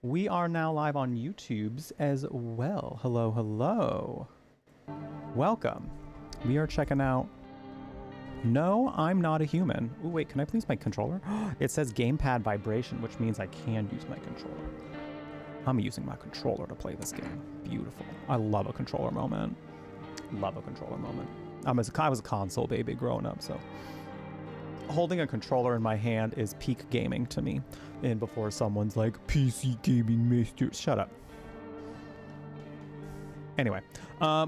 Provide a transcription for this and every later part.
We are now live on YouTube's as well. Hello, hello. Welcome. We are checking out No, I'm Not a Human. Ooh, wait, can I please my controller? It says gamepad vibration, which means I can use my controller. I'm using my controller to play this game. Beautiful. I love a controller moment. Love a controller moment. I was a console baby growing up, so holding a controller in my hand is peak gaming to me. And before someone's like, PC gaming master, shut up. Anyway,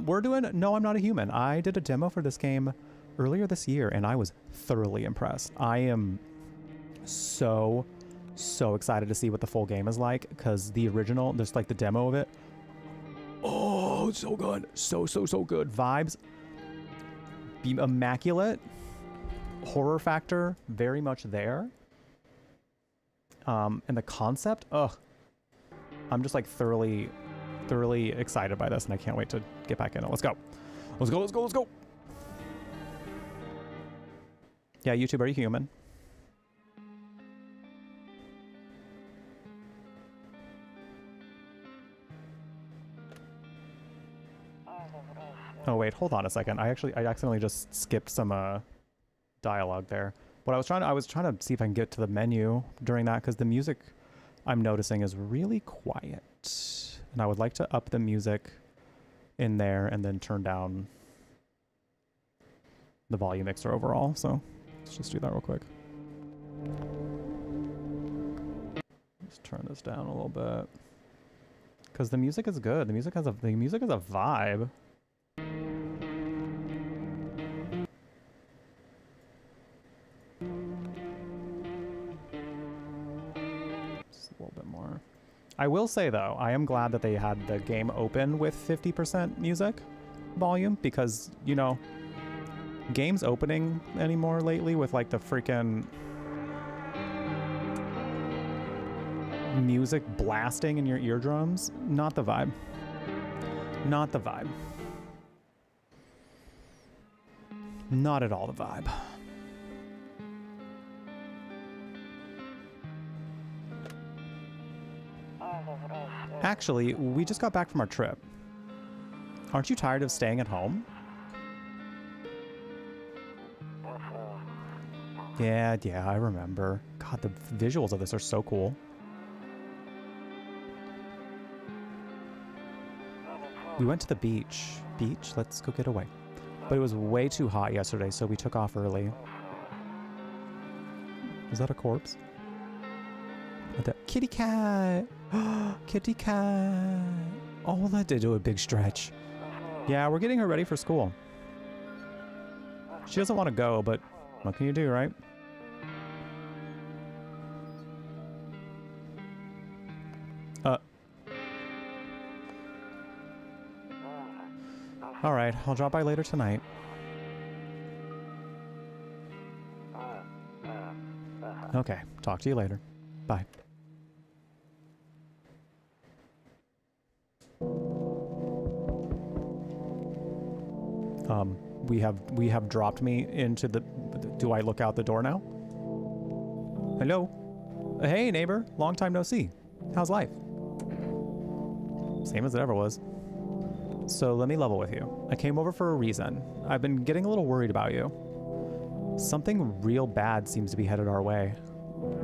we're doing No, I'm Not a Human. I did a demo for this game earlier this year, and I was thoroughly impressed. I am so excited to see what the full game is like, because the original, there's like the demo of it. Oh, it's so good. So good. Vibes, be immaculate. Horror factor, very much there. And the concept, I'm just like thoroughly excited by this, and I can't wait to get back in it. Let's go. Yeah, YouTube, are you human? Oh wait, hold on a second. I accidentally just skipped some dialogue there. What I was trying to see if I can get to the menu during that, because the music I'm noticing is really quiet, and I would like to up the music in there and then turn down the volume mixer overall. So let's just do that real quick. Let's turn this down a little bit, because the music is good. The music has a vibe. I will say, though, I am glad that they had the game open with 50% music volume, because, you know, games opening anymore lately with, like, the freaking music blasting in your eardrums, not the vibe. Not the vibe. Not at all the vibe. Actually, we just got back from our trip. Aren't you tired of staying at home? Yeah, I remember. God, the visuals of this are so cool. We went to the beach. Let's go get away. But it was way too hot yesterday, so we took off early. Is that a corpse? The kitty cat! Kitty cat! Oh, that did do a big stretch. Yeah, we're getting her ready for school. She doesn't want to go, but what can you do, right? Alright, I'll drop by later tonight. Okay, talk to you later. Bye. We have dropped me into the... Do I look out the door now? Hello? Hey, neighbor. Long time no see. How's life? Same as it ever was. So let me level with you. I came over for a reason. I've been getting a little worried about you. Something real bad seems to be headed our way.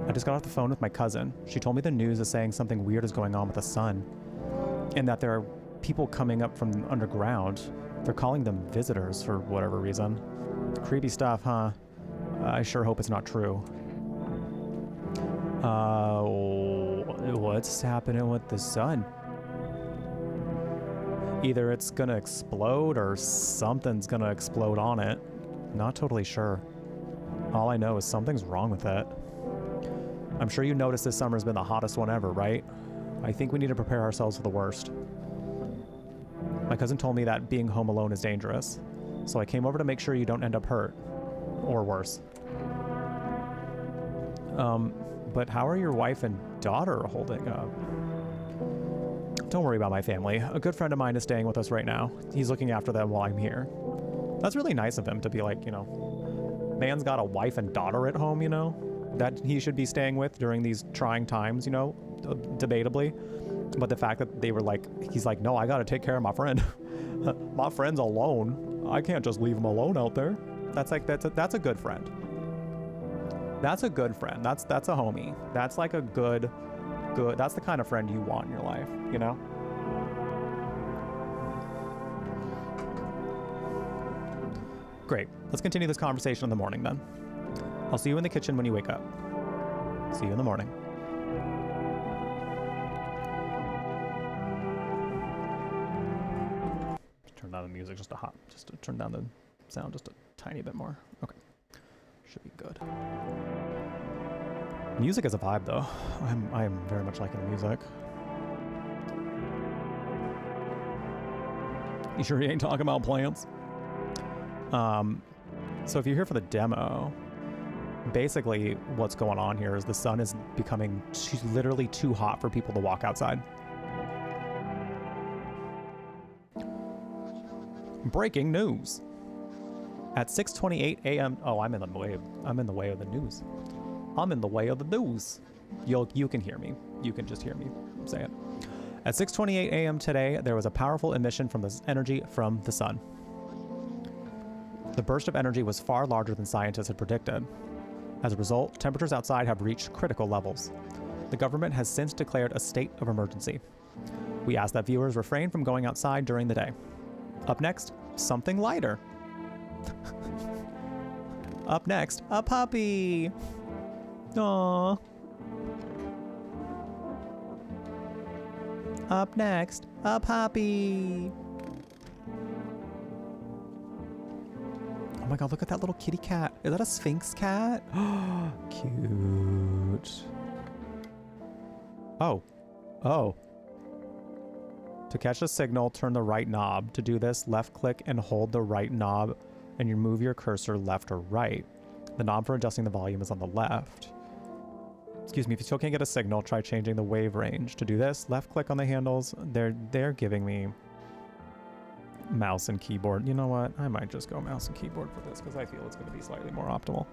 I just got off the phone with my cousin. She told me the news is saying something weird is going on with the sun, and that there are people coming up from underground. They're calling them visitors for whatever reason. Creepy stuff, huh? I sure hope it's not true. What's happening with the sun? Either it's gonna explode or something's gonna explode on it. Not totally sure. All I know is something's wrong with it. I'm sure you noticed this summer's been the hottest one ever, right? I think we need to prepare ourselves for the worst. My cousin told me that being home alone is dangerous, so I came over to make sure you don't end up hurt. Or worse. But how are your wife and daughter holding up? Don't worry about my family. A good friend of mine is staying with us right now. He's looking after them while I'm here. That's really nice of him to be like, you know, man's got a wife and daughter at home, you know, that he should be staying with during these trying times, you know. debatably. But the fact that they were like, he's like, no, I got to take care of my friend. My friend's alone. I can't just leave him alone out there. That's like, that's a good friend. That's a good friend. That's a homie. That's like a good, that's the kind of friend you want in your life, you know? Great. Let's continue this conversation in the morning then. I'll see you in the kitchen when you wake up. See you in the morning. Turn down the music just to turn down the sound just a tiny bit more. Okay. Should be good. Music is a vibe though. I am very much liking the music. You sure you ain't talking about plants? So if you're here for the demo, basically what's going on here is the sun is becoming literally too hot for people to walk outside. Breaking news. At 6:28 a.m. Oh, I'm in the way of the news. I'm in the way of the news. You can hear me. You can just hear me say it. At 6:28 a.m. today, there was a powerful emission from the energy from the sun. The burst of energy was far larger than scientists had predicted. As a result, temperatures outside have reached critical levels. The government has since declared a state of emergency. We ask that viewers refrain from going outside during the day. Up next, something lighter. Up next, a puppy. Aww. Up next, a puppy. Oh my god, look at that little kitty cat. Is that a Sphinx cat? Cute. Oh. Oh. To catch the signal, turn the right knob. To do this, left click and hold the right knob and you move your cursor left or right. The knob for adjusting the volume is on the left. Excuse me, if you still can't get a signal, try changing the wave range. To do this, left click on the handles. They're giving me mouse and keyboard. You know what? I might just go mouse and keyboard for this because I feel it's going to be slightly more optimal.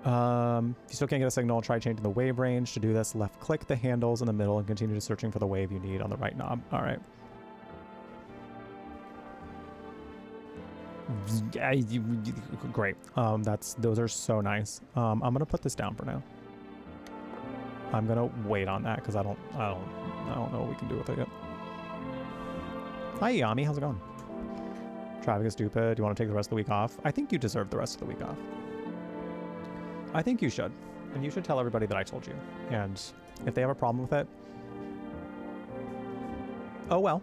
If you still can't get a signal, try changing the wave range. To do this, left click the handles in the middle and continue searching for the wave you need on the right knob. All right. Great. Those are so nice. I'm gonna put this down for now. I'm gonna wait on that because I don't know what we can do with it yet. Hi Yami, how's it going? Traffic is stupid. Do you want to take the rest of the week off? I think you deserve the rest of the week off. I think you should. And you should tell everybody that I told you. And if they have a problem with it, oh well.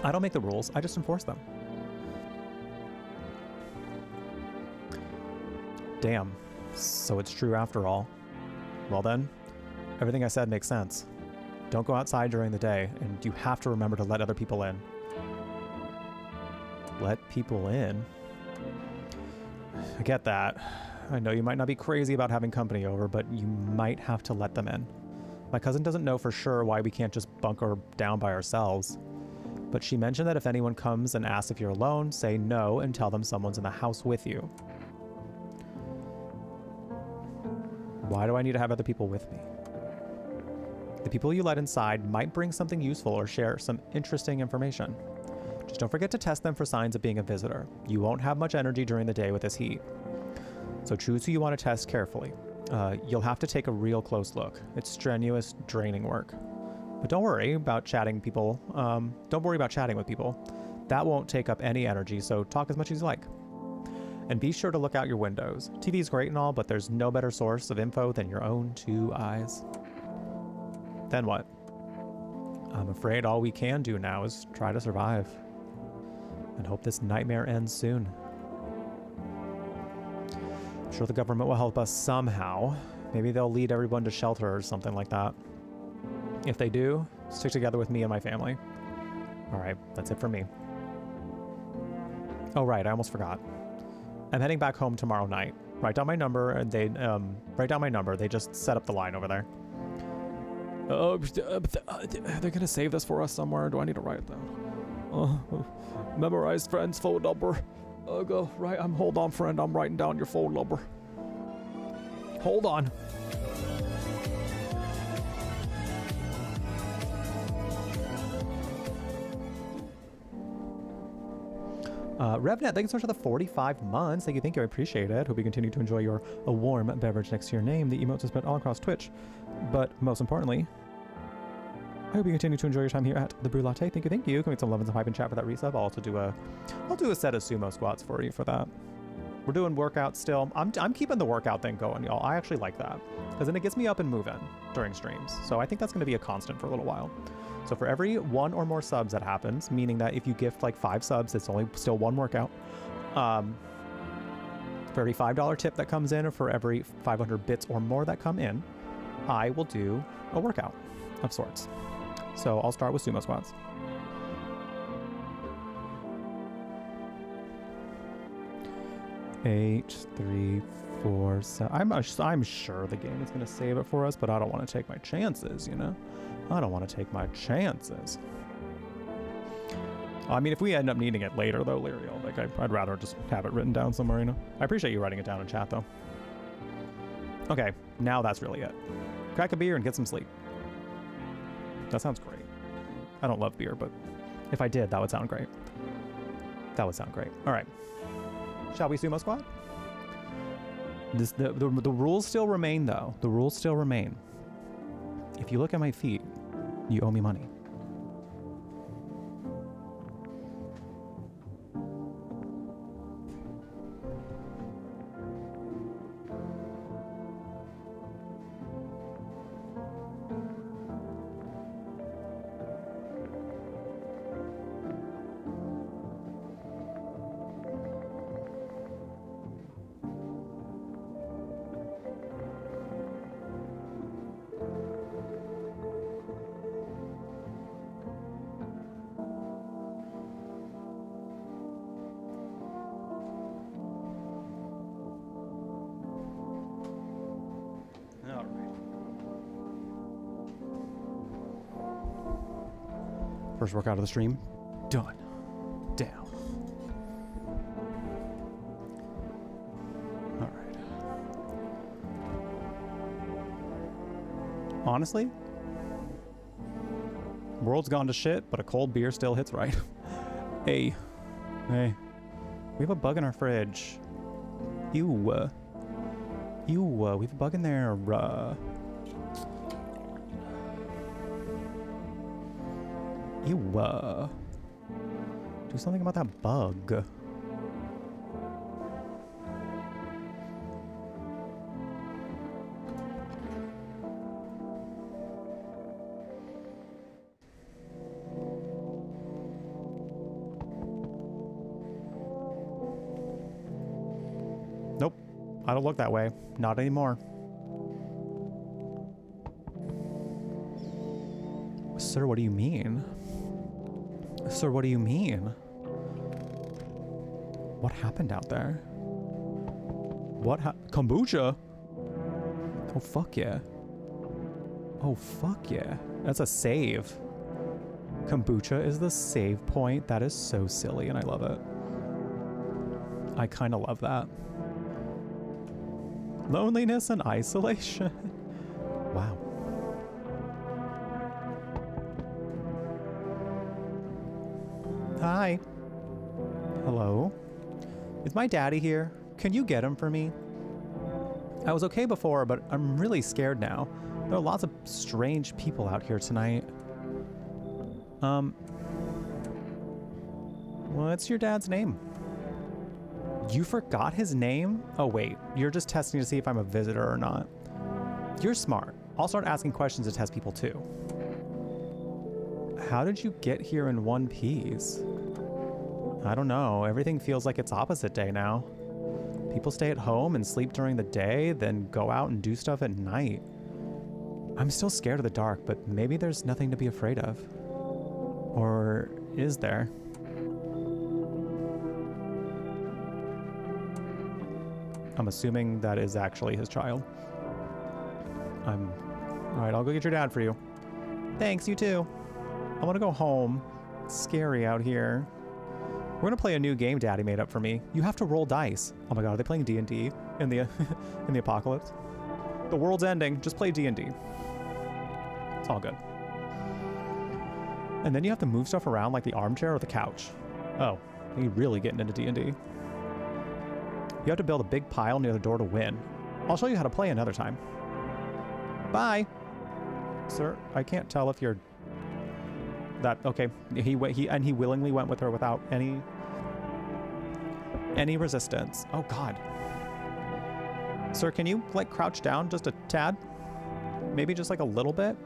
I don't make the rules, I just enforce them. Damn. So it's true after all. Well then, everything I said makes sense. Don't go outside during the day, and you have to remember to let other people in. Let people in? I get that. I know you might not be crazy about having company over, but you might have to let them in. My cousin doesn't know for sure why we can't just bunker down by ourselves. But she mentioned that if anyone comes and asks if you're alone, say no and tell them someone's in the house with you. Why do I need to have other people with me? The people you let inside might bring something useful or share some interesting information. Just don't forget to test them for signs of being a visitor. You won't have much energy during the day with this heat. So choose who you want to test carefully. You'll have to take a real close look. It's strenuous, draining work. But don't worry about chatting with people. That won't take up any energy, so talk as much as you like. And be sure to look out your windows. TV's great and all, but there's no better source of info than your own two eyes. Then what? I'm afraid all we can do now is try to survive. And hope this nightmare ends soon. I'm sure the government will help us somehow. Maybe they'll lead everyone to shelter or something like that. If they do, stick together with me and my family. Alright, that's it for me. Oh right, I almost forgot. I'm heading back home tomorrow night. Write down my number and they just set up the line over there. They're gonna save this for us somewhere. Do I need to write it down? Memorized friend's phone number. Go right. Hold on, friend. I'm writing down your phone number. Hold on. Revnet, thank you so much for the 45 months. Thank you. I appreciate it. Hope you continue to enjoy a warm beverage next to your name. The emotes are spent all across Twitch. But most importantly, I hope you continue to enjoy your time here at the Brew Latte. Thank you. Can we get some love and some hype in chat for that resub? I'll do a set of sumo squats for you for that. We're doing workouts still. I'm keeping the workout thing going, y'all. I actually like that because then it gets me up and moving during streams. So I think that's going to be a constant for a little while. So for every 1 or more subs that happens, meaning that if you gift like 5 subs, it's only still 1 workout. For every $5 tip that comes in, or for every 500 bits or more that come in, I will do a workout of sorts. So I'll start with sumo squats. Eight, 3, 4, 7. I'm sure the game is going to save it for us, but I don't want to take my chances, you know? I don't want to take my chances. I mean, if we end up needing it later, though, Lyriel, like I'd rather just have it written down somewhere, you know? I appreciate you writing it down in chat, though. Okay, now that's really it. Crack a beer and get some sleep. That sounds great. I don't love beer, but if I did, that would sound great. That would sound great. All right. Shall we sumo squat? The rules still remain, though. The rules still remain. If you look at my feet, you owe me money. First workout of the stream, done. Down. All right. Honestly, world's gone to shit, but a cold beer still hits right. Hey, we have a bug in our fridge. Ew. We have a bug in there. Ew. Do something about that bug. Nope. I don't look that way. Not anymore. Sir, what do you mean? Sir, what do you mean? What happened out there? Kombucha? Oh, fuck yeah. Oh, fuck yeah. That's a save. Kombucha is the save point. That is so silly, and I love it. I kind of love that. Loneliness and isolation. Wow. Hi. Hello. Is my daddy here? Can you get him for me? I was okay before, but I'm really scared now. There are lots of strange people out here tonight. What's your dad's name? You forgot his name? Oh wait, you're just testing to see if I'm a visitor or not. You're smart. I'll start asking questions to test people too. How did you get here in one piece? I don't know. Everything feels like it's opposite day now. People stay at home and sleep during the day, then go out and do stuff at night. I'm still scared of the dark, but maybe there's nothing to be afraid of. Or is there? I'm assuming that is actually his child. All right, I'll go get your dad for you. Thanks, you too. I want to go home. It's scary out here. We're gonna play a new game Daddy made up for me. You have to roll dice. Oh my god, are they playing D&D in the in the apocalypse? The world's ending. Just play D&D. It's all good. And then you have to move stuff around like the armchair or the couch. Oh, you're really getting into D&D. You have to build a big pile near the door to win. I'll show you how to play another time. Bye. Sir, I can't tell if you're... That, okay. He willingly went with her without any resistance. Oh, God. Sir, can you, like, crouch down just a tad? Maybe just, like, a little bit?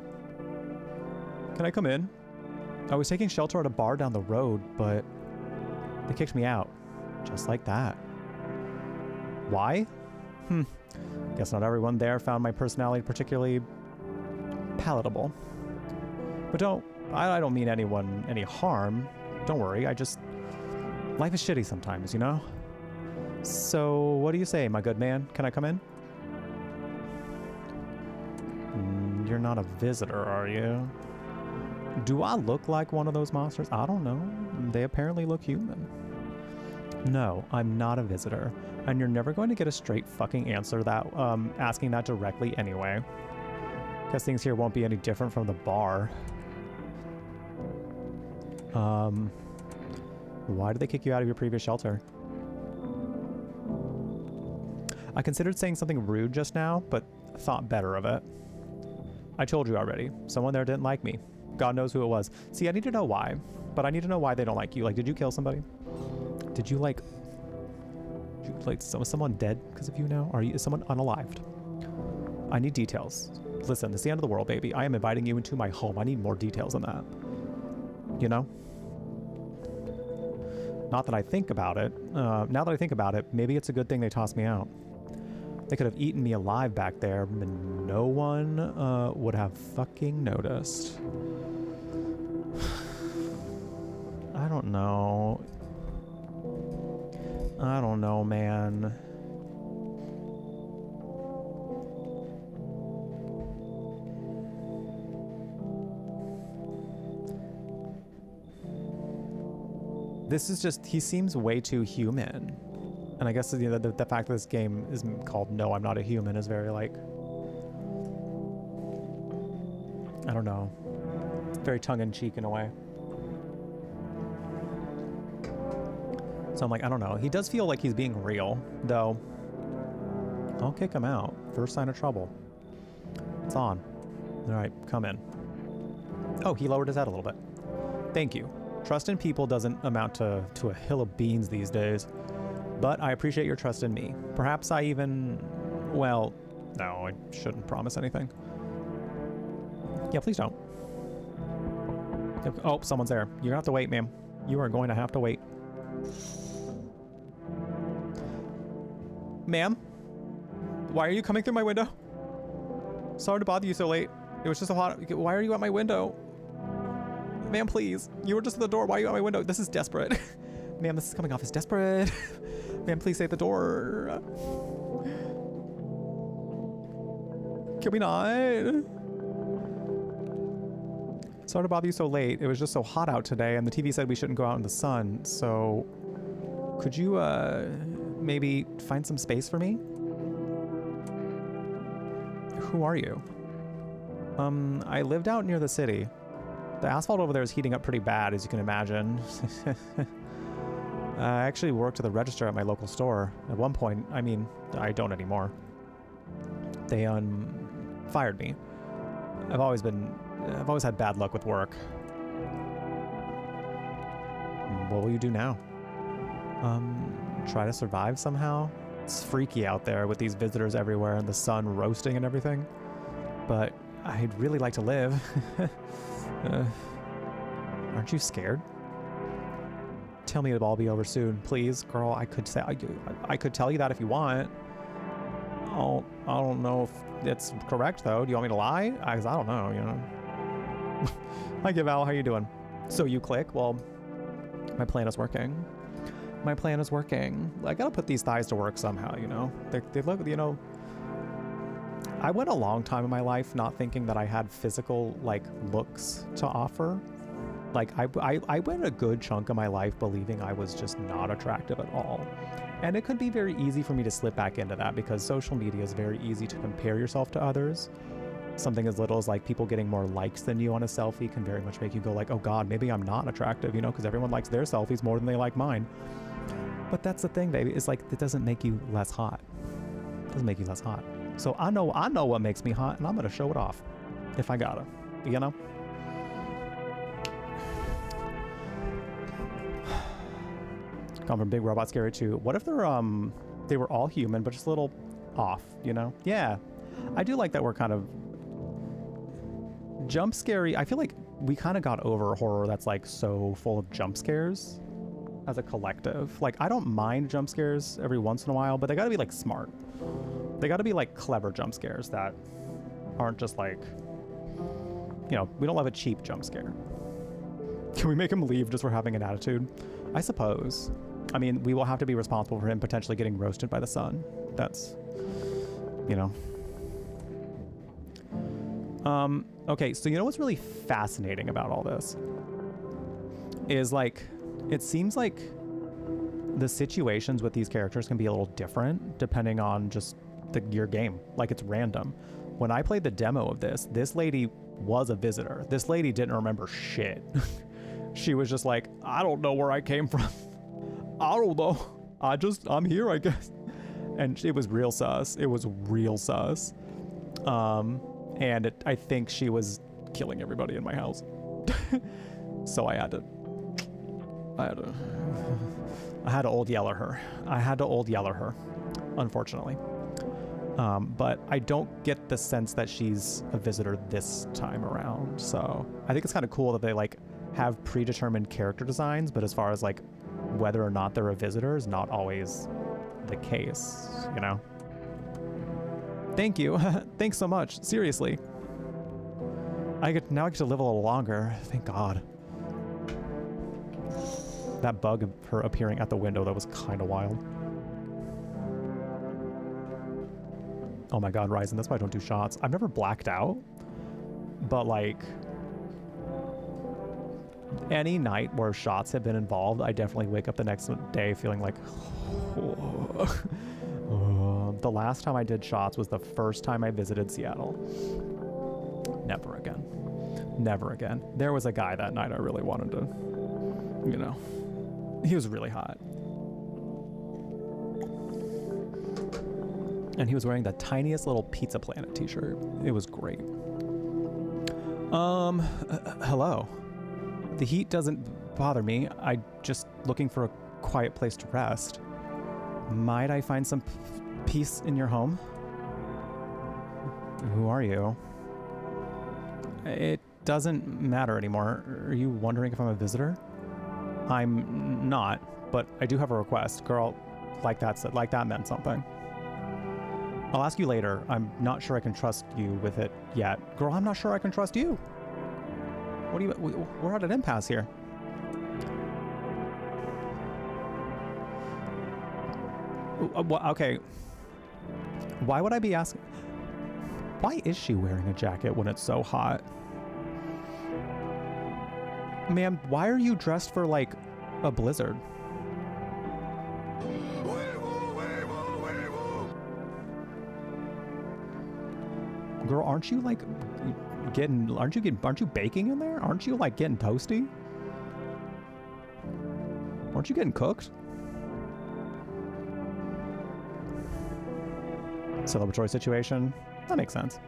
Can I come in? I was taking shelter at a bar down the road, but they kicked me out. Just like that. Why? Guess not everyone there found my personality particularly palatable. But I don't mean anyone any harm. Don't worry, life is shitty sometimes, you know? So, what do you say, my good man? Can I come in? You're not a visitor, are you? Do I look like one of those monsters? I don't know. They apparently look human. No, I'm not a visitor. And you're never going to get a straight fucking answer that asking that directly anyway. Guess things here won't be any different from the bar. Why did they kick you out of your previous shelter? I considered saying something rude just now, but thought better of it. I told you already. Someone there didn't like me. God knows who it was. See, I need to know why, but I need to know why they don't like you. Like, did you kill somebody? Did you like someone dead because of you now? Is someone unalived? I need details. Listen, it's the end of the world, baby. I am inviting you into my home. I need more details than that. You know? Not that I think about it. Now that I think about it, maybe it's a good thing they tossed me out. They could have eaten me alive back there, and no one would have fucking noticed. I don't know. I don't know, man. This is just, he seems way too human. And I guess the fact that this game is called No, I'm Not a Human is very like, I don't know. It's very tongue-in-cheek in a way. So I'm like, I don't know. He does feel like he's being real, though. I'll kick him out. First sign of trouble. It's on. All right, come in. Oh, he lowered his head a little bit. Thank you. Trust in people doesn't amount to a hill of beans these days. But I appreciate your trust in me. Perhaps I even... Well, no, I shouldn't promise anything. Yeah, please don't. Oh, someone's there. You're gonna have to wait, ma'am. You are going to have to wait. Ma'am? Why are you coming through my window? Sorry to bother you so late. It was just so hot. Why are you at my window? Ma'am, please. You were just at the door. Why are you at my window? This is desperate. Ma'am, this is coming off as desperate. Ma'am, please stay at the door. Can we not? Sorry to bother you so late. It was just so hot out today, and the TV said we shouldn't go out in the sun, so... Could you, maybe find some space for me? Who are you? I lived out near the city. The asphalt over there is heating up pretty bad, as you can imagine. I actually worked at the register at my local store. At one point, I mean, I don't anymore. They, fired me. I've always had bad luck with work. What will you do now? Try to survive somehow? It's freaky out there with these visitors everywhere and the sun roasting and everything. But I'd really like to live. Aren't you scared? Tell me it'll all be over soon, please, girl. I could tell you that if you want. I don't know if it's correct though. Do you want me to lie? Because I don't know, you know. Hi, Val. How you doing? So you click. Well, my plan is working. My plan is working. I gotta put these thighs to work somehow, you know. They look, you know. I went a long time in my life not thinking that I had physical, like, looks to offer. Like, I went a good chunk of my life believing I was just not attractive at all. And it could be very easy for me to slip back into that because social media is very easy to compare yourself to others. Something as little as like people getting more likes than you on a selfie can very much make you go like, oh God, maybe I'm not attractive, you know, because everyone likes their selfies more than they like mine. But that's the thing, baby. It's like, it doesn't make you less hot. It doesn't make you less hot. So I know what makes me hot, and I'm going to show it off if I gotta, you know? Come from Big Robot Scary 2. What if they were all human, but just a little off, you know? Yeah. I do like that we're kind of jump scary. I feel like we kind of got over horror that's like so full of jump scares as a collective. Like, I don't mind jump scares every once in a while, but they gotta be like smart. They gotta be like clever jump scares that aren't just like, you know, we don't love a cheap jump scare. Can we make him leave just for having an attitude? I suppose. I mean, we will have to be responsible for him potentially getting roasted by the sun. That's, you know. Okay, so you know what's really fascinating about all this? Is like, it seems like the situations with these characters can be a little different depending on just your game. Like, it's random. When I played the demo of this lady was a visitor. This lady didn't remember shit. She was just like, I don't know where I came from. I don't know. I'm here, I guess. And it was real sus. It was real sus. And I think she was killing everybody in my house. So I had to old yeller her. Unfortunately. But I don't get the sense that she's a visitor this time around. So I think it's kind of cool that they like have predetermined character designs, but as far as like whether or not they're a visitor is not always the case, you know? Thank you. Thanks so much. Seriously. Now I get to live a little longer. Thank God. That bug of her appearing at the window, that was kind of wild. Oh my God, Ryzen, that's why I don't do shots. I've never blacked out, but like any night where shots have been involved, I definitely wake up the next day feeling like, the last time I did shots was the first time I visited Seattle. Never again. Never again. There was a guy that night I really wanted to, you know, he was really hot. And he was wearing the tiniest little Pizza Planet t-shirt. It was great. Hello. The heat doesn't bother me. I'm just looking for a quiet place to rest. Might I find some peace in your home? Who are you? It doesn't matter anymore. Are you wondering if I'm a visitor? I'm not, but I do have a request. Girl, like that meant something. I'll ask you later. I'm not sure I can trust you with it yet. Girl, I'm not sure I can trust you. What do you... We're at an impasse here. Okay. Why would I be asking... Why is she wearing a jacket when it's so hot? Ma'am, why are you dressed for, like, a blizzard? Girl, aren't you baking in there? Aren't you like getting toasty? Aren't you getting cooked? Celebratory situation? That makes sense.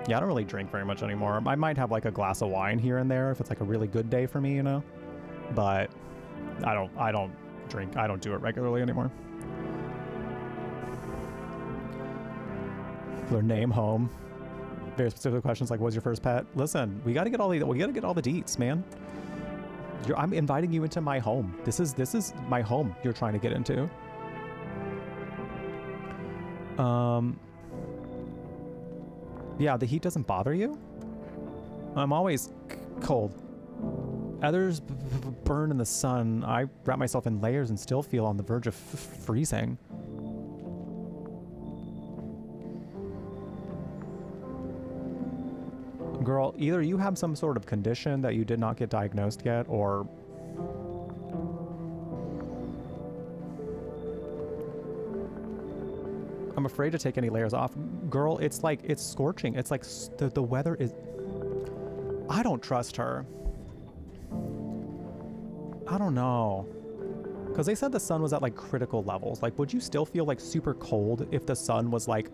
Yeah, I don't really drink very much anymore. I might have like a glass of wine here and there if it's like a really good day for me, you know? But I don't drink. I don't do it regularly anymore. Their name, home. Very specific questions like, what's your first pet? Listen, we gotta get all the deets, man. I'm inviting you into my home. This is my home you're trying to get into. Yeah, the heat doesn't bother you? I'm always cold. Others burn in the sun. I wrap myself in layers and still feel on the verge of freezing. Girl, either you have some sort of condition that you did not get diagnosed yet, or... I'm afraid to take any layers off. Girl, it's like, it's scorching. It's like the weather is... I don't trust her. I don't know. Because they said the sun was at like critical levels. Like, would you still feel like super cold if the sun was like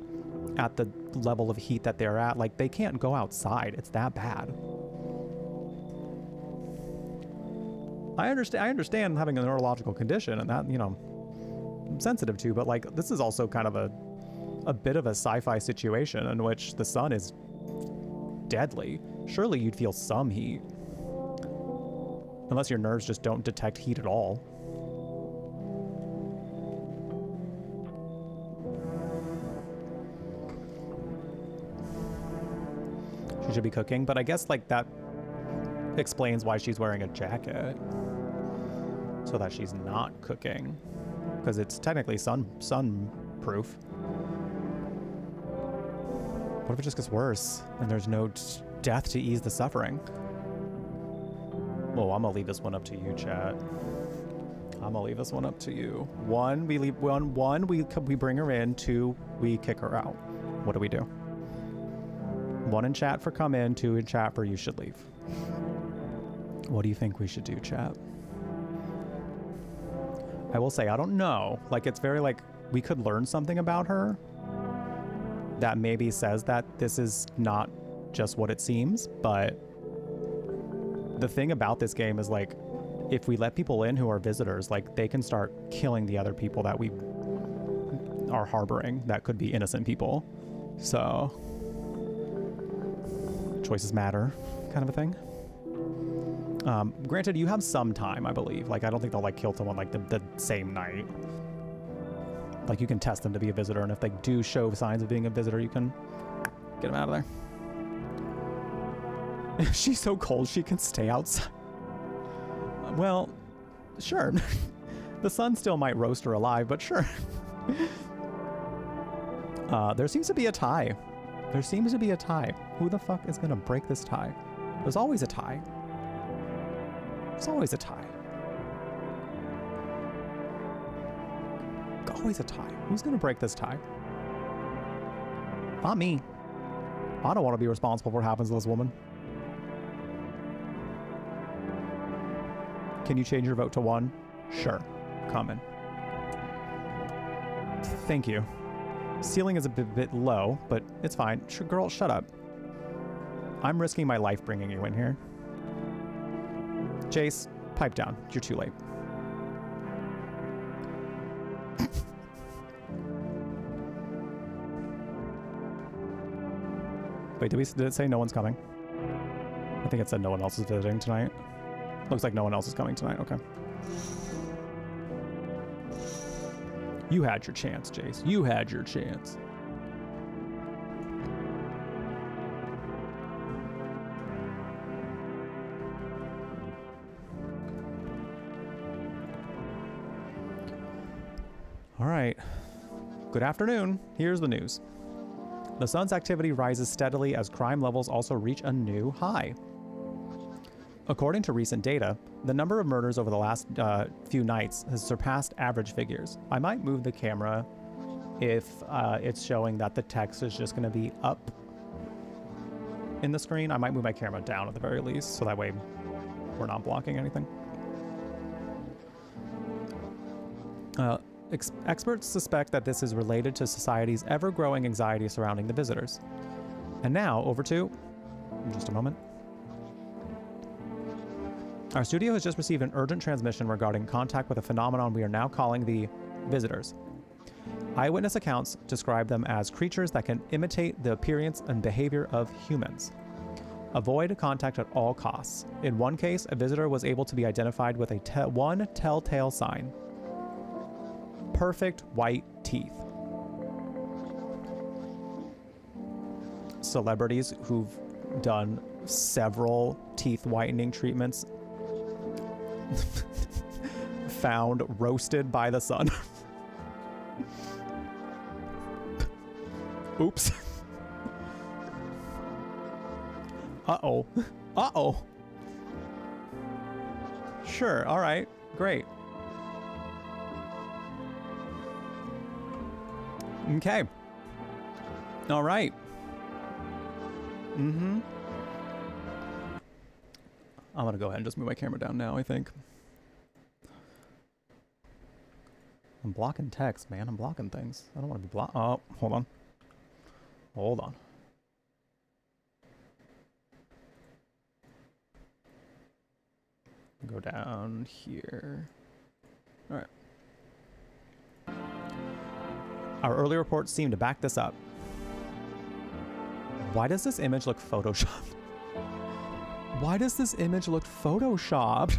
at the level of heat that they're at? Like, they can't go outside. It's that bad. I understand having a neurological condition, and that, you know, I'm sensitive to, but like, this is also kind of a bit of a sci-fi situation in which the sun is deadly. Surely you'd feel some heat. Unless your nerves just don't detect heat at all. She should be cooking, but I guess like that explains why she's wearing a jacket. So that she's not cooking. Because it's technically sun-proof. What if it just gets worse and there's no death to ease the suffering? Well, I'm gonna leave this one up to you, chat. I'm gonna leave this one up to you. One, we leave one, we bring her in. Two, we kick her out. What do we do? One in chat for come in, two in chat for you should leave. What do you think we should do, chat? I will say, I don't know. Like, it's very like, we could learn something about her that maybe says that this is not just what it seems, but the thing about this game is like, if we let people in who are visitors, like they can start killing the other people that we are harboring that could be innocent people. So choices matter, kind of a thing. Granted, you have some time, I believe. Like, I don't think they'll like kill someone like the same night. Like, you can test them to be a visitor, and if they do show signs of being a visitor, you can get them out of there. She's so cold she can stay outside. Well, sure. The sun still might roast her alive, but sure. There seems to be a tie. There seems to be a tie. Who the fuck is gonna break this tie? There's always a tie. There's always a tie. Always a tie. Who's gonna break this tie? Not me. I don't want to be responsible for what happens to this woman. Can you change your vote to 1? Sure. Coming. Thank you. Ceiling is a bit low, but it's fine. Girl, shut up. I'm risking my life bringing you in here. Jace, pipe down. You're too late. Wait, did it say no one's coming? I think it said no one else is visiting tonight. Looks like no one else is coming tonight. Okay. You had your chance, Jace. You had your chance. All right. Good afternoon. Here's the news. The sun's activity rises steadily as crime levels also reach a new high. According to recent data, the number of murders over the last few nights has surpassed average figures. I might move the camera if it's showing that the text is just going to be up in the screen. I might move my camera down at the very least, so that way we're not blocking anything. Experts suspect that this is related to society's ever-growing anxiety surrounding the visitors. And now, over to... in just a moment. Our studio has just received an urgent transmission regarding contact with a phenomenon we are now calling the visitors. Eyewitness accounts describe them as creatures that can imitate the appearance and behavior of humans. Avoid contact at all costs. In one case, a visitor was able to be identified with one telltale sign. Perfect white teeth. Celebrities who've done several teeth whitening treatments found roasted by the sun. Oops. Uh-oh. Uh-oh. Sure, all right, great. Okay. All right. Mm-hmm. I'm gonna go ahead and just move my camera down now, I think. I'm blocking text, man. I'm blocking things. I don't want to be blocked. Oh, hold on. Hold on. Go down here. All right. Our early reports seem to back this up. Why does this image look photoshopped? Why does this image look photoshopped?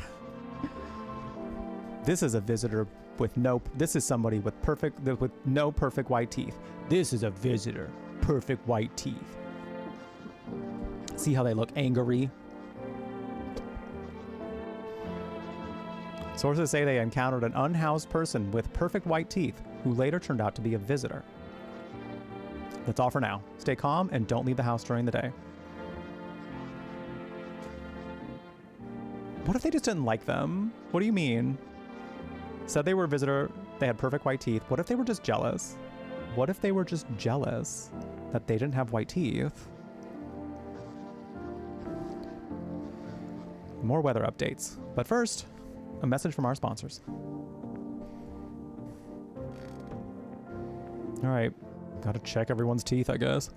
This is a visitor with no, this is somebody with no perfect white teeth. This is a visitor, perfect white teeth. See how they look angry? Sources say they encountered an unhoused person with perfect white teeth who later turned out to be a visitor. That's all for now. Stay calm and don't leave the house during the day. What if they just didn't like them? What do you mean? Said they were a visitor, they had perfect white teeth. What if they were just jealous? What if they were just jealous that they didn't have white teeth? More weather updates. But first, a message from our sponsors. All right, gotta check everyone's teeth, I guess.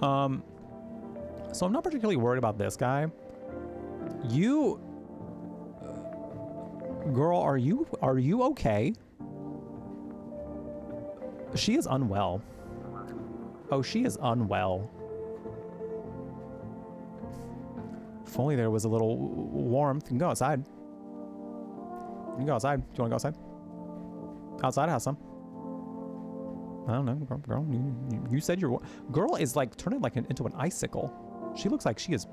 So I'm not particularly worried about this guy. You, girl, are you okay? She is unwell. Oh, she is unwell. If only there was a little warmth. You can go outside. You can go outside. Do you want to go outside? Outside has some. I don't know, girl. You said your girl is like turning like into an icicle. She looks like she is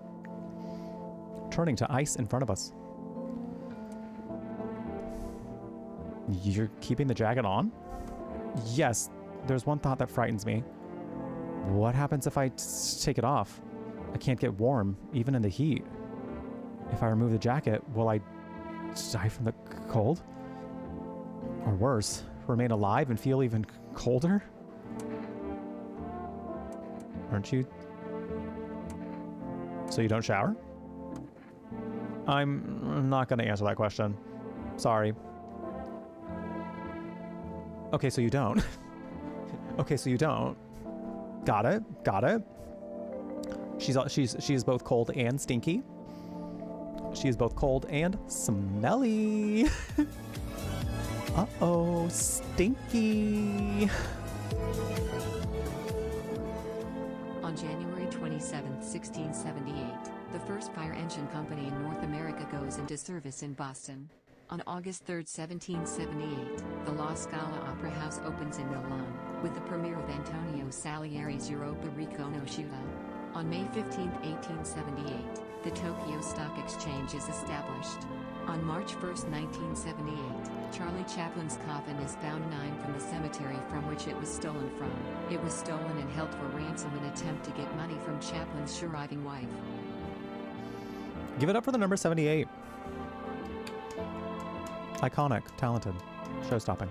turning to ice in front of us. You're keeping the jacket on? Yes. There's one thought that frightens me. What happens if I take it off? I can't get warm, even in the heat. If I remove the jacket, will I die from the cold? Or worse, remain alive and feel even colder? Aren't you? So you don't shower? I'm not going to answer that question. Sorry. Okay, so you don't. Okay, so you don't. Got it. Got it. She is both cold and stinky. She is both cold and smelly. Uh-oh, stinky. On January 27, 1678, the first fire engine company in North America goes into service in Boston. On August 3, 1778, the La Scala Opera House opens in Milan, with the premiere of Antonio Salieri's Europa Riconosciuta. On May 15, 1878, the Tokyo Stock Exchange is established. On March 1, 1978, Charlie Chaplin's coffin is found 9 from the cemetery from which it was stolen from. It was stolen and held for ransom in an attempt to get money from Chaplin's surviving wife. Give it up for the number 78. Iconic, talented, show-stopping.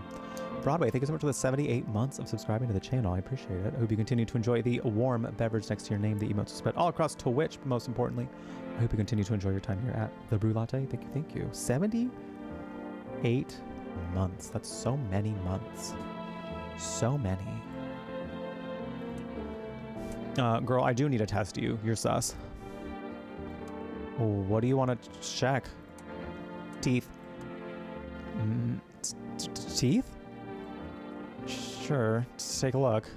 Broadway, thank you so much for the 78 months of subscribing to the channel. I appreciate it. I hope you continue to enjoy the warm beverage next to your name, the emotes spread all across Twitch, but most importantly, I hope you continue to enjoy your time here at the Brew Latte. Thank you, thank you. 78 months. That's so many months. So many. Girl, I do need to test you. You're sus. What do you want to check? Teeth. Teeth? Sure, let's take a look.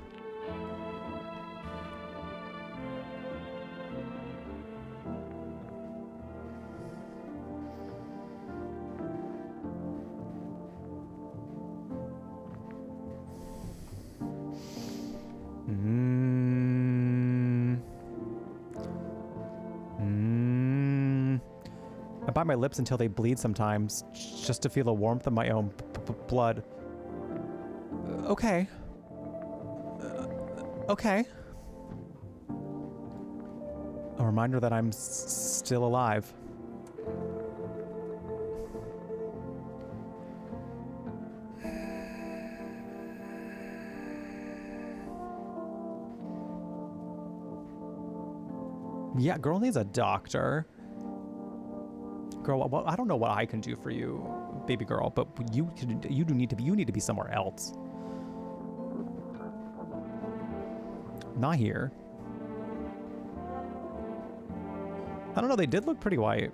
I bite my lips until they bleed sometimes, just to feel the warmth of my own blood. Okay. Okay. A reminder that I'm still alive. Yeah, girl needs a doctor. Girl, well, I don't know what I can do for you, baby girl, but you need to be somewhere else. Not here. I don't know, they did look pretty white.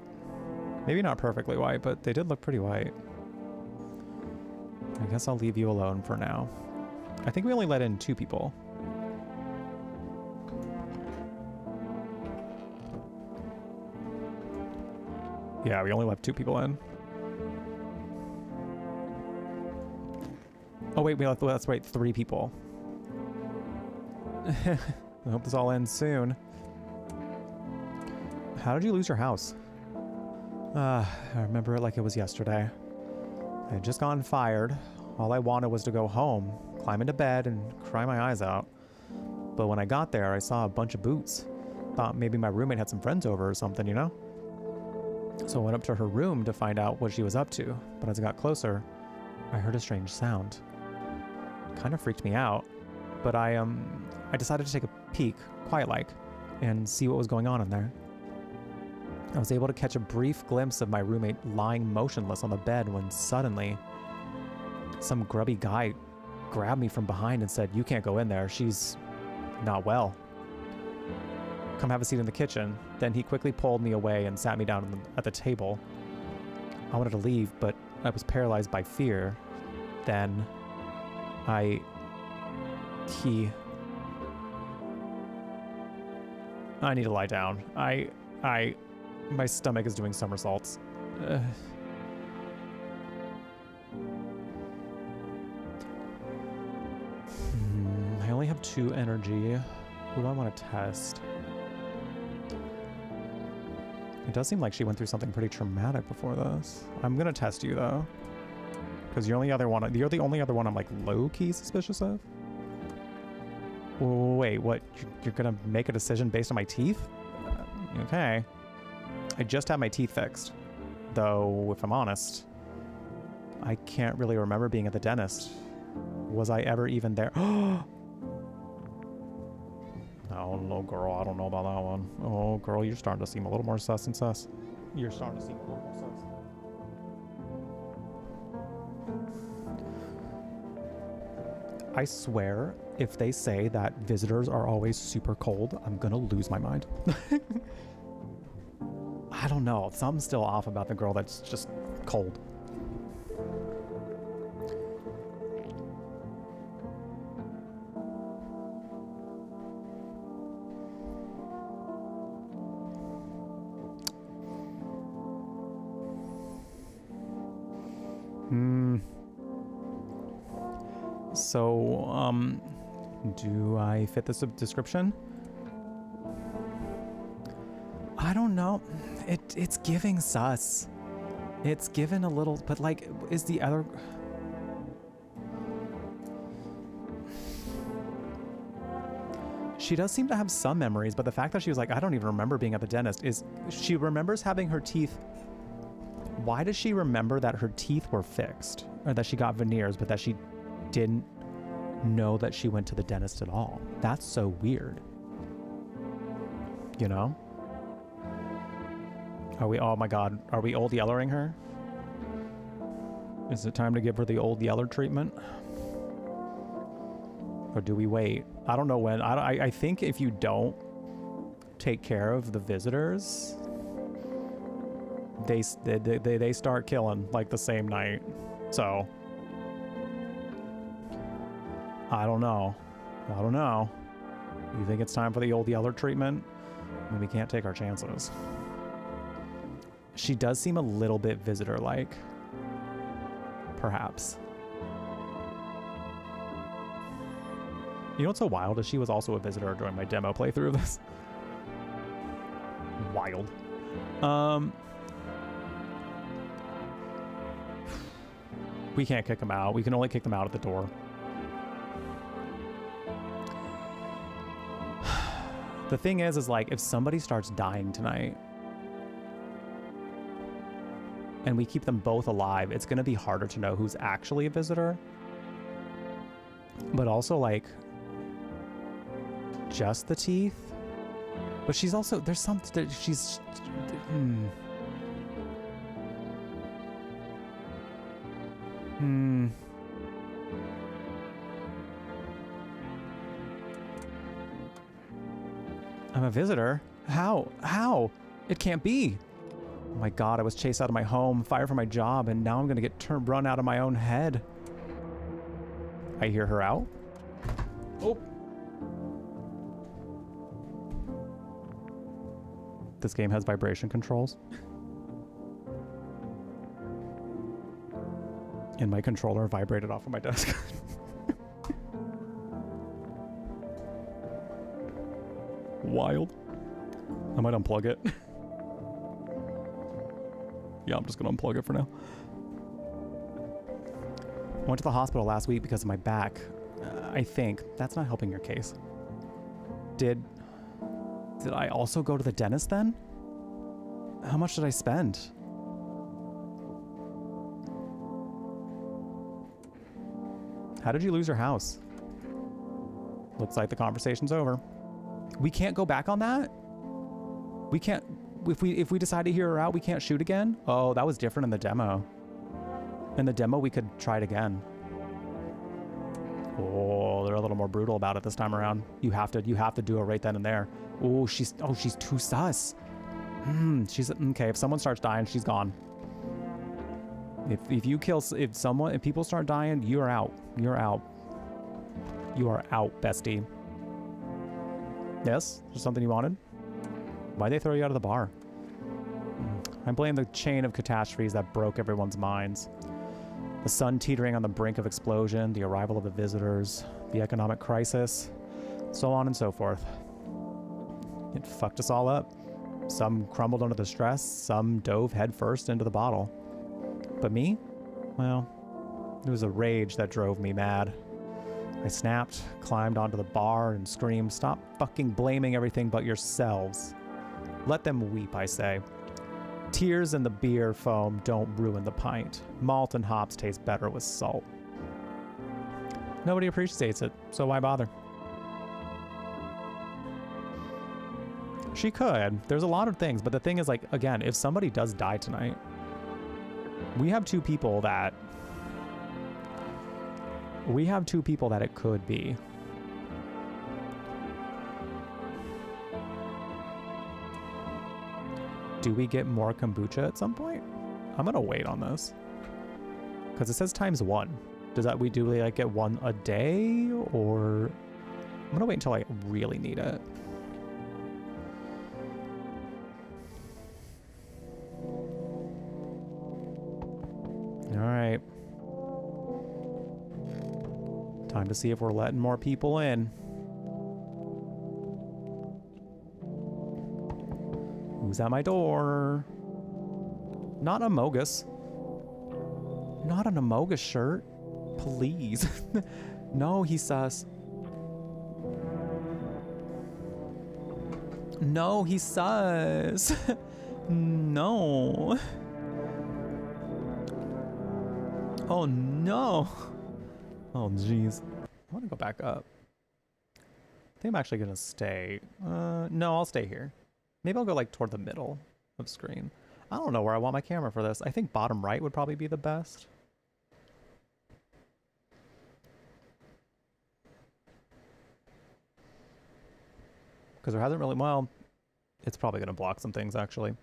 Maybe not perfectly white, but they did look pretty white. I guess I'll leave you alone for now. I think we only let in 2 people. Yeah, we only left 2 people in. Oh wait, that's right, 3 people. I hope this all ends soon. How did you lose your house? I remember it like it was yesterday. I had just gotten fired. All I wanted was to go home, climb into bed, and cry my eyes out. But when I got there, I saw a bunch of boots. Thought maybe my roommate had some friends over or something, you know? So I went up to her room to find out what she was up to. But as I got closer, I heard a strange sound. It kind of freaked me out. But I decided to take a peek, quiet-like, and see what was going on in there. I was able to catch a brief glimpse of my roommate lying motionless on the bed when suddenly some grubby guy grabbed me from behind and said, "You can't go in there. She's not well. Come have a seat in the kitchen." Then he quickly pulled me away and sat me down at the table. I wanted to leave, but I was paralyzed by fear. Then I need to lie down. My stomach is doing somersaults. I only have 2 energy. Who do I want to test? It does seem like she went through something pretty traumatic before this. I'm gonna test you though, because you're the only other one I'm like low-key suspicious of. Wait, what? You're gonna make a decision based on my teeth? Okay. I just had my teeth fixed. Though, if I'm honest, I can't really remember being at the dentist. Was I ever even there? Oh, no, girl, I don't know about that one. Oh, girl, you're starting to seem a little more sus and sus. You're starting to seem a little more sus. I swear, if they say that visitors are always super cold, I'm gonna lose my mind. I don't know. Something's still off about the girl that's just cold. So, do I fit this description? I don't know. It's giving sus. It's given a little, but like, is the other... She does seem to have some memories, but the fact that she was like, I don't even remember being at the dentist, is she remembers having her teeth... Why does she remember that her teeth were fixed? Or that she got veneers, but that she didn't know that she went to the dentist at all? That's so weird. You know? Are we, oh my god, are we old yellering her? Is it time to give her the old yeller treatment? Or do we wait? I don't know when. I think if you don't take care of the visitors, they start killing like the same night. So I don't know. You think it's time for the old yeller treatment? I mean, we can't take our chances. She does seem a little bit visitor-like. Perhaps. You know what's so wild is she was also a visitor during my demo playthrough of this. Wild. We can't kick them out. We can only kick them out at the door. The thing is like, if somebody starts dying tonight and we keep them both alive, it's going to be harder to know who's actually a visitor. But also, like, just the teeth. But she's also, there's something that she's, I'm a visitor? How? It can't be. Oh my God, I was chased out of my home, fired from my job, and now I'm gonna get run out of my own head. I hear her out. Oh. This game has vibration controls. And my controller vibrated off of my desk. Wild. I might unplug it. Yeah, I'm just gonna unplug it for now. I went to the hospital last week because of my back. I think that's not helping your case. Did I also go to the dentist then? How much did I spend? How did you lose your house? Looks like the conversation's over. We can't go back on that? We can't, if we decide to hear her out, we can't shoot again? Oh, that was different in the demo. In the demo, we could try it again. Oh, they're a little more brutal about it this time around. You have to do it right then and there. Oh, she's too sus. She's okay. If someone starts dying, she's gone. If people start dying, you're out. You're out. You are out, bestie. Yes? There's something you wanted? Why'd they throw you out of the bar? I blame the chain of catastrophes that broke everyone's minds. The sun teetering on the brink of explosion, the arrival of the visitors, the economic crisis, so on and so forth. It fucked us all up. Some crumbled under the stress, some dove headfirst into the bottle. But me? Well, it was a rage that drove me mad. I snapped, climbed onto the bar, and screamed, "Stop fucking blaming everything but yourselves. Let them weep, I say. Tears in the beer foam don't ruin the pint. Malt and hops taste better with salt." Nobody appreciates it, so why bother? She could. There's a lot of things, but the thing is, like, again, if somebody does die tonight, we have two people that it could be. Do we get more kombucha at some point? I'm gonna wait on this because it says ×1. Do we like get one a day, or I'm gonna wait until I really need it. All right. Time to see if we're letting more people in. Who's at my door? Not a Mogus. Not an Amogus shirt. Please. No, he's sus. No, he's sus. No. Oh, no. Oh, jeez. I want to go back up. I think I'm actually going to stay. No, I'll stay here. Maybe I'll go like toward the middle of screen. I don't know where I want my camera for this. I think bottom right would probably be the best. Because there hasn't really, well, it's probably going to block some things actually.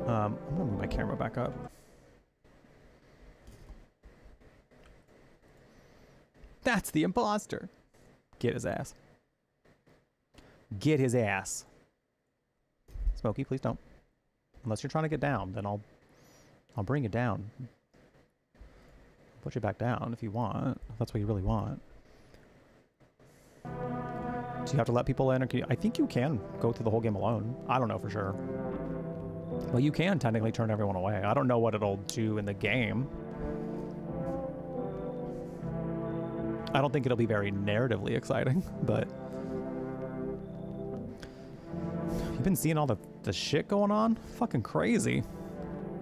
I'm going to move my camera back up. That's the imposter. Get his ass. Get his ass. Smokey, please don't. Unless you're trying to get down, then I'll bring you down. Put you back down if you want. If that's what you really want. Do you have to let people in? Or I think you can go through the whole game alone. I don't know for sure. Well, you can technically turn everyone away. I don't know what it'll do in the game. I don't think it'll be very narratively exciting, but you've been seeing all the shit going on? Fucking crazy.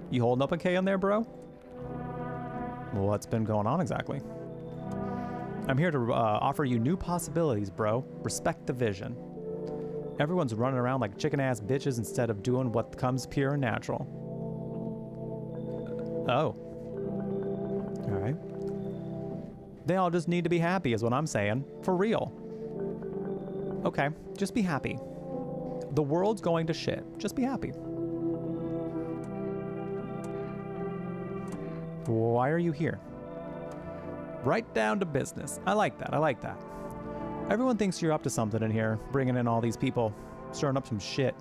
You holding up okay in there, bro? What's been going on exactly? I'm here to offer you new possibilities, bro. Respect the vision. Everyone's running around like chicken-ass bitches instead of doing what comes pure and natural. Oh. All right. They all just need to be happy is what I'm saying. For real. Okay, just be happy. The world's going to shit. Just be happy. Why are you here? Right down to business. I like that. I like that. Everyone thinks you're up to something in here, bringing in all these people, stirring up some shit.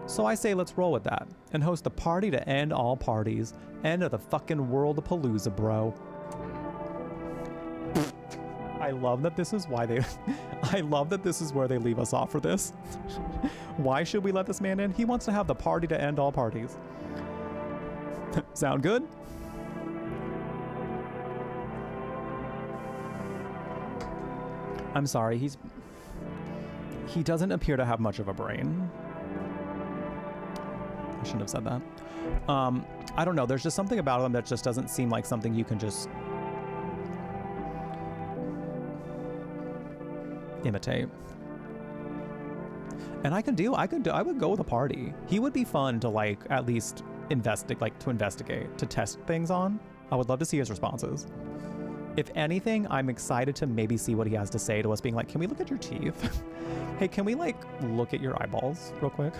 So I say let's roll with that and host a party to end all parties. End of the fucking world of Palooza, bro. I love that this is why they... I love that this is where they leave us off for this. Why should we let this man in? He wants to have the party to end all parties. Sound good? I'm sorry, he doesn't appear to have much of a brain. I shouldn't have said that. I don't know, there's just something about him that just doesn't seem like something you can just imitate. And I would go with a party. He would be fun to like at least investigate, to test things on. I would love to see his responses. If anything, I'm excited to maybe see what he has to say to us, being like, can we look at your teeth? Hey, can we like look at your eyeballs real quick?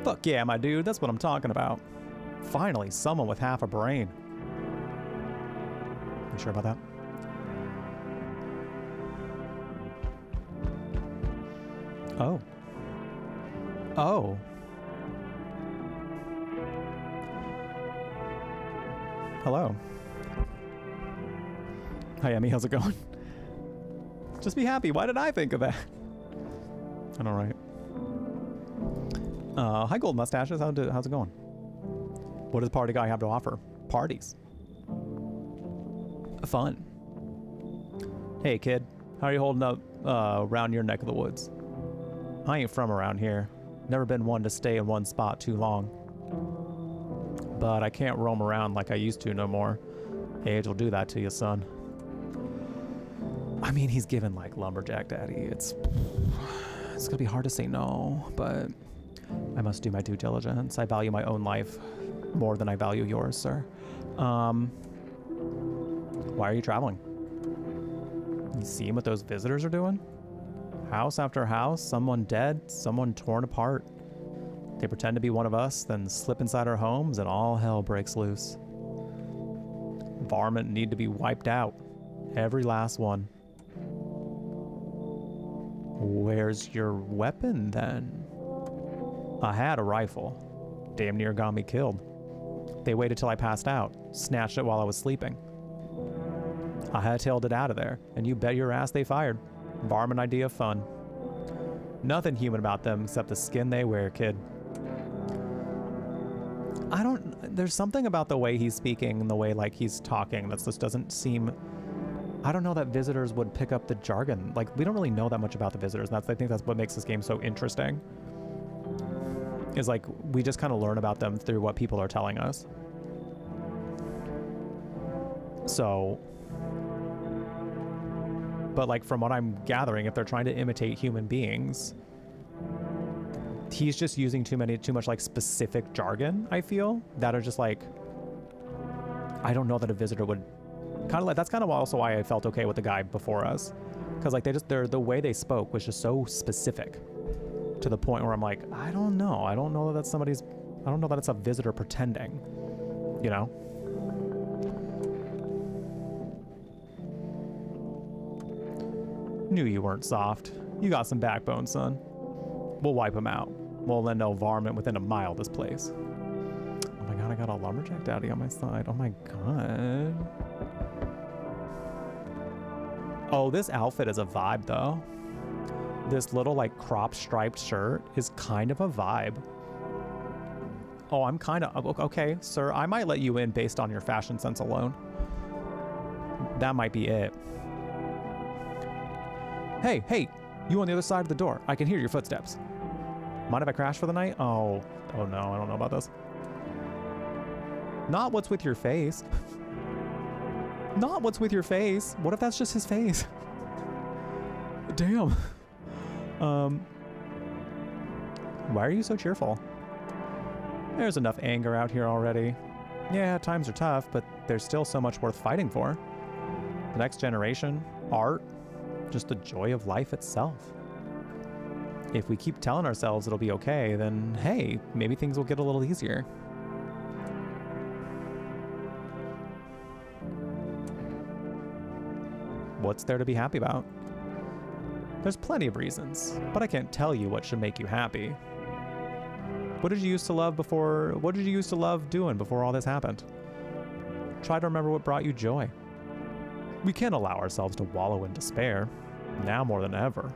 Fuck yeah, my dude, that's what I'm talking about. Finally, someone with half a brain. You sure about that? Oh. Oh. Hello. Hi, Emmy. How's it going? Just be happy. Why did I think of that? I know, right? Hi, Gold Mustaches. How's it going? What does Party Guy have to offer? Parties. Fun. Hey, kid. How are you holding up around your neck of the woods? I ain't from around here. Never been one to stay in one spot too long. But I can't roam around like I used to no more. Age will do that to you, son. I mean, he's given like lumberjack daddy. It's gonna be hard to say no, but I must do my due diligence. I value my own life more than I value yours, sir. Why are you traveling? You see what those visitors are doing? House after house, someone dead, someone torn apart. They pretend to be one of us, then slip inside our homes and all hell breaks loose. Varmint need to be wiped out. Every last one. Where's your weapon then? I had a rifle. Damn near got me killed. They waited till I passed out, snatched it while I was sleeping. I hightailed it out of there, and you bet your ass they fired. Varmint idea of fun. Nothing human about them except the skin they wear, kid. There's something about the way he's speaking and the way like he's talking that just doesn't seem, I don't know that visitors would pick up the jargon. Like, we don't really know that much about the visitors, and I think that's what makes this game so interesting. Is like, we just kind of learn about them through what people are telling us. So, but like from what I'm gathering, if they're trying to imitate human beings, he's just using too much like specific jargon, I feel, that are just like, I don't know that a visitor would kind of like, that's kind of also why I felt okay with the guy before us. Cause like the way they spoke was just so specific to the point where I'm like, I don't know that that's somebody's, I don't know that it's a visitor pretending, you know? Knew you weren't soft. You got some backbone, son. We'll wipe him out. We'll lend no varmint within a mile of this place. Oh my god, I got a lumberjack daddy on my side. Oh my god. Oh, this outfit is a vibe though. This little like crop striped shirt is kind of a vibe. Oh, I'm kind of... Okay, sir, I might let you in based on your fashion sense alone. That might be it. Hey, hey, you on the other side of the door. I can hear your footsteps. Mind if I crash for the night? Oh no, I don't know about this. Not what's with your face. Not what's with your face. What if that's just his face? Damn. Why are you so cheerful? There's enough anger out here already. Yeah, times are tough, but there's still so much worth fighting for. The next generation, art, just the joy of life itself. If we keep telling ourselves it'll be okay, then hey, maybe things will get a little easier. What's there to be happy about? There's plenty of reasons, but I can't tell you what should make you happy. What did you used to love before? What did you used to love doing before all this happened? Try to remember what brought you joy. We can't allow ourselves to wallow in despair, now more than ever.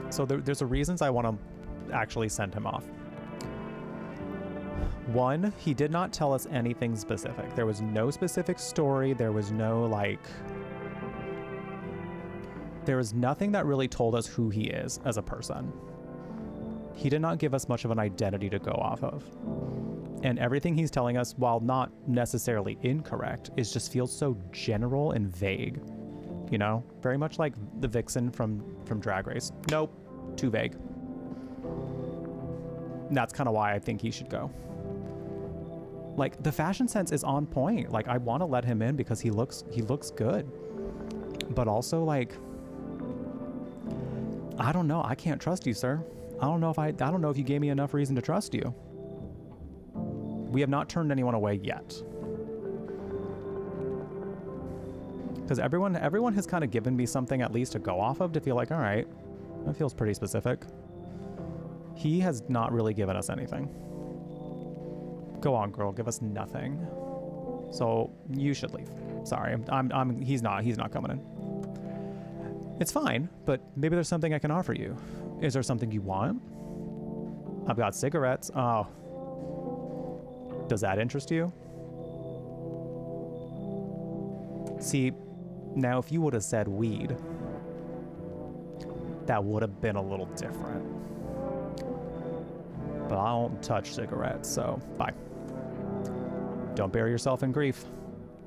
So there's a reasons I want to actually send him off. One, he did not tell us anything specific. There was no specific story. There was no there was nothing that really told us who he is as a person. He did not give us much of an identity to go off of. And everything he's telling us, while not necessarily incorrect, just feels so general and vague. You know? Very much like the vixen from Drag Race. Nope. Too vague. And that's kind of why I think he should go. Like, the fashion sense is on point. Like, I want to let him in because he looks good. But also, like, I don't know. I can't trust you, sir. I don't know if you gave me enough reason to trust you. We have not turned anyone away yet. Because everyone has kind of given me something at least to go off of to feel like, all right, that feels pretty specific. He has not really given us anything. Go on, girl, give us nothing. So you should leave. Sorry, he's not coming in. It's fine, but maybe there's something I can offer you. Is there something you want? I've got cigarettes. Oh. Does that interest you? See, now if you would have said weed, that would have been a little different. But I don't touch cigarettes, so bye. Don't bury yourself in grief.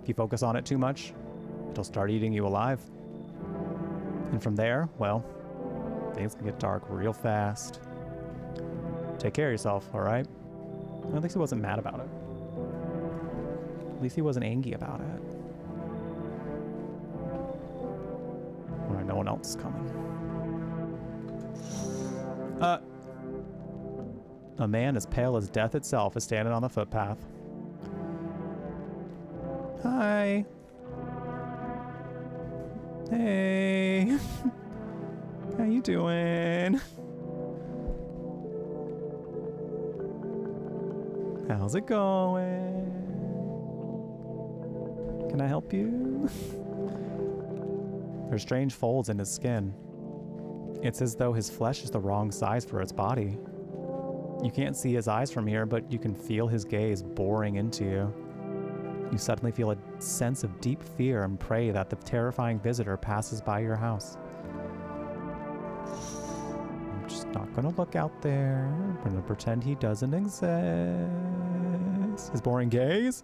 If you focus on it too much, it'll start eating you alive. And from there, well, things can get dark real fast. Take care of yourself, all right? At least he wasn't mad about it. At least he wasn't angry about it. All right, no one else is coming. A man as pale as death itself is standing on the footpath. Hi. Hey. How you doing? How's it going? Can I help you? There's strange folds in his skin. It's as though his flesh is the wrong size for its body. You can't see his eyes from here, but you can feel his gaze boring into you. You suddenly feel a sense of deep fear and pray that the terrifying visitor passes by your house. I'm just not gonna look out there. I'm gonna pretend he doesn't exist. His boring gaze?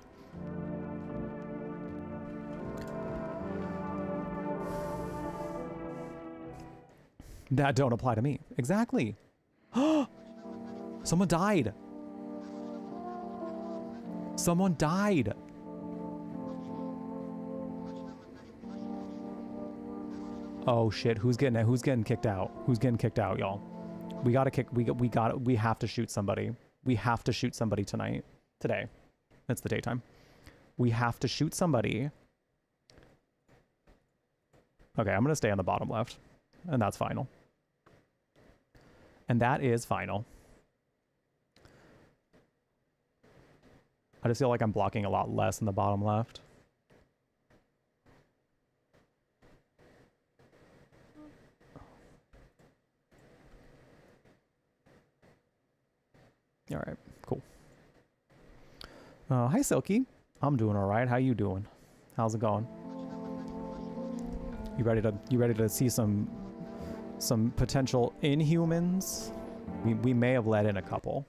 That don't apply to me. Exactly. Someone died. Someone died. Oh shit, who's getting kicked out? Who's getting kicked out, y'all? We have to shoot somebody. We have to shoot somebody tonight. Today. It's the daytime. We have to shoot somebody. Okay, I'm gonna stay on the bottom left. And that's final. And that is final. I just feel like I'm blocking a lot less in the bottom left. All right, cool. Hi, Silky. I'm doing all right. How you doing? How's it going? You ready to see some potential Inhumans? We may have let in a couple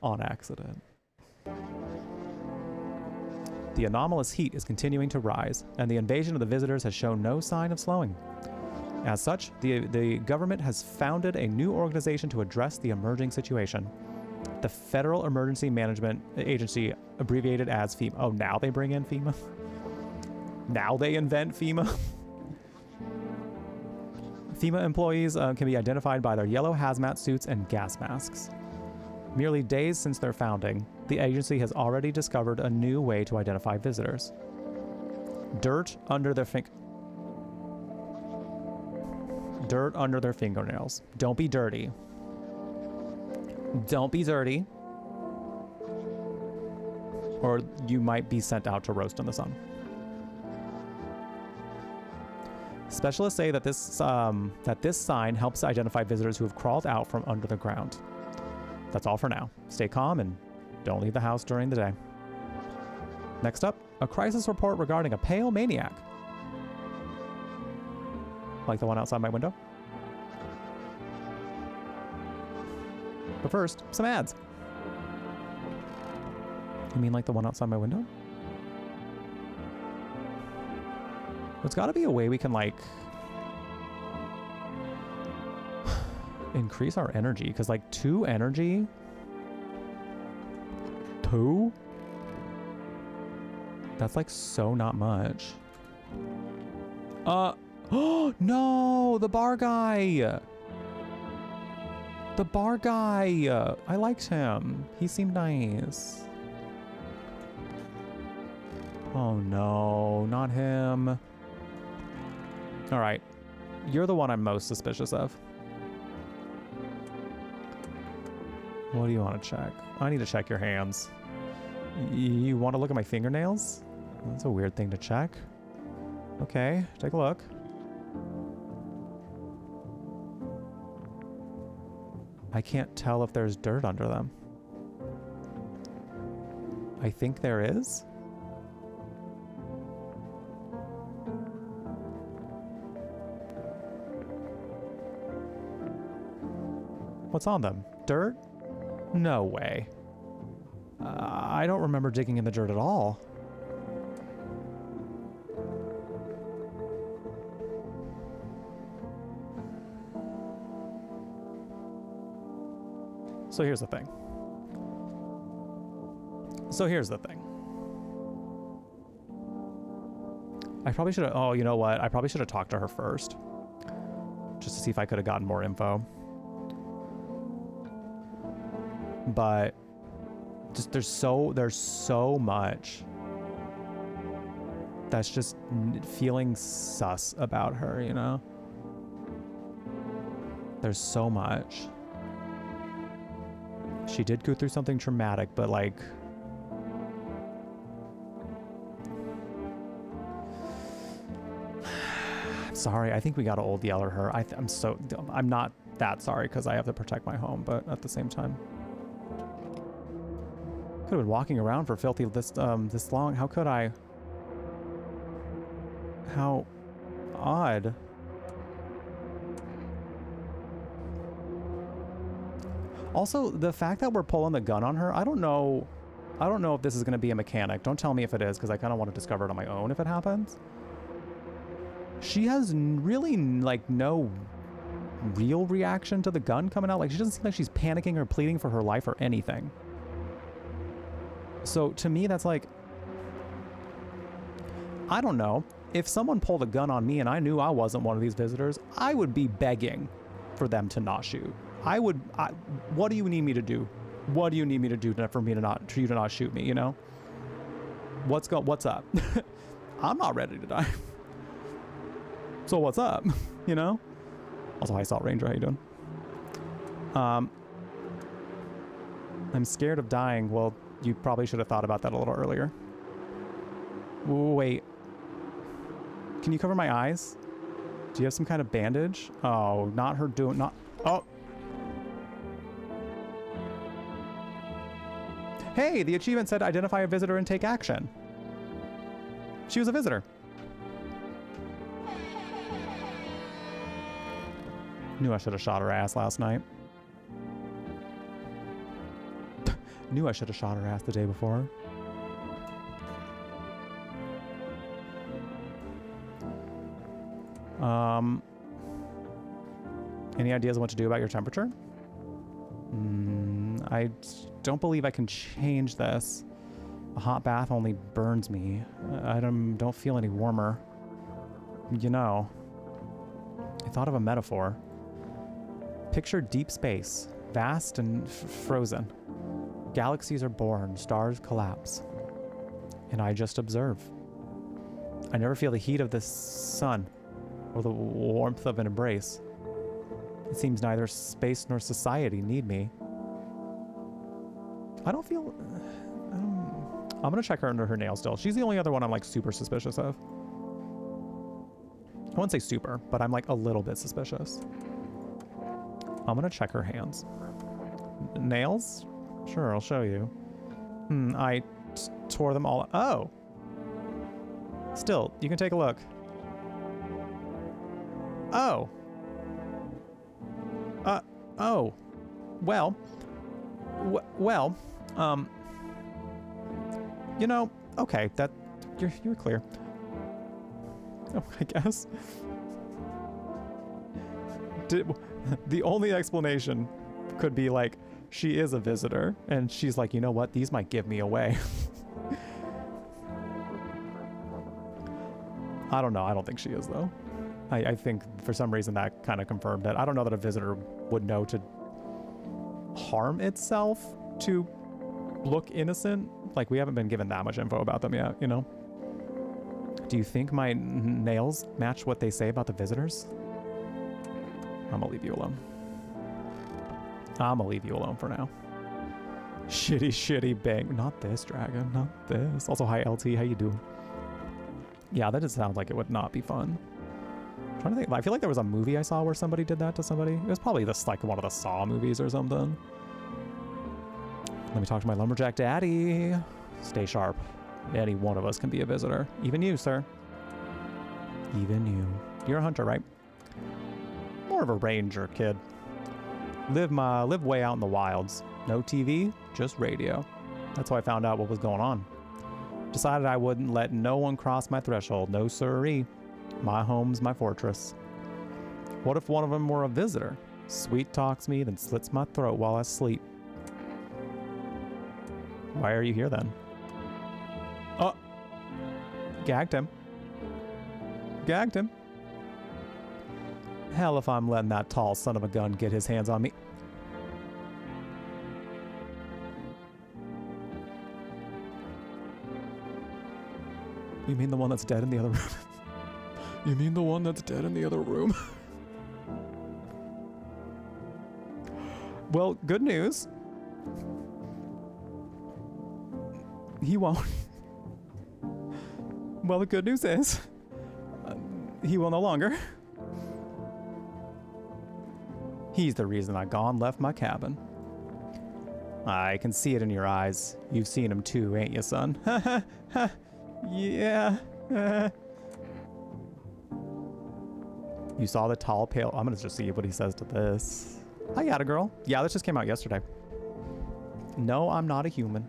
on accident. The anomalous heat is continuing to rise, and the invasion of the visitors has shown no sign of slowing. As such, the government has founded a new organization to address the emerging situation. The Federal Emergency Management Agency, abbreviated as FEMA. Oh, now they bring in FEMA? Now they invent FEMA? FEMA employees can be identified by their yellow hazmat suits and gas masks. Merely days since their founding, the agency has already discovered a new way to identify visitors. Dirt under their fingernails. Don't be dirty. Don't be dirty. Or you might be sent out to roast in the sun. Specialists say that this sign helps identify visitors who have crawled out from under the ground. That's all for now. Stay calm and don't leave the house during the day. Next up, a crisis report regarding a pale maniac. Like the one outside my window. But first, some ads. You mean like the one outside my window? There's got to be a way we can, like, increase our energy. Because, like, 2 energy? 2? That's, like, so not much. Oh, no! The bar guy! The bar guy! I liked him. He seemed nice. Oh, no. Not him. All right. You're the one I'm most suspicious of. What do you want to check? I need to check your hands. You want to look at my fingernails? That's a weird thing to check. Okay, take a look. I can't tell if there's dirt under them. I think there is. What's on them? Dirt? No way. I don't remember digging in the dirt at all. So here's the thing. I probably should have... Oh, you know what? I probably should have talked to her first. Just to see if I could have gotten more info. But just there's so much that's just feeling sus about her, you know? There's so much. She did go through something traumatic, but like... Sorry, I think we gotta old yeller her. I'm not that sorry because I have to protect my home, but at the same time... Could have been walking around for filthy this long. How could I? How odd. Also, the fact that we're pulling the gun on her, I don't know if this is going to be a mechanic. Don't tell me if it is, because I kind of want to discover it on my own if it happens. She has really, like, no real reaction to the gun coming out. Like, she doesn't seem like she's panicking or pleading for her life or anything. So to me, that's like, I don't know. If someone pulled a gun on me and I knew I wasn't one of these visitors, I would be begging for them to not shoot. What do you need me to do? What do you need me to do for you to not shoot me, you know? What's up? I'm not ready to die. So what's up? You know? Also, hi Salt Ranger, how you doing? I'm scared of dying. Well, you probably should have thought about that a little earlier. Wait. Can you cover my eyes? Do you have some kind of bandage? Oh, not her doing... Not... Oh! Hey, the achievement said identify a visitor and take action. She was a visitor. Knew I should have shot her ass last night. Knew I should have shot her ass the day before. Any ideas on what to do about your temperature? I don't believe I can change this. A hot bath only burns me. I don't feel any warmer. You know, I thought of a metaphor. Picture deep space, vast and frozen. Galaxies are born, stars collapse. And I just observe. I never feel the heat of the sun or the warmth of an embrace. It seems neither space nor society need me. I don't feel... I'm gonna check her under her nails still. She's the only other one I'm like super suspicious of. I wouldn't say super, but I'm like a little bit suspicious. I'm gonna check her hands. Nails? Sure, I'll show you. I tore them all. Oh! Still, you can take a look. Oh! Oh. Well. You know, okay, that... You're clear. Oh, I guess. The only explanation could be like, she is a visitor, and she's like, you know what, these might give me away. I don't know, I don't think she is, though. I think for some reason that kind of confirmed it. I don't know that a visitor would know to harm itself to look innocent. Like, we haven't been given that much info about them yet, you know? Do you think my nails match what they say about the visitors? I'm gonna leave you alone. I'm gonna leave you alone for now. Shitty bang. Not this, dragon. Not this. Also, hi, LT. How you doing? Yeah, that just sounds like it would not be fun. I'm trying to think. I feel like there was a movie I saw where somebody did that to somebody. It was probably this, like, one of the Saw movies or something. Let me talk to my lumberjack daddy. Stay sharp. Any one of us can be a visitor. Even you, sir. Even you. You're a hunter, right? More of a ranger, kid. Live way out in the wilds. No TV, just radio. That's how I found out what was going on. Decided I wouldn't let no one cross my threshold. No siree. My home's my fortress. What if one of them were a visitor? Sweet talks me, then slits my throat while I sleep. Why are you here then? Oh! Gagged him. Gagged him. Hell if I'm letting that tall son of a gun get his hands on me. You mean the one that's dead in the other room? You mean the one that's dead in the other room? Well, good news. He won't. Well, the good news is, he will no longer. He's the reason I gone left my cabin. I can see it in your eyes. You've seen him too, ain't you, son? Ha ha ha. Yeah. You saw the tall, pale... I'm gonna just see what he says to this. Hi, Yada Girl. Yeah, this just came out yesterday. No, I'm not a human.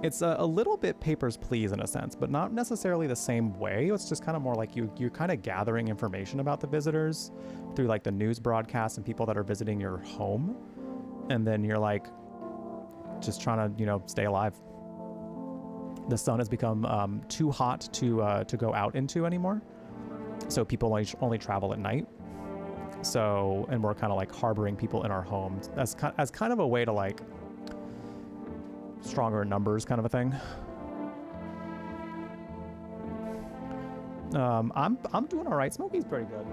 It's a little bit Papers, Please in a sense, but not necessarily the same way. It's just kind of more like you're kind of gathering information about the visitors through like the news broadcasts and people that are visiting your home. And then you're like just trying to, you know, stay alive. The sun has become too hot to go out into anymore. So people only travel at night. So, and we're kind of like harboring people in our homes as kind of a way to like stronger in numbers kind of a thing. I'm doing all right. Smokey's pretty good.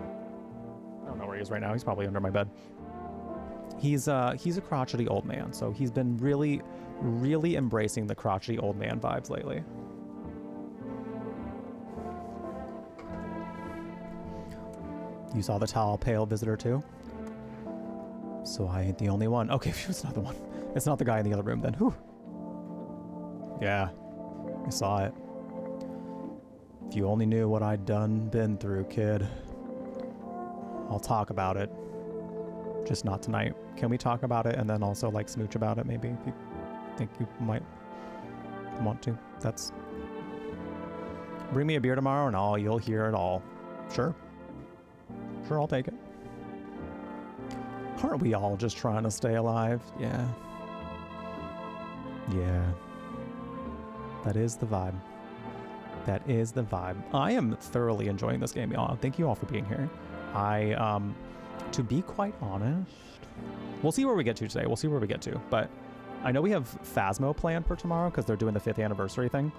I don't know where he is right now. He's probably under my bed. He's a crotchety old man, so he's been really embracing the crotchety old man vibes lately. You saw the tall, pale visitor too? So I ain't the only one. Okay, it's not the one. It's not the guy in the other room then. Whew. Yeah, I saw it. If you only knew what I'd been through, kid. I'll talk about it. Just not tonight. Can we talk about it and then also like smooch about it maybe if you think you might want to? That's... Bring me a beer tomorrow and you'll hear it all. Sure. Sure, I'll take it. Aren't we all just trying to stay alive? Yeah. Yeah. That is the vibe. That is the vibe. I am thoroughly enjoying this game, y'all. Thank you all for being here. To be quite honest, we'll see where we get to today. We'll see where we get to. But I know we have Phasmo planned for tomorrow because they're doing the 5th anniversary thing.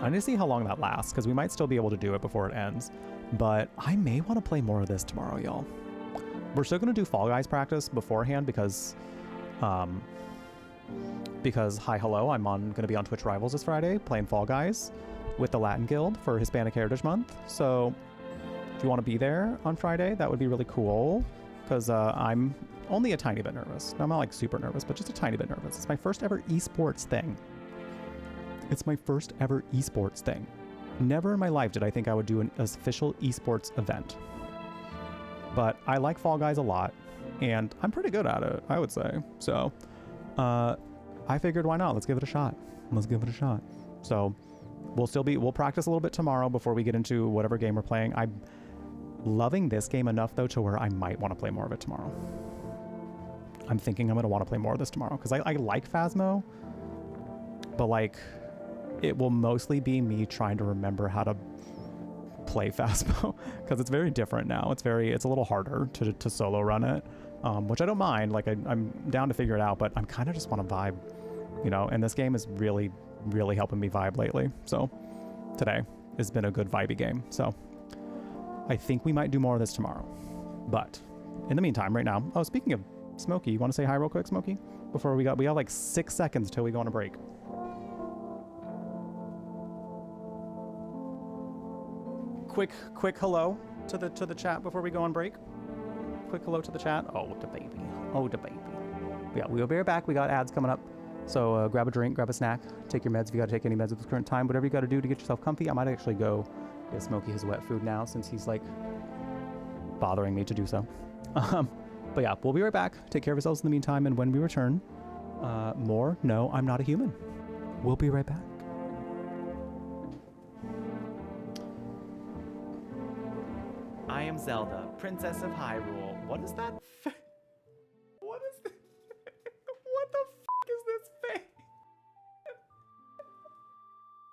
I need to see how long that lasts because we might still be able to do it before it ends. But I may want to play more of this tomorrow, y'all. We're still going to do Fall Guys practice beforehand because hi, hello, I'm going to be on Twitch Rivals this Friday playing Fall Guys with the Latin Guild for Hispanic Heritage Month. So if you want to be there on Friday, that would be really cool because I'm only a tiny bit nervous. I'm not like super nervous, but just a tiny bit nervous. It's my first ever esports thing. It's my first ever esports thing. Never in my life did I think I would do an official esports event. But I like Fall Guys a lot, and I'm pretty good at it, I would say. So I figured, why not? Let's give it a shot. Let's give it a shot. So we'll practice a little bit tomorrow before we get into whatever game we're playing. I'm loving this game enough, though, to where I might want to play more of it tomorrow. I'm thinking I'm going to want to play more of this tomorrow, because I like Phasmo, but, like, it will mostly be me trying to remember how to play Phasmo, because it's very different now. It's a little harder to solo run it, which I don't mind. Like, I'm down to figure it out, but I'm kind of just want to vibe, you know, and this game is really, really helping me vibe lately. So today has been a good vibey game. So I think we might do more of this tomorrow. But in the meantime, right now, oh, speaking of Smokey, you want to say hi real quick, Smokey? Before we got like 6 seconds till we go on a break. Quick hello to the chat before we go on break. Quick hello to the chat. Oh, the baby. Oh, the baby. Yeah, we'll be right back. We got ads coming up. So grab a drink, grab a snack, take your meds if you got to take any meds at this current time. Whatever you got to do to get yourself comfy. I might actually go get Smokey his wet food now since he's like bothering me to do so. But yeah, we'll be right back. Take care of yourselves in the meantime. And when we return, more No, I'm Not a Human. We'll be right back. I am Zelda, Princess of Hyrule. What is that? What is this? What the f is this face?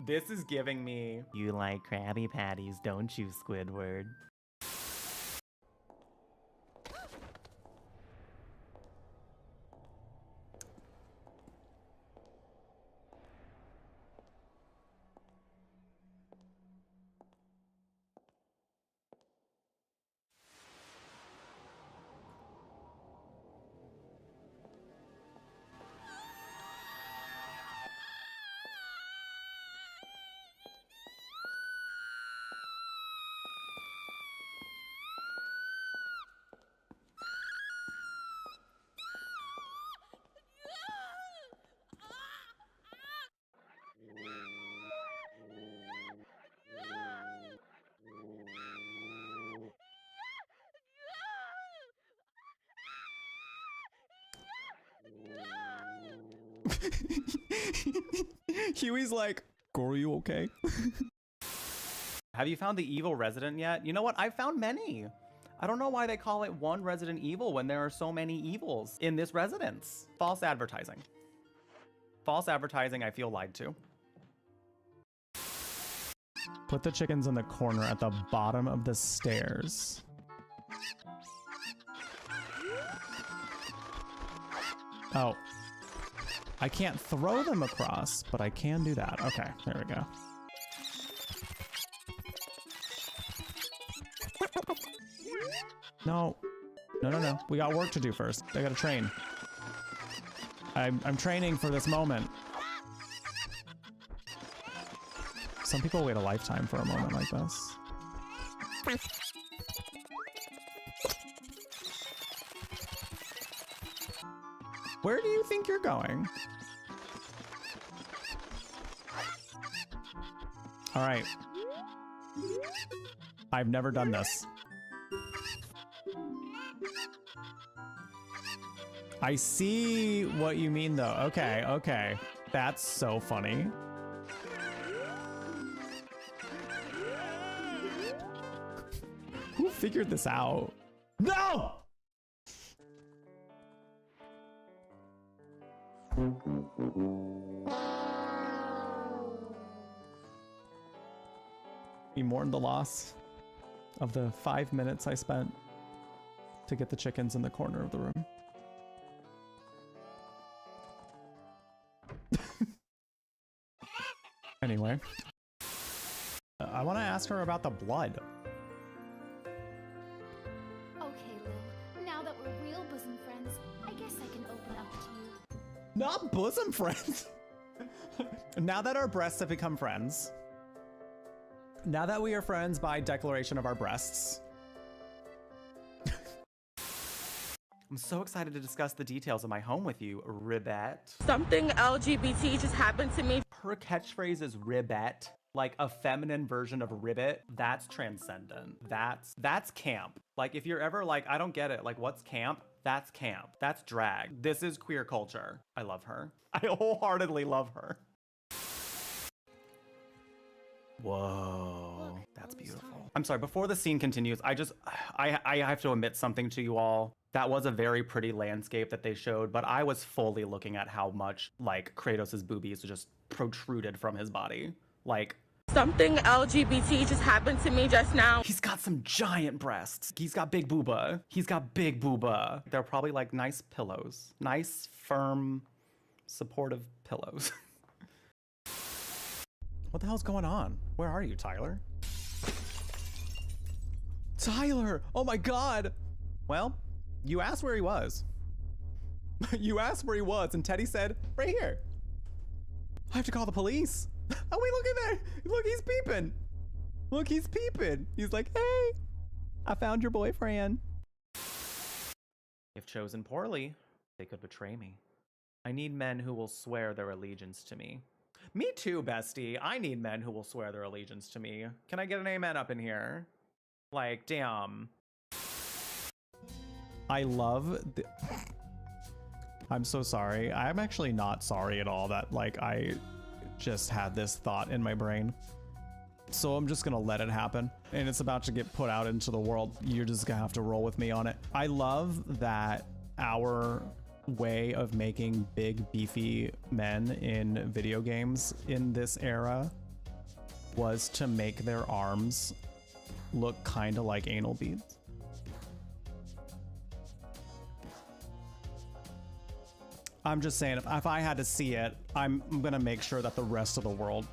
This is giving me... You like Krabby Patties, don't you, Squidward? Huey's like, are you okay? Have you found the evil resident yet? You know what? I've found many. I don't know why they call it one Resident Evil when there are so many evils in this residence. False advertising. False advertising, I feel lied to. Put the chickens in the corner at the bottom of the stairs. Oh. I can't throw them across, but I can do that. Okay, there we go. No. No. We got work to do first. I gotta train. I'm training for this moment. Some people wait a lifetime for a moment like this. Where do you think you're going? All right. I've never done this. I see what you mean though. Okay, okay. That's so funny. Who figured this out? No! We mourn the loss of the 5 minutes I spent to get the chickens in the corner of the room. Anyway, I want to ask her about the blood. Okay, Lou. Now that we're real bosom friends, I guess I can open up to you. Not bosom friends. Now that our breasts have become friends. Now that we are friends by declaration of our breasts. I'm so excited to discuss the details of my home with you, Ribbette. Something LGBT just happened to me. Her catchphrase is Ribbette, like a feminine version of ribbit. That's transcendent. That's camp. Like if you're ever like, I don't get it, like what's camp? That's camp. That's drag. This is queer culture. I love her. I wholeheartedly love her. Whoa, that's beautiful. I'm sorry, before the scene continues, I have to admit something to you all. That was a very pretty landscape that they showed, but I was fully looking at how much like Kratos' boobies just protruded from his body. Like, Something LGBT just happened to me just now. he's got some giant breasts. He's got big booba. He's got big booba. They're probably like nice pillows. Nice, firm, supportive pillows. What the hell's going on? Where are you, Tyler? Tyler! Oh my god! Well, you asked where he was. You asked where he was, and Teddy said, right here. I have to call the police. Oh wait, look at that! Look, he's peeping! Look, he's peeping! He's like, hey! I found your boyfriend. If chosen poorly, they could betray me. I need men who will swear their allegiance to me. Me too, bestie. I need men who will swear their allegiance to me. Can I get an amen up in here? Like, damn. I love the... I'm so sorry. I'm actually not sorry at all that, like, I just had this thought in my brain. So I'm just gonna let it happen. And it's about to get put out into the world. You're just gonna have to roll with me on it. I love that our way of making big beefy men in video games in this era was to make their arms look kind of like anal beads. I'm just saying, if I had to see it, I'm gonna make sure that the rest of the world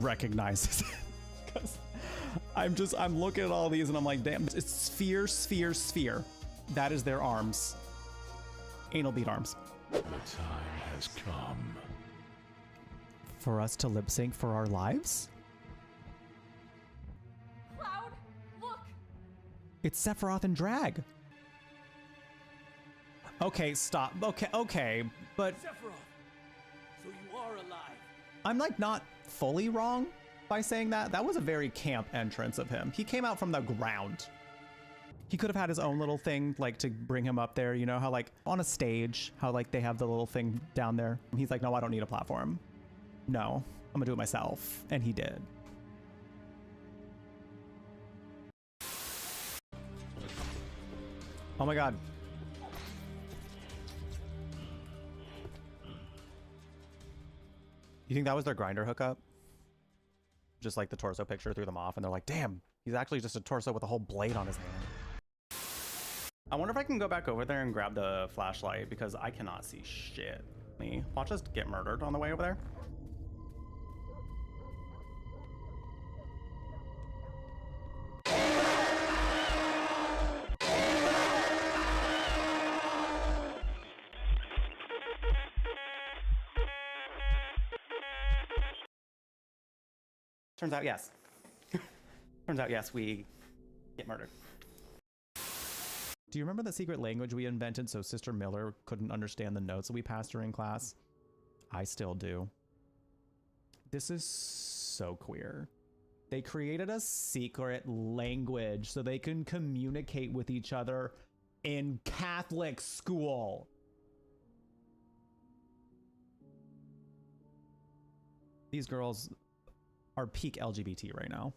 recognizes it. Because I'm looking at all these and I'm like, damn, it's sphere, sphere, sphere. That is their arms. Anal bead arms. The time has come. For us to lip sync for our lives? Cloud, look! It's Sephiroth and drag. Okay, stop. Okay, but Sephiroth, so you are alive. I'm like not fully wrong by saying that. That was a very camp entrance of him. He came out from the ground. He could have had his own little thing, like to bring him up there. You know how like on a stage, how like they have the little thing down there. He's like, no, I don't need a platform. No, I'm gonna do it myself. And he did. Oh my God. You think that was their grinder hookup? Just like the torso picture threw them off and they're like, damn, he's actually just a torso with a whole blade on his hand. I wonder if I can go back over there and grab the flashlight because I cannot see shit. Watch us get murdered on the way over there. Turns out, yes. Turns out, yes, we get murdered. Do you remember the secret language we invented so Sister Miller couldn't understand the notes that we passed her in class? I still do. This is so queer. They created a secret language so they can communicate with each other in Catholic school. These girls are peak LGBT right now.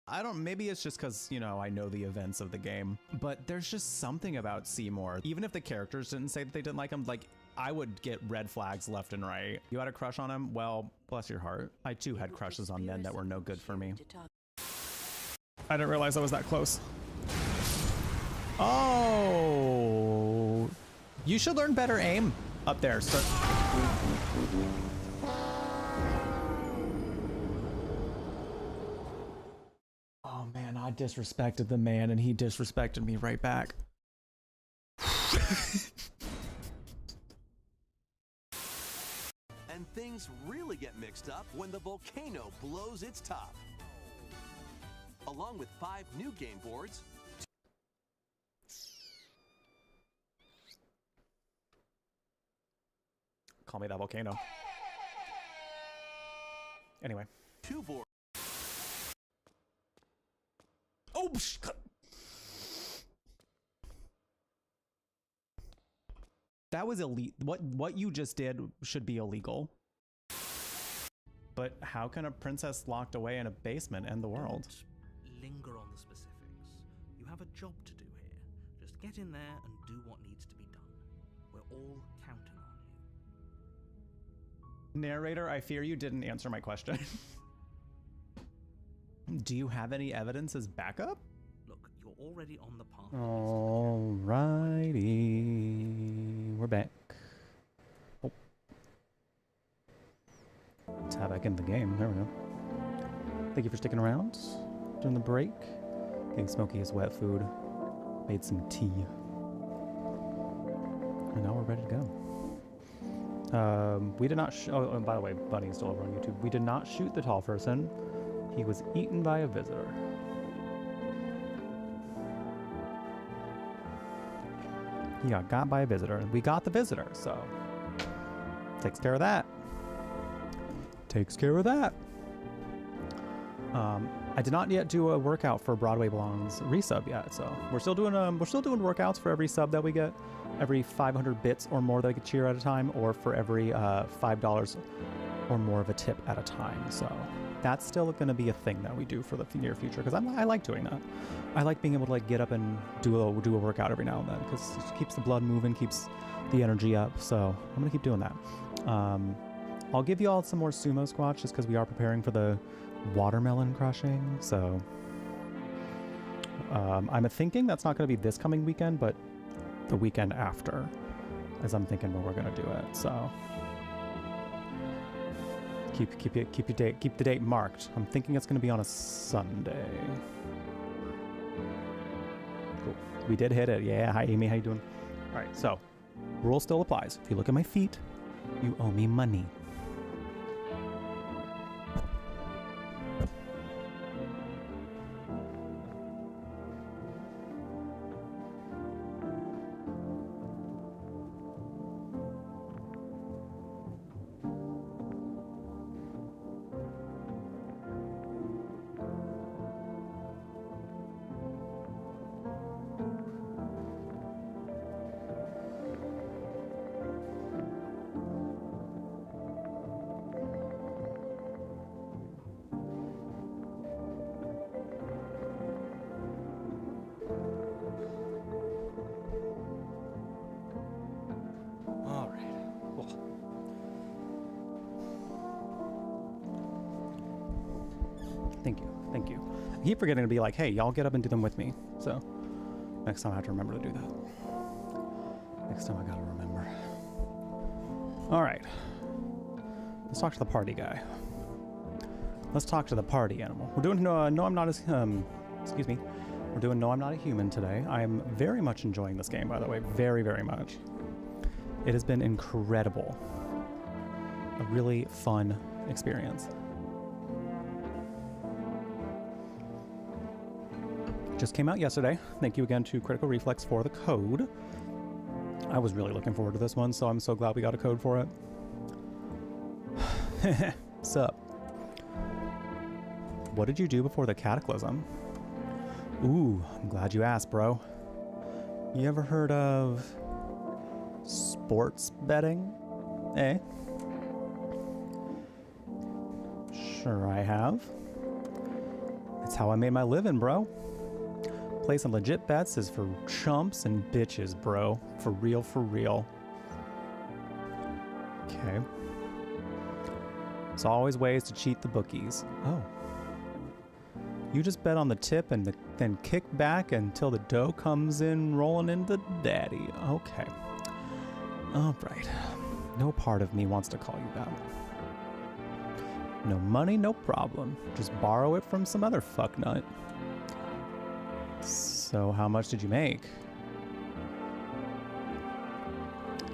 I don't, maybe it's just because, you know, I know the events of the game, but there's just something about Seymour. Even if the characters didn't say that they didn't like him, like, I would get red flags left and right. You had a crush on him? Well, bless your heart. I too had crushes on men that were no good for me. I didn't realize I was that close. Oh, you should learn better aim up there. Start. Oh man, I disrespected the man and he disrespected me right back. And things really get mixed up when the volcano blows its top. Along with 5 new game boards. Call me that volcano. Anyway. 2 boards. Oh, that was illegal. What you just did should be illegal. But how can a princess locked away in a basement end the world? Don't linger on the specifics. You have a job to do here. Just get in there and do what needs to be done. We're all counting on you. Narrator, I fear you didn't answer my question. Do you have any evidence as backup? Look, you're already on the path. Alrighty, we're back. Oh. Tab back into the game. There we go. Thank you for sticking around during the break. Getting Smokey his wet food. Made some tea. And now we're ready to go. We did not. Oh, and by the way, Bunny's still over on YouTube. We did not shoot the tall person. He was eaten by a visitor. He got by a visitor. We got the visitor, so takes care of that. Takes care of that. I did not yet do a workout for Broadway Blonde's resub yet, so we're still doing workouts for every sub that we get, every 500 bits or more that I get cheer at a time, or for every $5 or more of a tip at a time. So that's still going to be a thing that we do for the near future, because I like doing that. I like being able to like get up and do a workout every now and then, because it keeps the blood moving, keeps the energy up. So I'm going to keep doing that. I'll give you all some more sumo squats just because we are preparing for the watermelon crushing. So I'm thinking that's not going to be this coming weekend, but the weekend after, as I'm thinking when we're going to do it. So keep the date marked. I'm thinking it's going to be on a Sunday. Cool. We did hit it. Yeah. Hi, Amy. How you doing? All right. So rule still applies. If you look at my feet, you owe me money. Thank you. I keep forgetting to be like, hey, y'all get up and do them with me. So next time I have to remember to do that. Next time I gotta remember. All right. Let's talk to the party guy. Let's talk to the party animal. We're doing No I'm Not As excuse me. We're doing No I'm Not a Human today. I am very much enjoying this game, by the way. Very, very much. It has been incredible. A really fun experience. Just came out yesterday. Thank you again to Critical Reflex for the code. I was really looking forward to this one, so I'm so glad we got a code for it. Sup? What did you do before the cataclysm? Ooh, I'm glad you asked, bro. You ever heard of sports betting? Eh? Sure I have. That's how I made my living, bro. Placing legit bets is for chumps and bitches, bro. For real, for real. Okay. There's always ways to cheat the bookies. Oh. You just bet on the tip and then kick back until the dough comes in rolling into daddy. Okay. All right. No part of me wants to call you that. No money, no problem. Just borrow it from some other fucknut. So how much did you make?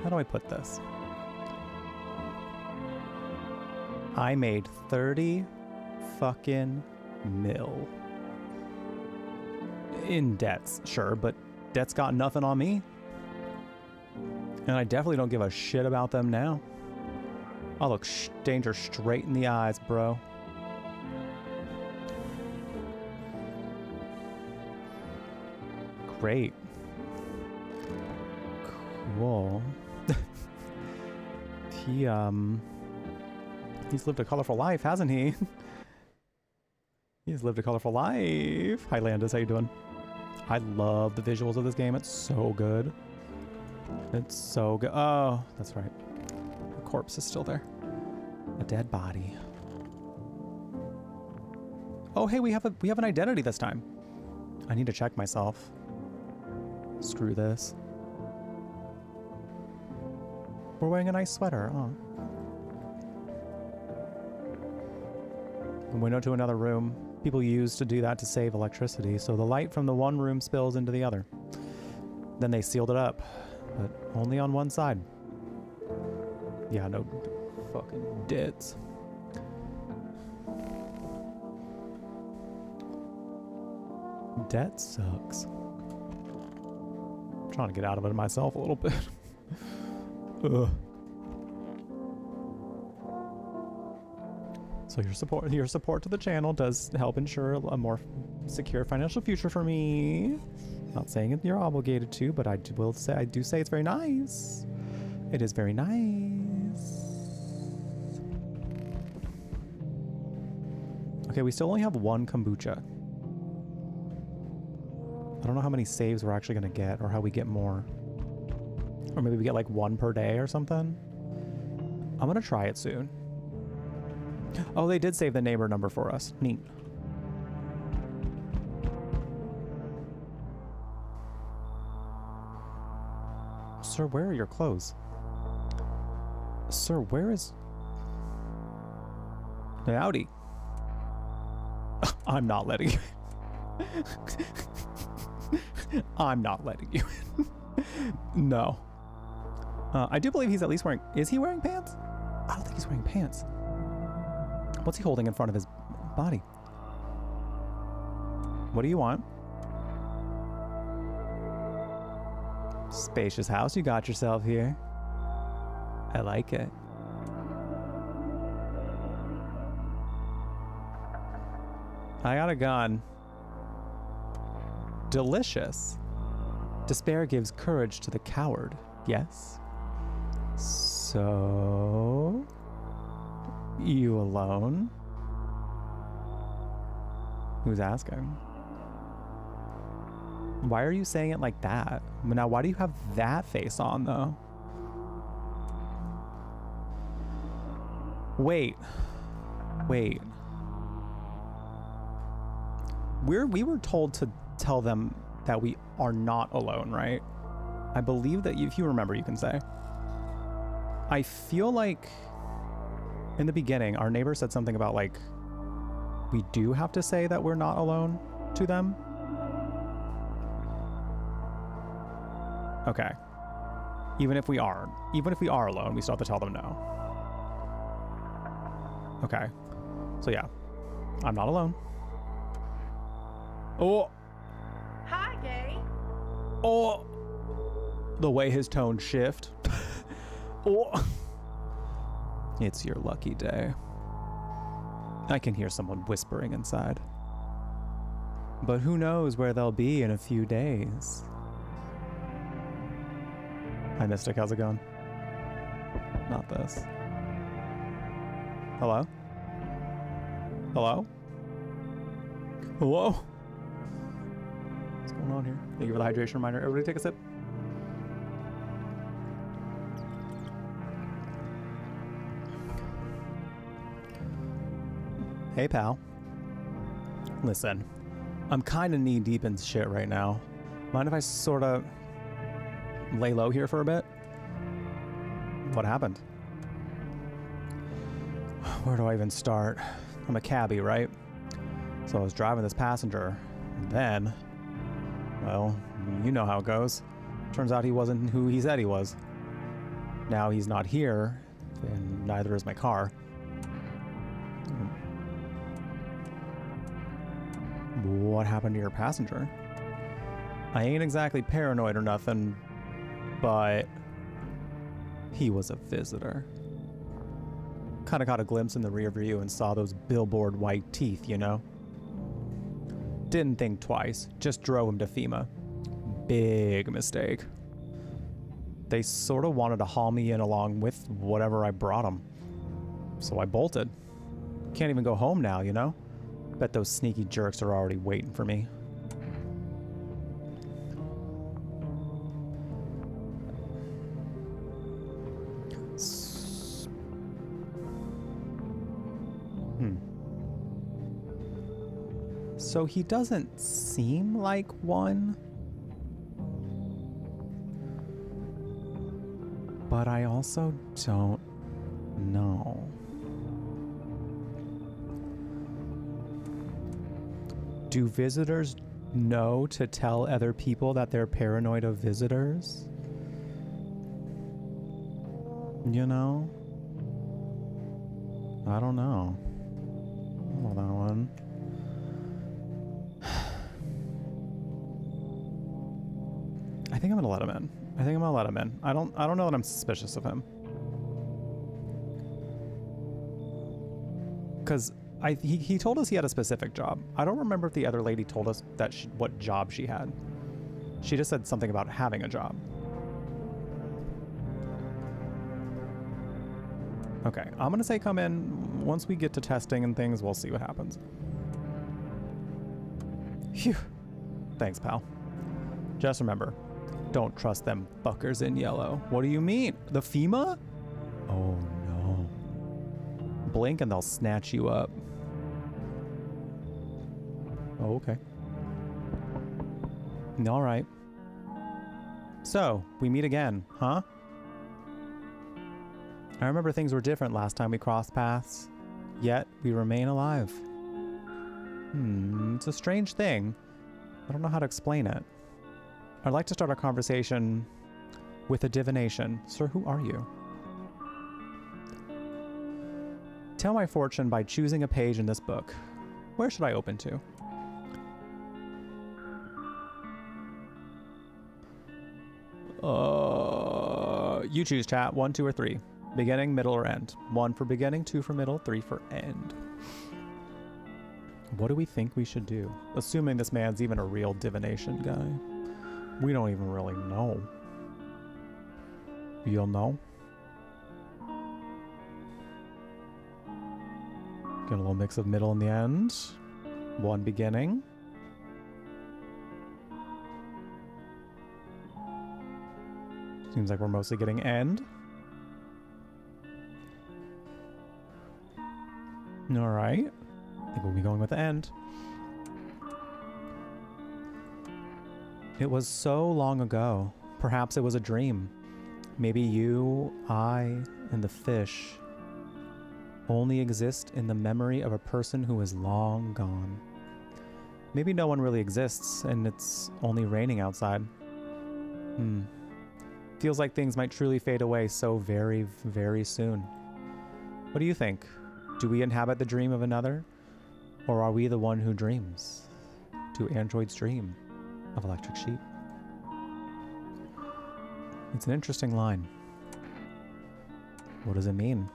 How do I put this? I made 30 fucking mil. In debts, sure, but debts got nothing on me. And I definitely don't give a shit about them now. I'll look danger straight in the eyes, bro. Great. Cool. He's lived a colorful life, hasn't he? He's lived a colorful life. Hi, Landis. How you doing? I love the visuals of this game. It's so good. It's so good. Oh, that's right. The corpse is still there. A dead body. Oh, hey, we have an identity this time. I need to check myself. Screw this. We're wearing a nice sweater. Oh. A window to another room. People use to do that to save electricity, so the light from the one room spills into the other. Then they sealed it up, but only on one side. Yeah, no fucking dits. Debt sucks. I'm trying to get out of it myself a little bit. Ugh. So your support to the channel does help ensure a more secure financial future for me. Not saying you're obligated to, but I do say it's very nice. It is very nice. Okay, we still only have one kombucha. I don't know how many saves we're actually gonna get, or how we get more. Or maybe we get like one per day or something. I'm gonna try it soon. Oh, they did save the neighbor number for us. Neat. Sir, where are your clothes? Sir, where is... Howdy. I'm not letting you in. I'm not letting you in. No. I do believe he's at least wearing... Is he wearing pants? I don't think he's wearing pants. What's he holding in front of his body? What do you want? Spacious house you got yourself here. I like it. I got a gun. Delicious. Despair gives courage to the coward. Yes? So... You alone? Who's asking? Why are you saying it like that? Now, why do you have that face on, though? Wait. We were told to tell them that we are not alone, right? I believe that if you remember, you can say. I feel like in the beginning, our neighbor said something about like, we do have to say that we're not alone to them. Okay. Even if we are alone, we still have to tell them no. Okay. So yeah, I'm not alone. Oh. Hi, gay. Oh. The way his tones shift. Oh. It's your lucky day. I can hear someone whispering inside. But who knows where they'll be in a few days. Hi, Mystic. How's it going? Not this. Hello? Hello? Hello? What's going on here? Thank you for the hydration reminder. Everybody take a sip. Hey, pal. Listen, I'm kind of knee deep in shit right now. Mind if I sort of lay low here for a bit? What happened? Where do I even start? I'm a cabbie, right? So I was driving this passenger, and then, well, you know how it goes. Turns out he wasn't who he said he was. Now he's not here, and neither is my car. What happened to your passenger? I ain't exactly paranoid or nothing, but he was a visitor. Kind of got a glimpse in the rear view and saw those billboard white teeth, you know? Didn't think twice, just drove him to FEMA. Big mistake. They sort of wanted to haul me in along with whatever I brought them. So I bolted. Can't even go home now, you know? Bet those sneaky jerks are already waiting for me. So he doesn't seem like one. But I also don't know. Do visitors know to tell other people that they're paranoid of visitors? You know? I don't know. Hold on. I think I'm gonna let him in. I don't know that I'm suspicious of him. Cause he told us he had a specific job. I don't remember if the other lady told us that what job she had. She just said something about having a job. Okay, I'm gonna say come in. Once we get to testing and things, we'll see what happens. Phew. Thanks, pal. Just remember, don't trust them fuckers in yellow. What do you mean? The FEMA? Oh no. Blink and they'll snatch you up. Oh, okay. All right. So, we meet again, huh? I remember things were different last time we crossed paths, yet we remain alive. It's a strange thing. I don't know how to explain it. I'd like to start our conversation with a divination. Sir, who are you? Tell my fortune by choosing a page in this book. Where should I open to? You choose, chat. 1, 2, or 3. Beginning, middle, or end. 1 for beginning, 2 for middle, 3 for end. What do we think we should do? Assuming this man's even a real divination guy. We don't even really know. You'll know? Get a little mix of middle and the end. 1 beginning. Seems like we're mostly getting end. Alright. I think we'll be going with the end. It was so long ago. Perhaps it was a dream. Maybe you, I, and the fish only exist in the memory of a person who is long gone. Maybe no one really exists and it's only raining outside. Feels like things might truly fade away so very, very soon. What do you think? Do we inhabit the dream of another? Or are we the one who dreams? Do androids dream of electric sheep? It's an interesting line. What does it mean?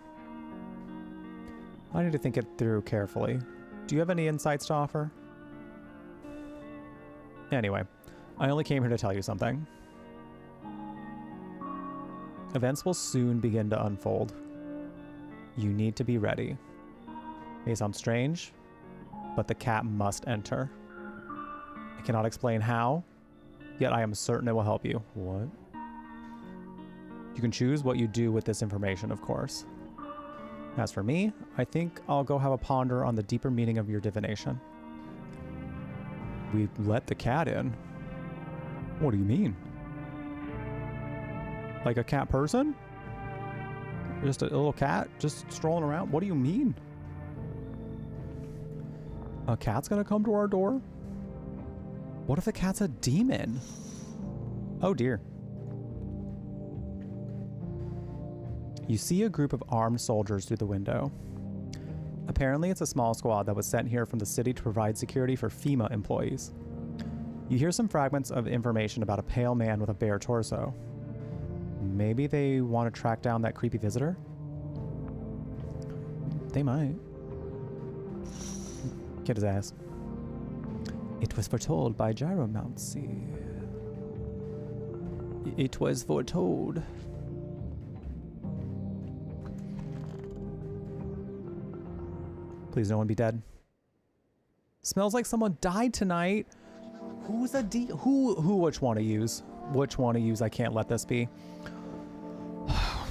I need to think it through carefully. Do you have any insights to offer? Anyway, I only came here to tell you something. Events will soon begin to unfold. You need to be ready. It may sound strange, but the cat must enter. I cannot explain how, yet I am certain it will help you. What? You can choose what you do with this information, of course. As for me, I think I'll go have a ponder on the deeper meaning of your divination. We let the cat in? What do you mean? Like a cat person? Just a little cat just strolling around? What do you mean? A cat's gonna come to our door? What if the cat's a demon? Oh dear. You see a group of armed soldiers through the window. Apparently it's a small squad that was sent here from the city to provide security for FEMA employees. You hear some fragments of information about a pale man with a bare torso. Maybe they want to track down that creepy visitor? They might. Get his ass. It was foretold by Gyromancy. It was foretold. Please no one be dead. Smells like someone died tonight. Who's a which one to use? Which one to use? I can't let this be.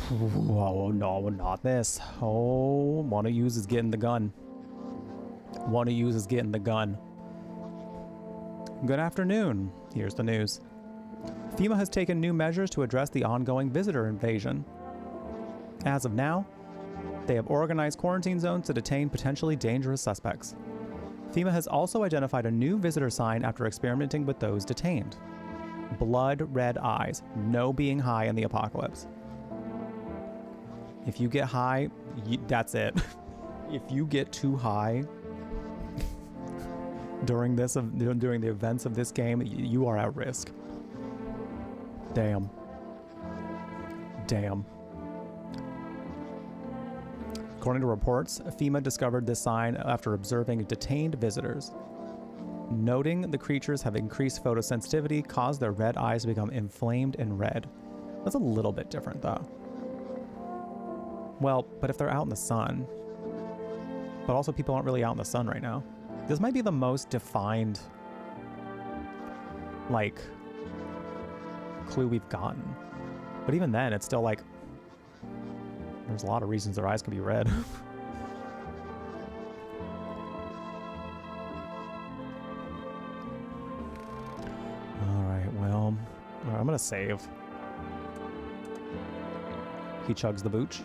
Oh no, not this. Oh, one to use is getting the gun. One to use is getting the gun. Good afternoon. Here's the news. FEMA has taken new measures to address the ongoing visitor invasion. As of now, they have organized quarantine zones to detain potentially dangerous suspects. FEMA has also identified a new visitor sign after experimenting with those detained. Blood red eyes. No being high in the apocalypse. If you get high, that's it. If you get too high during the events of this game, you are at risk. Damn. Damn. According to reports, FEMA discovered this sign after observing detained visitors. Noting the creatures have increased photosensitivity caused their red eyes to become inflamed and red. That's a little bit different though. Well, but if they're out in the sun, but also people aren't really out in the sun right now. This might be the most defined, like, clue we've gotten. But even then, it's still like, there's a lot of reasons their eyes could be red. Alright, well, I'm gonna save. He chugs the booch.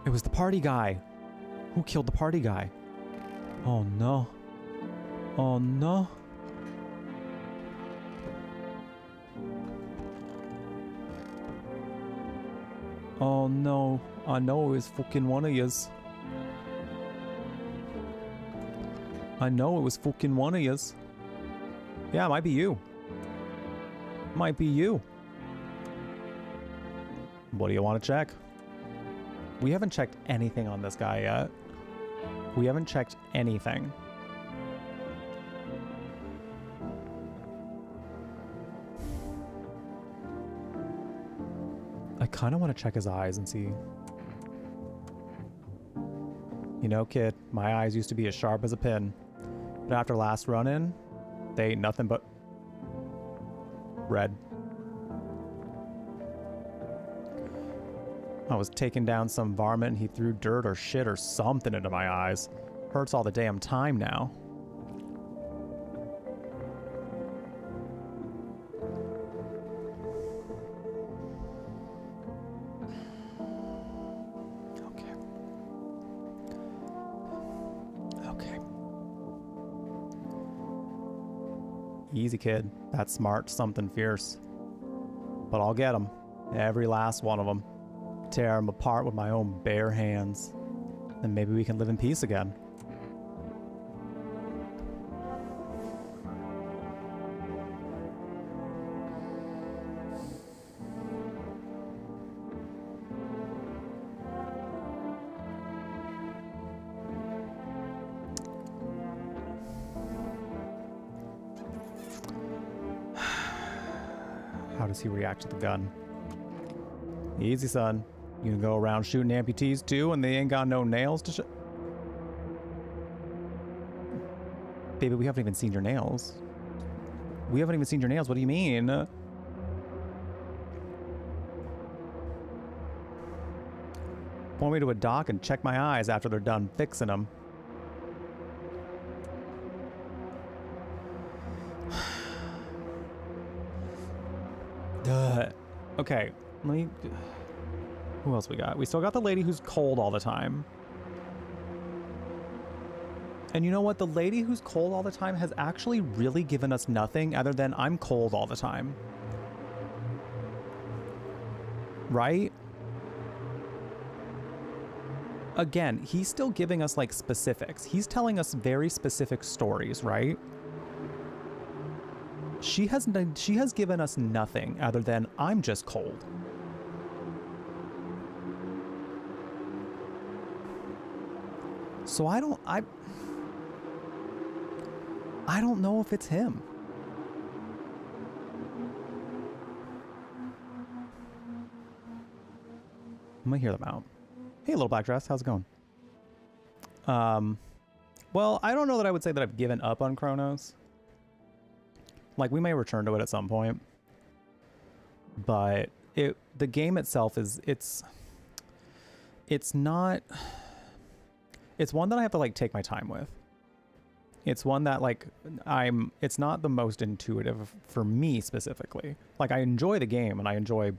It was the party guy. Who killed the party guy? Oh no. Oh no. Oh no. I know it was fucking one of yous. I know it was fucking one of yous. Yeah, it might be you. Might be you. What do you want to check? We haven't checked anything on this guy yet. We haven't checked anything. I kind of want to check his eyes and see. You know, kid, my eyes used to be as sharp as a pin. But after last run-in, they ain't nothing but red. I was taking down some varmint and he threw dirt or shit or something into my eyes. Hurts all the damn time now. Okay. Okay. Easy, kid. That's smart, something fierce. But I'll get them. Every last one of them. Tear them apart with my own bare hands. Then maybe we can live in peace again. How does he react to the gun? Easy, son. You can go around shooting amputees too, and they ain't got no nails to Baby, we haven't even seen your nails. We haven't even seen your nails. What do you mean? Point me to a dock and check my eyes after they're done fixing them. Okay, let me... Who else we got? We still got the lady who's cold all the time. And you know what? The lady who's cold all the time has actually really given us nothing other than I'm cold all the time. Right? Again, he's still giving us like specifics. He's telling us very specific stories, right? She has given us nothing other than I'm just cold. So I don't know if it's him. I'm gonna hear them out. Hey, little black dress, how's it going? Well, I don't know that I would say that I've given up on Chronos. Like, we may return to it at some point, but the game itself is it's not. It's one that I have to like take my time with. It's one that like it's not the most intuitive for me specifically. Like, I enjoy the game and I enjoy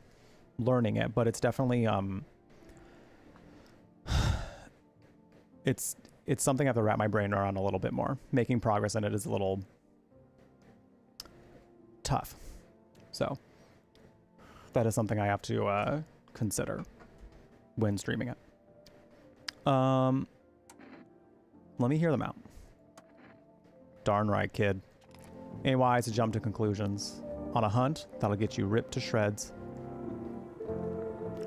learning it, but it's definitely it's something I have to wrap my brain around a little bit more. Making progress in it is a little tough. So that is something I have to consider when streaming it. Let me hear them out. Darn right, kid. Ain't wise to jump to conclusions. On a hunt, that'll get you ripped to shreds.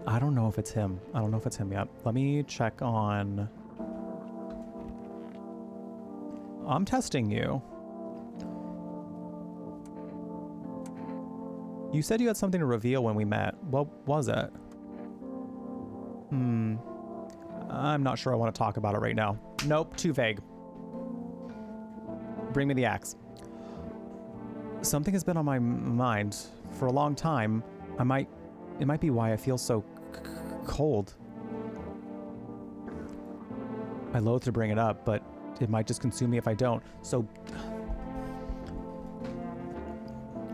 I don't know if it's him. I don't know if it's him yet. Let me check on... I'm testing you. You said you had something to reveal when we met. What was it? I'm not sure I want to talk about it right now. Nope, too vague. Bring me the axe. Something has been on my mind for a long time. It might be why I feel so cold. I loathe to bring it up, but it might just consume me if I don't. So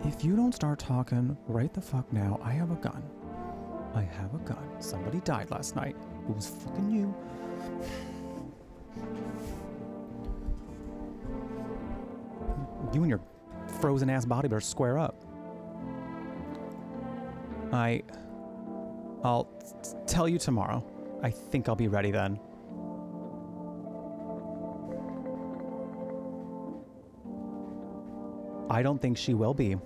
if you don't start talking right the fuck now, I have a gun. I have a gun. Somebody died last night. It was fucking you. You and your frozen ass body better square up. I'll tell you tomorrow. I think I'll be ready then. I don't think she will be.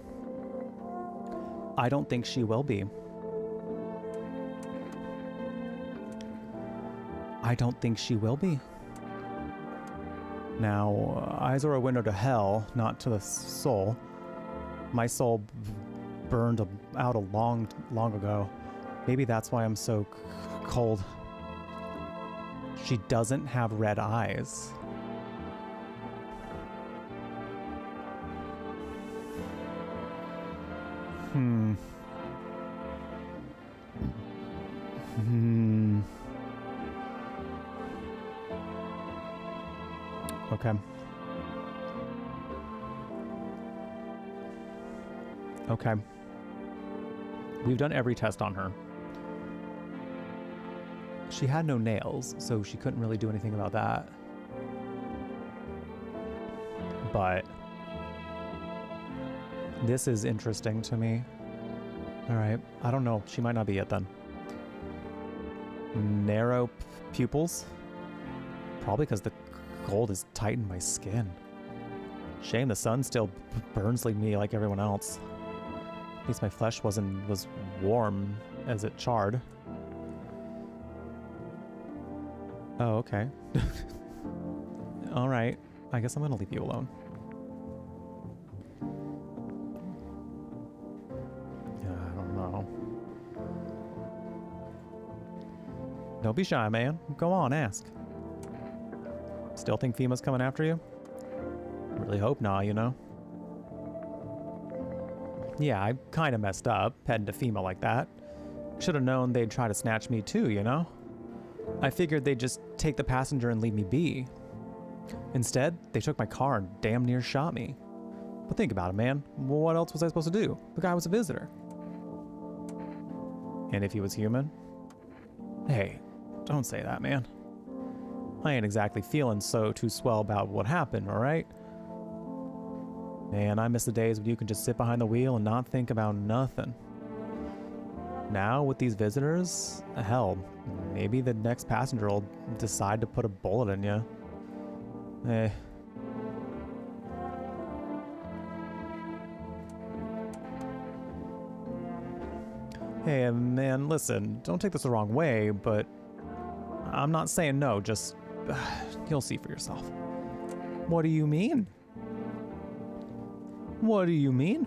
I don't think she will be. I don't think she will be. Now, eyes are a window to hell, not to the soul. My soul burned out a long ago. Maybe that's why I'm so cold. She doesn't have red eyes. Okay. Okay. We've done every test on her. She had no nails, so she couldn't really do anything about that. But this is interesting to me. All right. I don't know. She might not be it then. Narrow pupils? Probably because the cold has tightened my skin. Shame the sun still burns like me like everyone else. At least my flesh was warm as it charred. Oh, okay. All right. I guess I'm gonna leave you alone. Don't be shy, man. Go on, ask. Still think FEMA's coming after you? Really hope not, you know? Yeah, I kind of messed up, heading to FEMA like that. Should have known they'd try to snatch me too, you know? I figured they'd just take the passenger and leave me be. Instead, they took my car and damn near shot me. But think about it, man. What else was I supposed to do? The guy was a visitor. And if he was human? Hey, don't say that, man. I ain't exactly feeling so too swell about what happened, alright? Man, I miss the days when you can just sit behind the wheel and not think about nothing. Now, with these visitors, hell, maybe the next passenger will decide to put a bullet in you. Eh. Hey, man, listen, don't take this the wrong way, but I'm not saying no, just you'll see for yourself. What do you mean? What do you mean?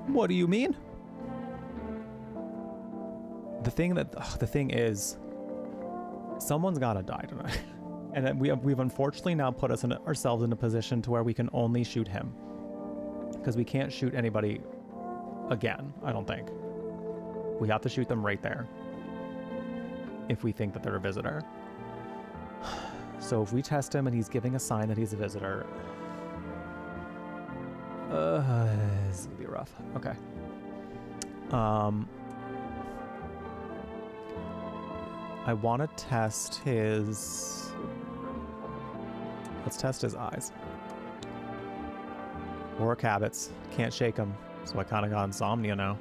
What do you mean? The thing is, someone's gotta die tonight. And we've unfortunately now put ourselves in a position to where we can only shoot him. Because we can't shoot anybody again, I don't think. We have to shoot them right there. If we think that they're a visitor. So if we test him and he's giving a sign that he's a visitor, this is gonna be rough. Okay. I want to test his. Let's test his eyes. Work habits. Can't shake them, so I kind of got insomnia now.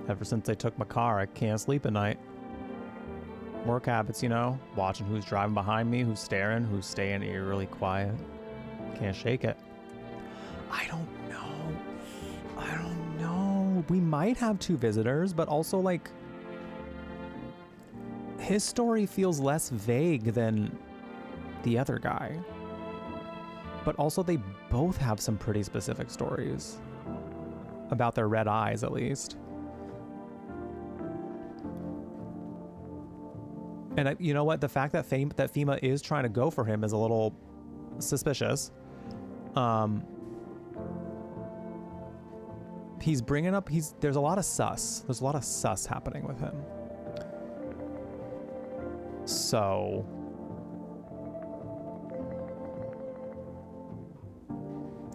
Ever since they took my car, I can't sleep at night. Work habits, you know, watching who's driving behind me, who's staring, who's staying eerily quiet. Can't shake it. I don't know. We might have two visitors, but also, like, his story feels less vague than the other guy. But also, they both have some pretty specific stories. About their red eyes, at least. And you know what? The fact that FEMA is trying to go for him is a little suspicious. He's bringing up. There's a lot of sus. There's a lot of sus happening with him. So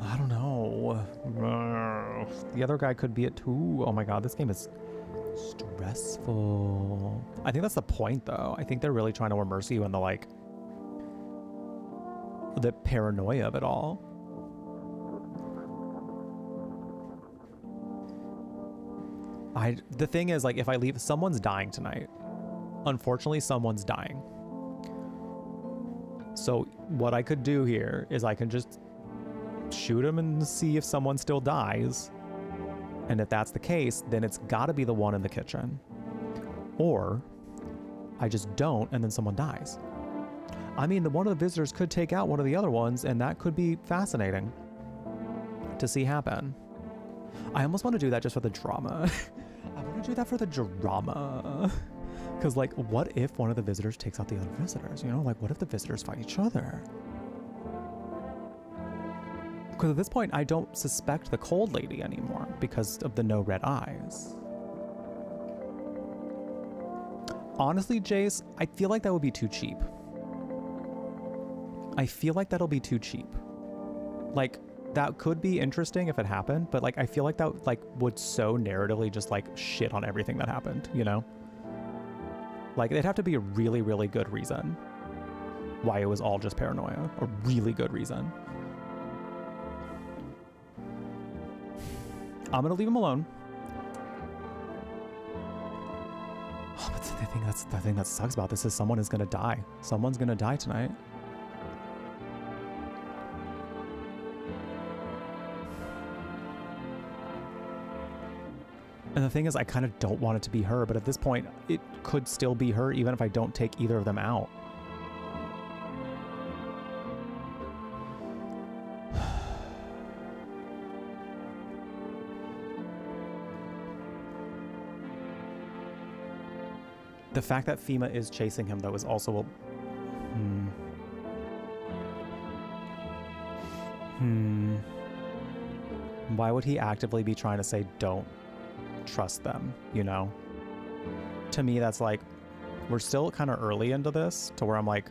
I don't know. The other guy could be it too. Oh my god, this game is stressful. I think that's the point, though. I think they're really trying to immerse you in the, like, the paranoia of it all. The thing is, like, if I leave, someone's dying tonight. Unfortunately, someone's dying. So what I could do here is I can just shoot him and see if someone still dies. And if that's the case, then it's got to be the one in the kitchen. Or I just don't, and then someone dies. I mean, one of the visitors could take out one of the other ones, and that could be fascinating to see happen. I almost want to do that just for the drama. I want to do that for the drama. Because, like, what if one of the visitors takes out the other visitors? You know, like, what if the visitors fight each other? Because at this point, I don't suspect the cold lady anymore because of the no red eyes. Honestly, Jace, I feel like that would be too cheap. I feel like that'll be too cheap. Like, that could be interesting if it happened, but, like, I feel like that, like, would so narratively just, like, shit on everything that happened, you know? Like, it'd have to be a really, really good reason why it was all just paranoia. A really good reason. I'm gonna leave him alone. Oh, but the thing that sucks about this is someone is gonna die. Someone's gonna die tonight. And the thing is, I kind of don't want it to be her, but at this point, it could still be her even if I don't take either of them out. The fact that FEMA is chasing him, though, is also a... Why would he actively be trying to say, don't trust them, you know? To me, that's like, we're still kind of early into this, to where I'm like,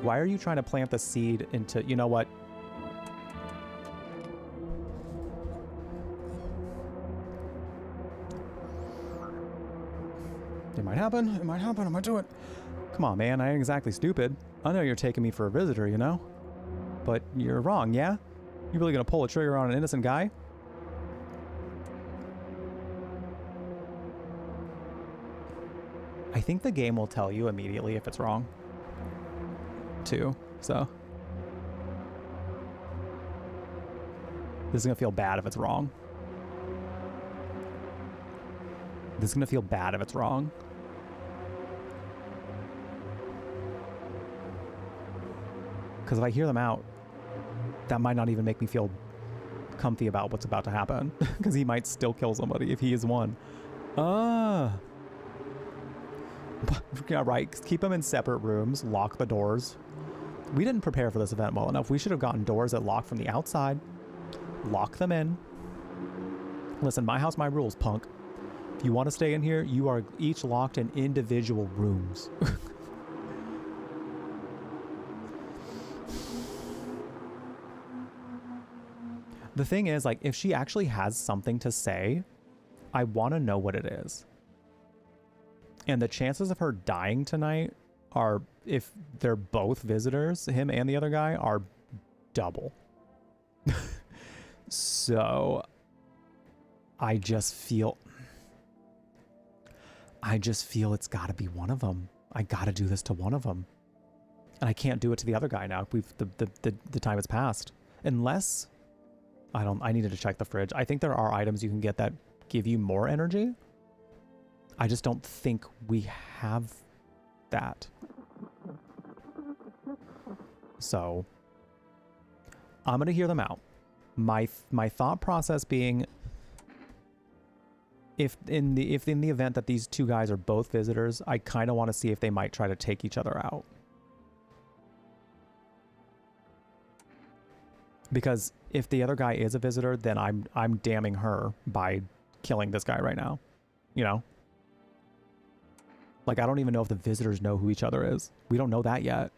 why are you trying to plant the seed into, you know what? It might happen. It might happen. I might do it. Come on, man. I ain't exactly stupid. I know you're taking me for a visitor, you know? But you're wrong, yeah? You really gonna pull a trigger on an innocent guy? I think the game will tell you immediately if it's wrong, too, so. This is gonna feel bad if it's wrong. This is gonna feel bad if it's wrong. Because if I hear them out, that might not even make me feel comfy about what's about to happen. Because he might still kill somebody if he is one. Yeah, right. Keep them in separate rooms. Lock the doors. We didn't prepare for this event well enough. We should have gotten doors that lock from the outside. Lock them in. Listen, my house, my rules, punk. If you want to stay in here, you are each locked in individual rooms. The thing is, like, if she actually has something to say, I want to know what it is. And the chances of her dying tonight are, if they're both visitors, him and the other guy, are double. So, I just feel it's got to be one of them. I got to do this to one of them. And I can't do it to the other guy now. The time has passed. Unless... I needed to check the fridge. I think there are items you can get that give you more energy. I just don't think we have that. So I'm gonna hear them out. My thought process being, if in the event that these two guys are both visitors, I kind of want to see if they might try to take each other out. Because if the other guy is a visitor, then I'm damning her by killing this guy right now. You know? Like, I don't even know if the visitors know who each other is. We don't know that yet.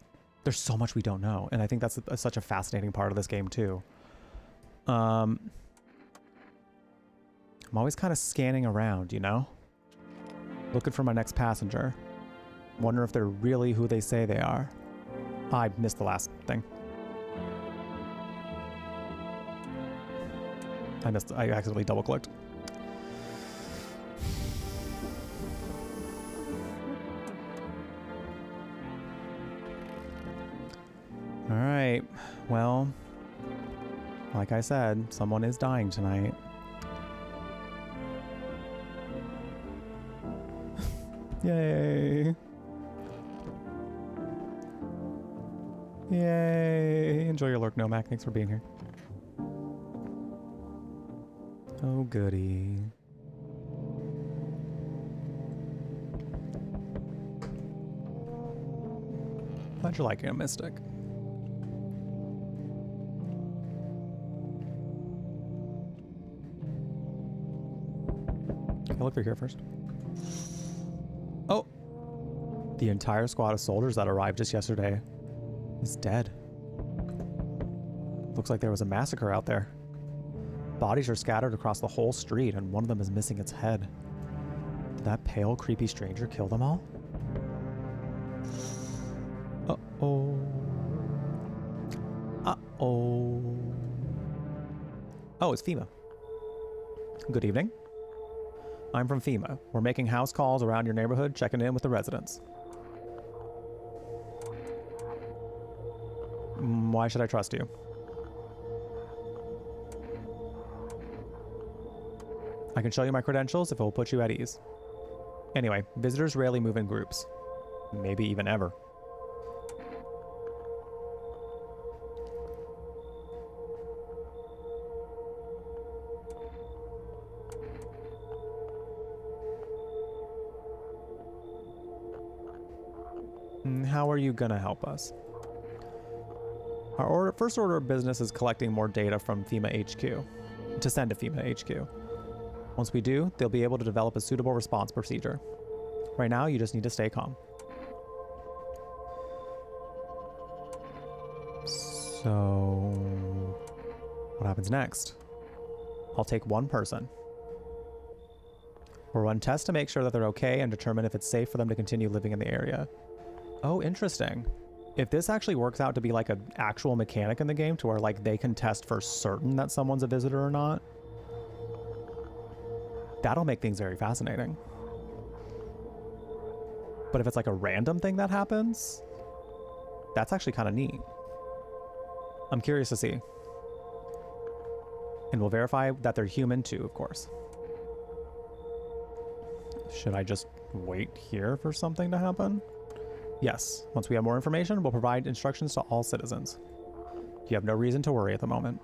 There's so much we don't know. And I think that's such a fascinating part of this game, too. I'm always kind of scanning around, you know? Looking for my next passenger. Wonder if they're really who they say they are. I missed the last thing. I accidentally double clicked. All right. Well, like I said, someone is dying tonight. Yay. Yay. Enjoy your lurk, Nomac. Thanks for being here. Oh, goody. Glad you're liking a mystic. Can I look through here first? Oh! The entire squad of soldiers that arrived just yesterday is dead. Looks like there was a massacre out there. Bodies are scattered across the whole street, and one of them is missing its head. Did that pale, creepy stranger kill them all? Uh-oh. Uh-oh. Oh, it's FEMA. Good evening. I'm from FEMA. We're making house calls around your neighborhood, checking in with the residents. Why should I trust you? I can show you my credentials if it will put you at ease. Anyway, visitors rarely move in groups. Maybe even ever. How are you gonna help us? Our first order of business is collecting more data from FEMA HQ to send to FEMA HQ. Once we do, they'll be able to develop a suitable response procedure. Right now, you just need to stay calm. So, what happens next? I'll take one person. We'll run tests to make sure that they're okay and determine if it's safe for them to continue living in the area. Oh, interesting. If this actually works out to be like an actual mechanic in the game to where like they can test for certain that someone's a visitor or not, that'll make things very fascinating. But if it's like a random thing that happens, that's actually kind of neat. I'm curious to see. And we'll verify that they're human too, of course. Should I just wait here for something to happen? Yes. Once we have more information, we'll provide instructions to all citizens. You have no reason to worry at the moment.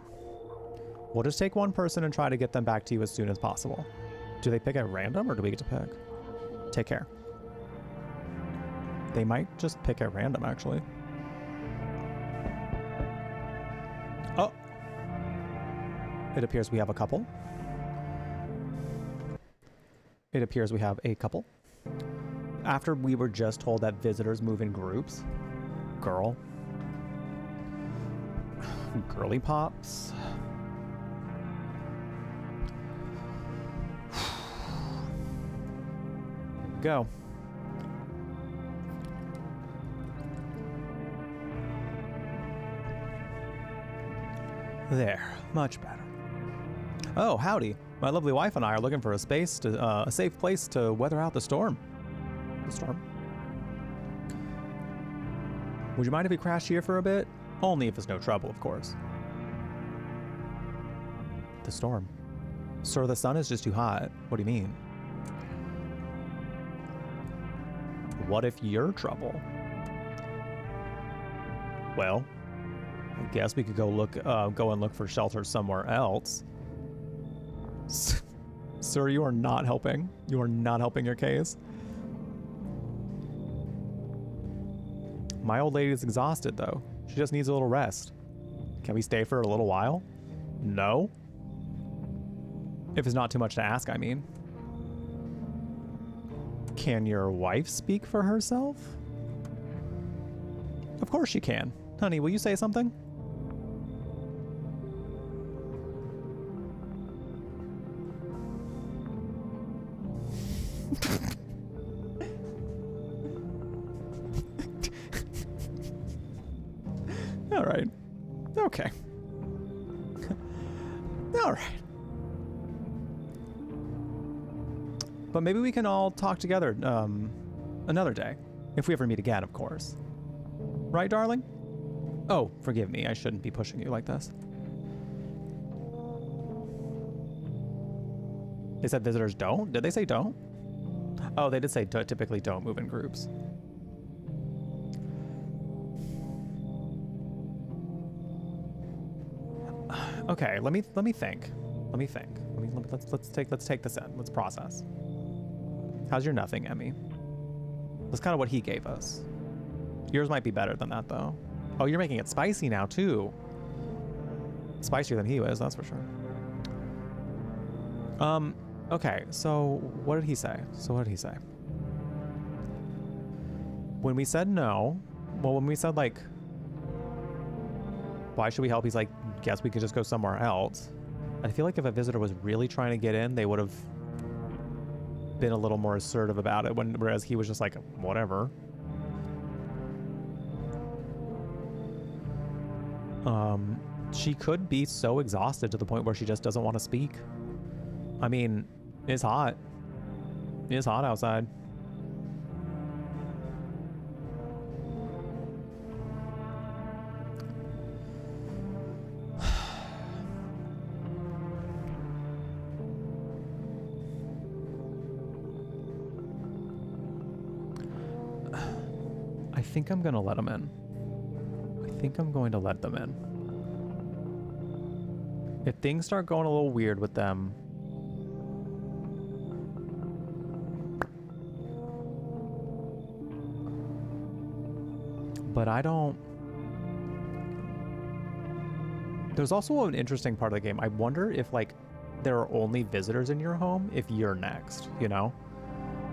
We'll just take one person and try to get them back to you as soon as possible. Do they pick at random or do we get to pick? Take care. They might just pick at random, actually. Oh. It appears we have a couple. It appears we have a couple. After we were just told that visitors move in groups. Girl. Girly pops. Go. There, much better. Oh, howdy. My lovely wife and I are looking for a space to a safe place to weather out the storm. Would you mind if we crash here for a bit? Only if it's no trouble, of course. The storm. Sir, the sun is just too hot. What do you mean? What if you're trouble? Well, I guess we could go and look for shelter somewhere else. Sir, you are not helping. You are not helping your case. My old lady is exhausted, though. She just needs a little rest. Can we stay for a little while? No. If it's not too much to ask, I mean. Can your wife speak for herself? Of course she can. Honey, will you say something? All right. Okay. All right. But maybe we can all talk together another day. If we ever meet again, of course. Right, darling? Oh, forgive me. I shouldn't be pushing you like this. They said visitors don't? Did they say don't? Oh, they did say typically don't move in groups. Okay, let me think. Let's take this in. Let's process. How's your nothing, Emmy? That's kind of what he gave us. Yours might be better than that, though. Oh, you're making it spicy now, too. Spicier than he was, that's for sure. Okay, so what did he say? When we said no, well, when we said, like, why should we help? He's like, guess we could just go somewhere else. I feel like if a visitor was really trying to get in, they would have been a little more assertive about it, whereas he was just like, whatever. She could be so exhausted to the point where she just doesn't want to speak. I mean, it's hot. It's hot outside. think I'm gonna let them in. I think I'm going to let them in. If things start going a little weird with them, but I don't. There's also an interesting part of the game. I wonder if like there are only visitors in your home if you're next, you know?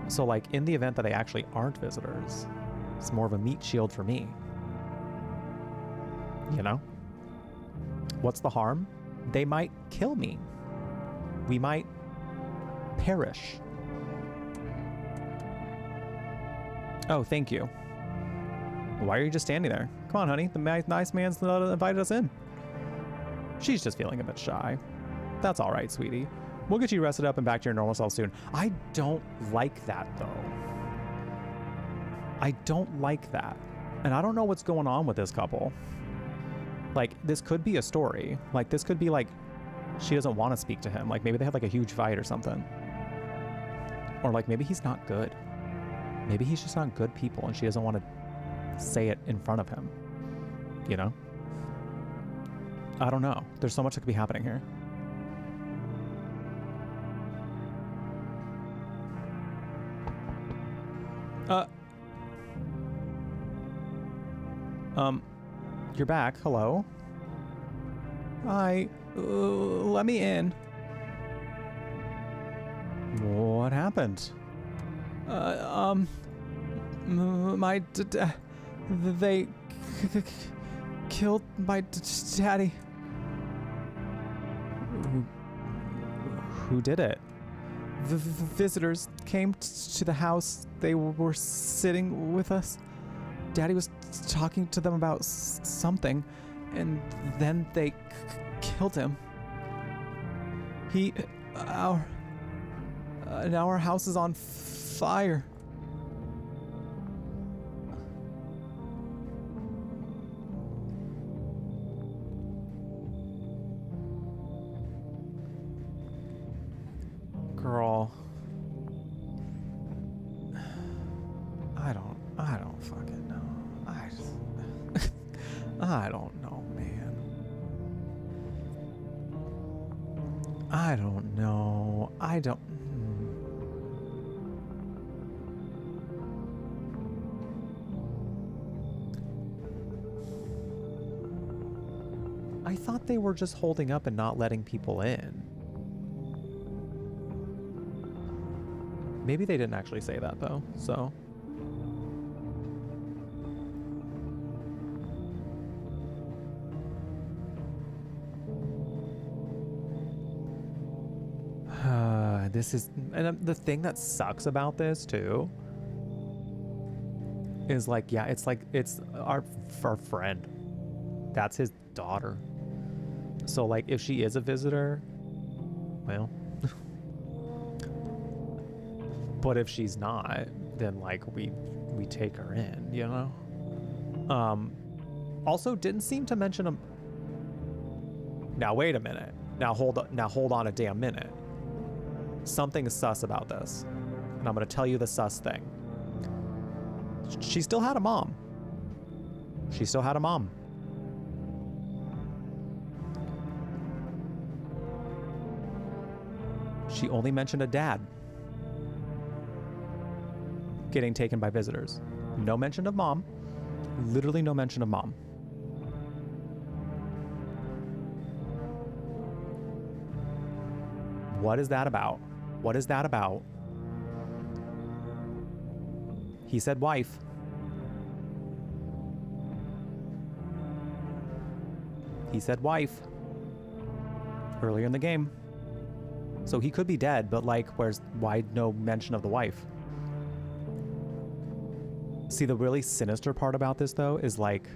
So like in the event that they actually aren't visitors, it's more of a meat shield for me. You know? What's the harm? They might kill me. We might perish. Oh, thank you. Why are you just standing there? Come on, honey. The nice man's invited us in. She's just feeling a bit shy. That's all right, sweetie. We'll get you rested up and back to your normal self soon. I don't like that, though. I don't like that. And I don't know what's going on with this couple. Like, this could be a story. Like, this could be, like, she doesn't want to speak to him. Like, maybe they had, like, a huge fight or something. Or, like, maybe he's not good. Maybe he's just not good people and she doesn't want to say it in front of him. You know? I don't know. There's so much that could be happening here. You're back. Hello. Hi. Let me in. What happened? They killed my daddy. Who did it? The visitors came to the house. They were sitting with us. Daddy was talking to them about something, and then they killed him. Now our house is on fire. Girl. I don't fucking know. I don't know, man. I don't know. I thought they were just holding up and not letting people in. Maybe they didn't actually say that though, so. This is, and the thing that sucks about this too is like, yeah, it's like, it's our friend. That's his daughter. So like, if she is a visitor, well, but if she's not, then like we take her in, you know? Also didn't seem to mention him. Now wait a minute. Now hold on a damn minute. Something is sus about this. And I'm gonna tell you the sus thing. She still had a mom. She still had a mom. She only mentioned a dad getting taken by visitors. No mention of mom. Literally no mention of mom. What is that about? What is that about? He said wife. He said wife earlier in the game. So he could be dead, but like, why no mention of the wife? See, the really sinister part about this though is like,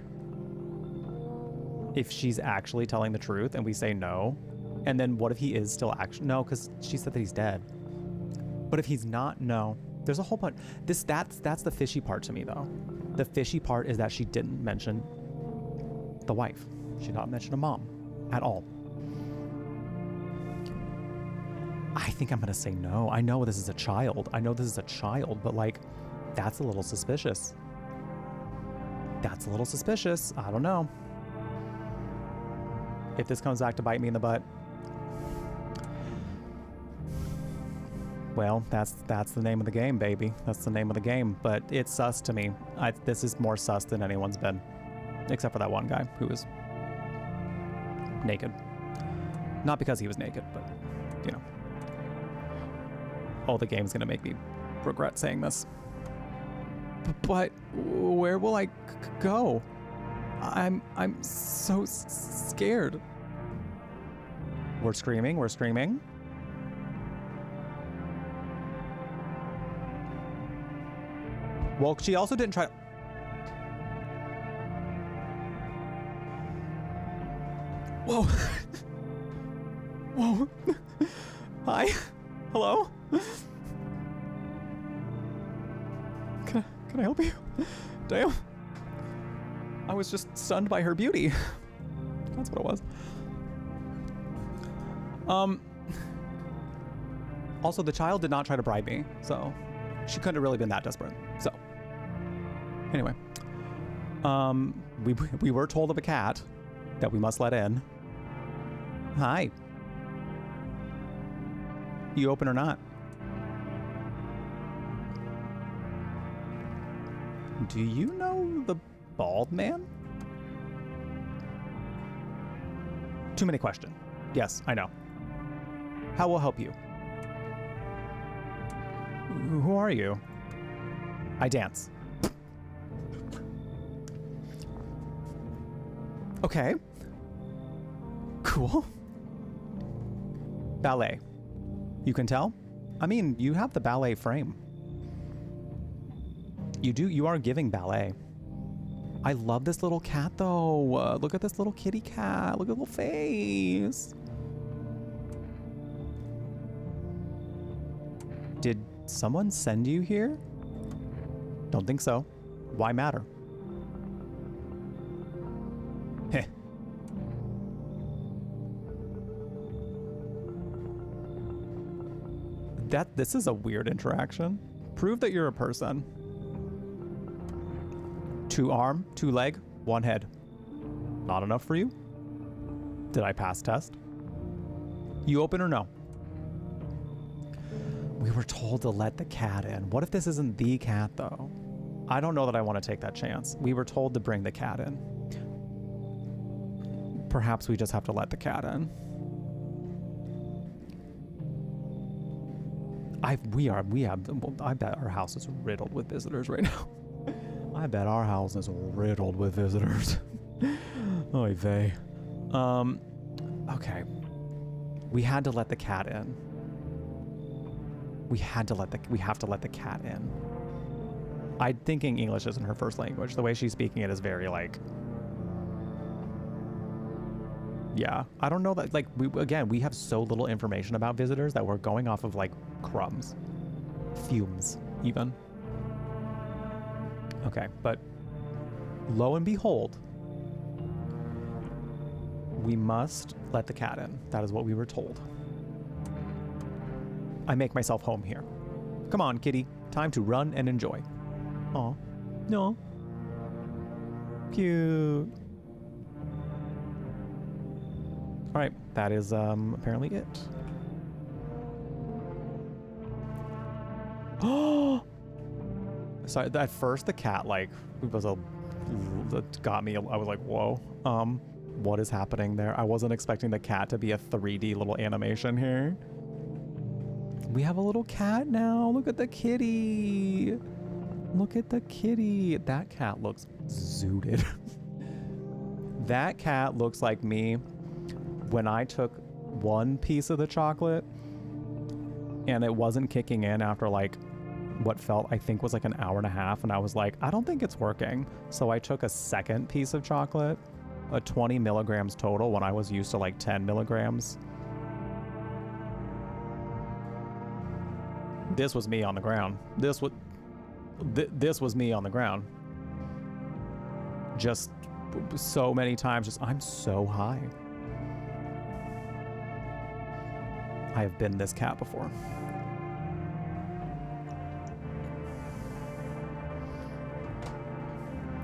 if she's actually telling the truth and we say no, and then what if he is still actually, no, because she said that he's dead. But if he's not, no. There's a whole bunch. That's the fishy part to me though. The fishy part is that she didn't mention the wife. She did not mention a mom at all. I think I'm gonna say no. I know this is a child. But like, that's a little suspicious. That's a little suspicious. I don't know. If this comes back to bite me in the butt, well, that's the name of the game, baby. That's the name of the game. But it's sus to me. This is more sus than anyone's been, except for that one guy who was naked. Not because he was naked, but you know. Oh, the game's gonna make me regret saying this. But where will I go? I'm so scared. We're screaming. We're screaming. Well, she also didn't try. Whoa. Whoa. Hi. Hello. Can I help you? Damn. I was just stunned by her beauty. That's what it was. Also, the child did not try to bribe me, so she couldn't have really been that desperate. So, anyway, we were told of a cat that we must let in. Hi. You open or not? Do you know the bald man? Too many questions. Yes, I know. How will I help you? Who are you? I dance. Okay. Cool. Ballet. You can tell? I mean, you have the ballet frame. You are giving ballet. I love this little cat though. Look at this little kitty cat. Look at the little face. Did someone send you here? Don't think so. Why matter? Heh. This is a weird interaction. Prove that you're a person. 2 arm, 2 leg, 1 head. Not enough for you? Did I pass test? You open or no? We were told to let the cat in. What if this isn't the cat though? I don't know that I want to take that chance. We were told to bring the cat in. Perhaps we just have to let the cat in. I bet our house is riddled with visitors right now. I bet our house is riddled with visitors. Oy vey. Okay. We had to let the cat in. We have to let the cat in. I'm thinking English isn't her first language. The way she's speaking it is very like, yeah. I don't know that, like, we have so little information about visitors that we're going off of like crumbs, fumes even. Okay, but lo and behold, we must let the cat in. That is what we were told. I make myself home here. Come on, kitty. Time to run and enjoy. Aw. No. Cute. All right, that is apparently it. Oh! Sorry, at first the cat like that got me. I was like, whoa. What is happening there? I wasn't expecting the cat to be a 3D little animation here. We have a little cat now. Look at the kitty. Look at the kitty. That cat looks zooted. That cat looks like me when I took one piece of the chocolate and it wasn't kicking in after like what felt, I think, was like an hour and a half. And I was like, I don't think it's working. So I took a second piece of chocolate, a 20 milligrams total when I was used to like 10 milligrams. This was me on the ground. This was me on the ground. Just so many times, just, I'm so high. I have been this cat before.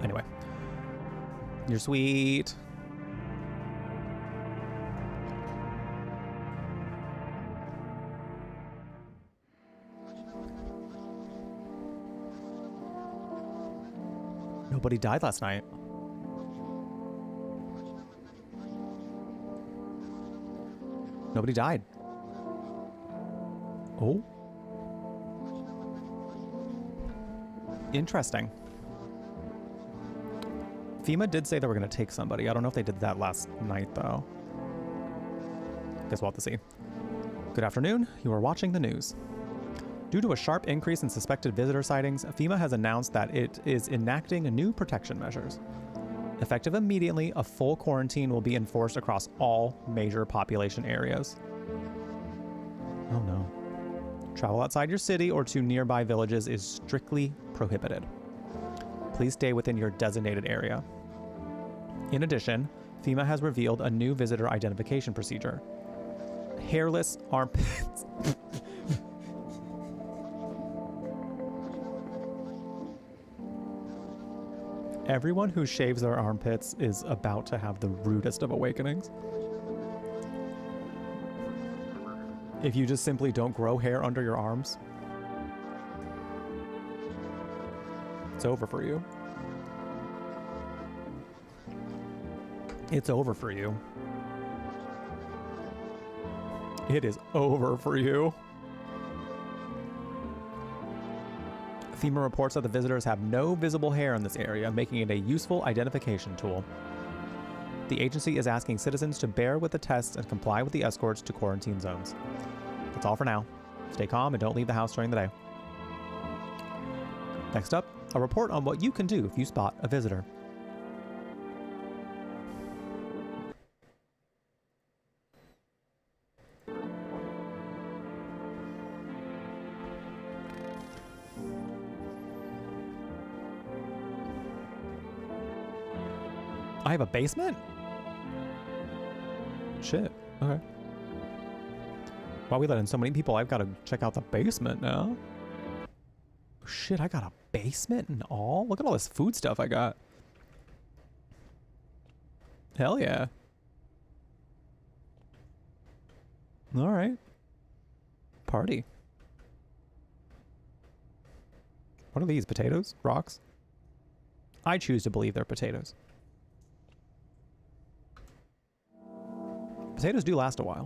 Anyway, You're sweet. Nobody died last night. Nobody died. Oh. Interesting. FEMA did say they were going to take somebody. I don't know if they did that last night, though. Guess we'll have to see. Good afternoon. You are watching the news. Due to a sharp increase in suspected visitor sightings, FEMA has announced that it is enacting new protection measures. Effective immediately, a full quarantine will be enforced across all major population areas. Oh no. Travel outside your city or to nearby villages is strictly prohibited. Please stay within your designated area. In addition, FEMA has revealed a new visitor identification procedure. Hairless armpits. Everyone who shaves their armpits is about to have the rudest of awakenings. If you just simply don't grow hair under your arms, it's over for you. It's over for you. It is over for you. FEMA reports that the visitors have no visible hair in this area, making it a useful identification tool. The agency is asking citizens to bear with the tests and comply with the escorts to quarantine zones. That's all for now. Stay calm and don't leave the house during the day. Next up, a report on what you can do if you spot a visitor. I have a basement? Shit. Okay. Wow, we let in so many people. I've got to check out the basement now. Shit, I got a basement and all? Look at all this food stuff I got. Hell yeah. All right. Party. What are these? Potatoes? Rocks? I choose to believe they're potatoes. Potatoes do last a while.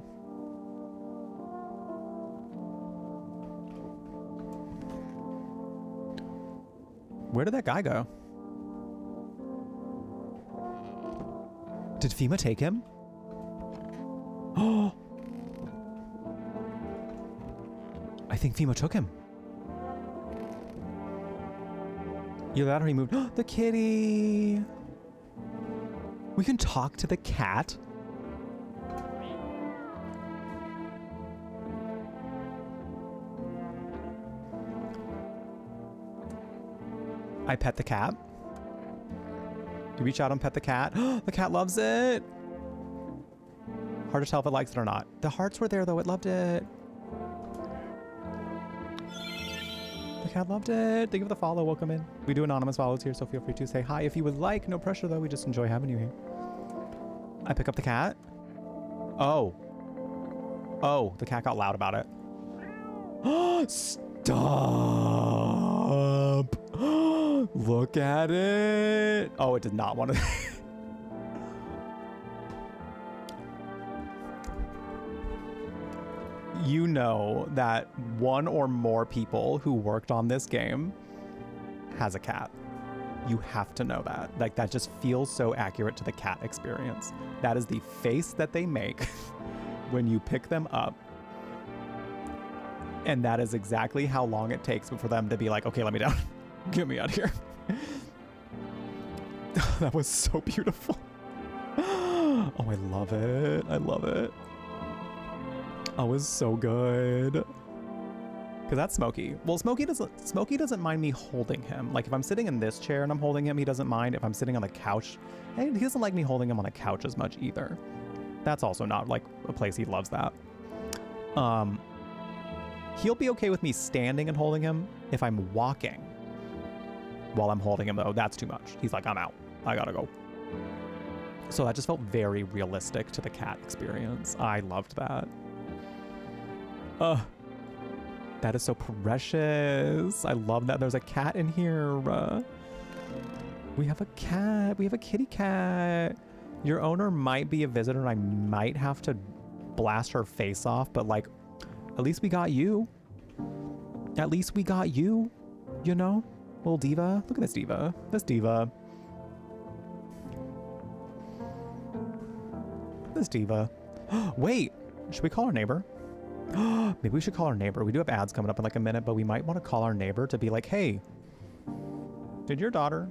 Where did that guy go? Did FEMA take him? Oh! I think FEMA took him. Either that or he moved. The kitty! We can talk to the cat? I pet the cat. You reach out and pet the cat. The cat loves it. Hard to tell if it likes it or not. The hearts were there though. It loved it. The cat loved it. Thank you for the follow. Welcome in. We do anonymous follows here, so feel free to say hi if you would like. No pressure though. We just enjoy having you here. I pick up the cat. Oh. Oh, the cat got loud about it. Stop. Look at it. Oh, it did not want to. You know that one or more people who worked on this game has a cat. You have to know that. Like, that just feels so accurate to the cat experience. That is the face that they make when you pick them up. And that is exactly how long it takes for them to be like, okay, let me down. Get me out of here. That was so beautiful. Oh, I love it. I love it. That was so good. Because that's Smokey. Well, Smokey doesn't mind me holding him. Like, if I'm sitting in this chair and I'm holding him, he doesn't mind. If I'm sitting on the couch, hey, he doesn't like me holding him on the couch as much either. That's also not like a place he loves that. He'll be okay with me standing and holding him if I'm walking. While I'm holding him, though, that's too much. He's like, I'm out. I gotta go. So that just felt very realistic to the cat experience. I loved that. That is so precious. I love that there's a cat in here. We have a cat. We have a kitty cat. Your owner might be a visitor and I might have to blast her face off, but like, at least we got you. At least we got you, you know? Little diva. Look at this diva. This diva. This diva. Wait, should we call our neighbor? Maybe we should call our neighbor. We do have ads coming up in like a minute, but we might want to call our neighbor to be like, hey, did your daughter,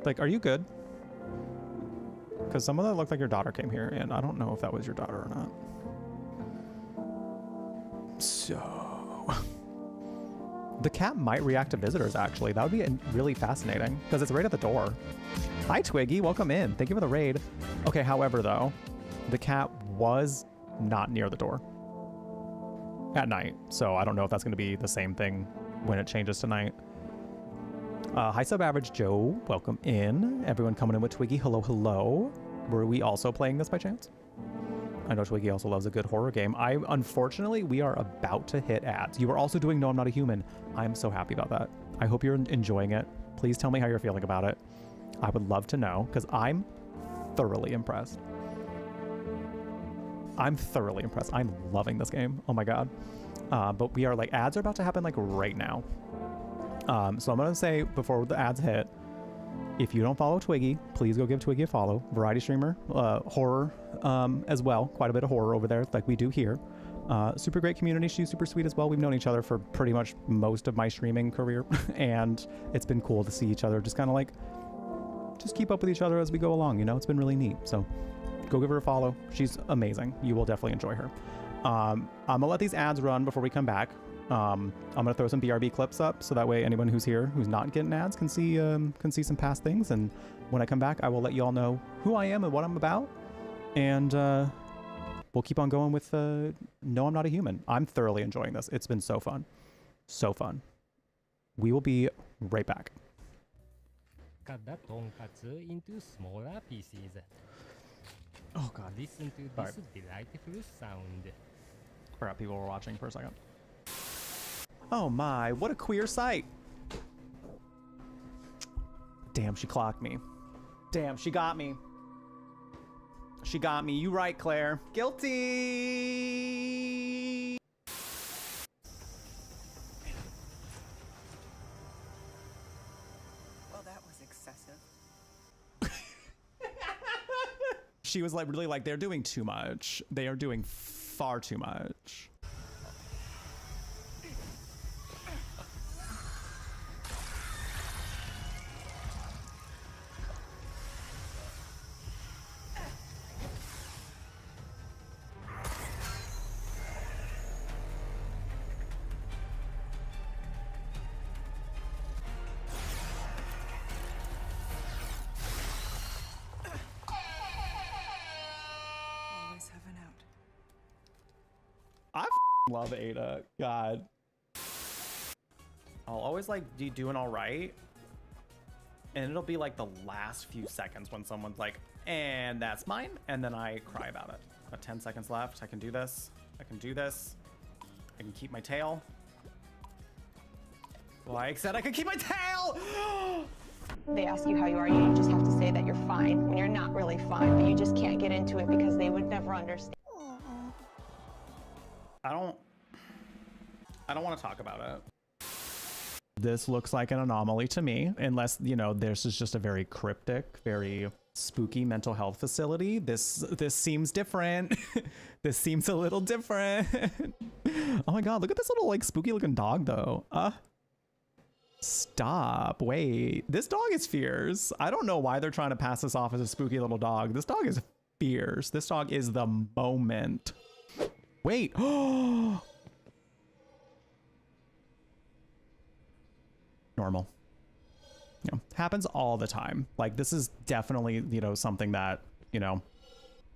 like, are you good? Because some of that looked like your daughter came here and I don't know if that was your daughter or not. So the cat might react to visitors actually. That would be really fascinating because it's right at the door. Hi Twiggy, welcome in. Thank you for the raid. Okay, however though, the cat was not near the door at night. So I don't know if that's going to be the same thing when it changes tonight. Hi Sub Average Joe, welcome in. Everyone coming in with Twiggy, hello, hello. Were we also playing this by chance? I know Twiggy also loves a good horror game. Unfortunately, we are about to hit ads. You are also doing No, I'm Not a Human. I'm so happy about that. I hope you're enjoying it. Please tell me how you're feeling about it. I would love to know because I'm thoroughly impressed. I'm thoroughly impressed. I'm loving this game. Oh my God. But we are like, ads are about to happen like right now. So I'm going to say before the ads hit, if you don't follow Twiggy, please go give Twiggy a follow. Variety streamer, horror as well. Quite a bit of horror over there like we do here. Super great community. She's super sweet as well. We've known each other for pretty much most of my streaming career. And it's been cool to see each other just kind of like, just keep up with each other as we go along. You know, it's been really neat. So go give her a follow. She's amazing. You will definitely enjoy her. I'm going to let these ads run before we come back. I'm going to throw some BRB clips up so that way anyone who's here who's not getting ads can see some past things. And when I come back, I will let you all know who I am and what I'm about. And we'll keep on going with No, I'm Not a Human. I'm thoroughly enjoying this. It's been so fun. So fun. We will be right back. Cut the tonkatsu into smaller pieces. Oh God. Listen to this delightful sound. Forgot people were watching for a second. Oh my, what a queer sight. Damn, she clocked me. Damn, she got me. She got me. You right, Claire. Guilty. Well, that was excessive. She was like, really like, they're doing too much. They are doing far too much. Love Ada. God. I'll always like be doing all right. And it'll be like the last few seconds when someone's like, and that's mine. And then I cry about it. Got 10 seconds left. I can do this. I can do this. I can keep my tail. Like I said, I can keep my tail. They ask you how you are, you just have to say that you're fine when you're not really fine, but you just can't get into it because they would never understand. I don't want to talk about it. This looks like an anomaly to me, unless, you know, this is just a very cryptic, very spooky mental health facility. This seems different. This seems a little different. Oh my God, look at this little like spooky looking dog though. Stop, wait. This dog is fierce. I don't know why they're trying to pass this off as a spooky little dog. This dog is fierce. This dog is the moment. Wait. Normal. You know, happens all the time. Like this is definitely, you know, something that, you know,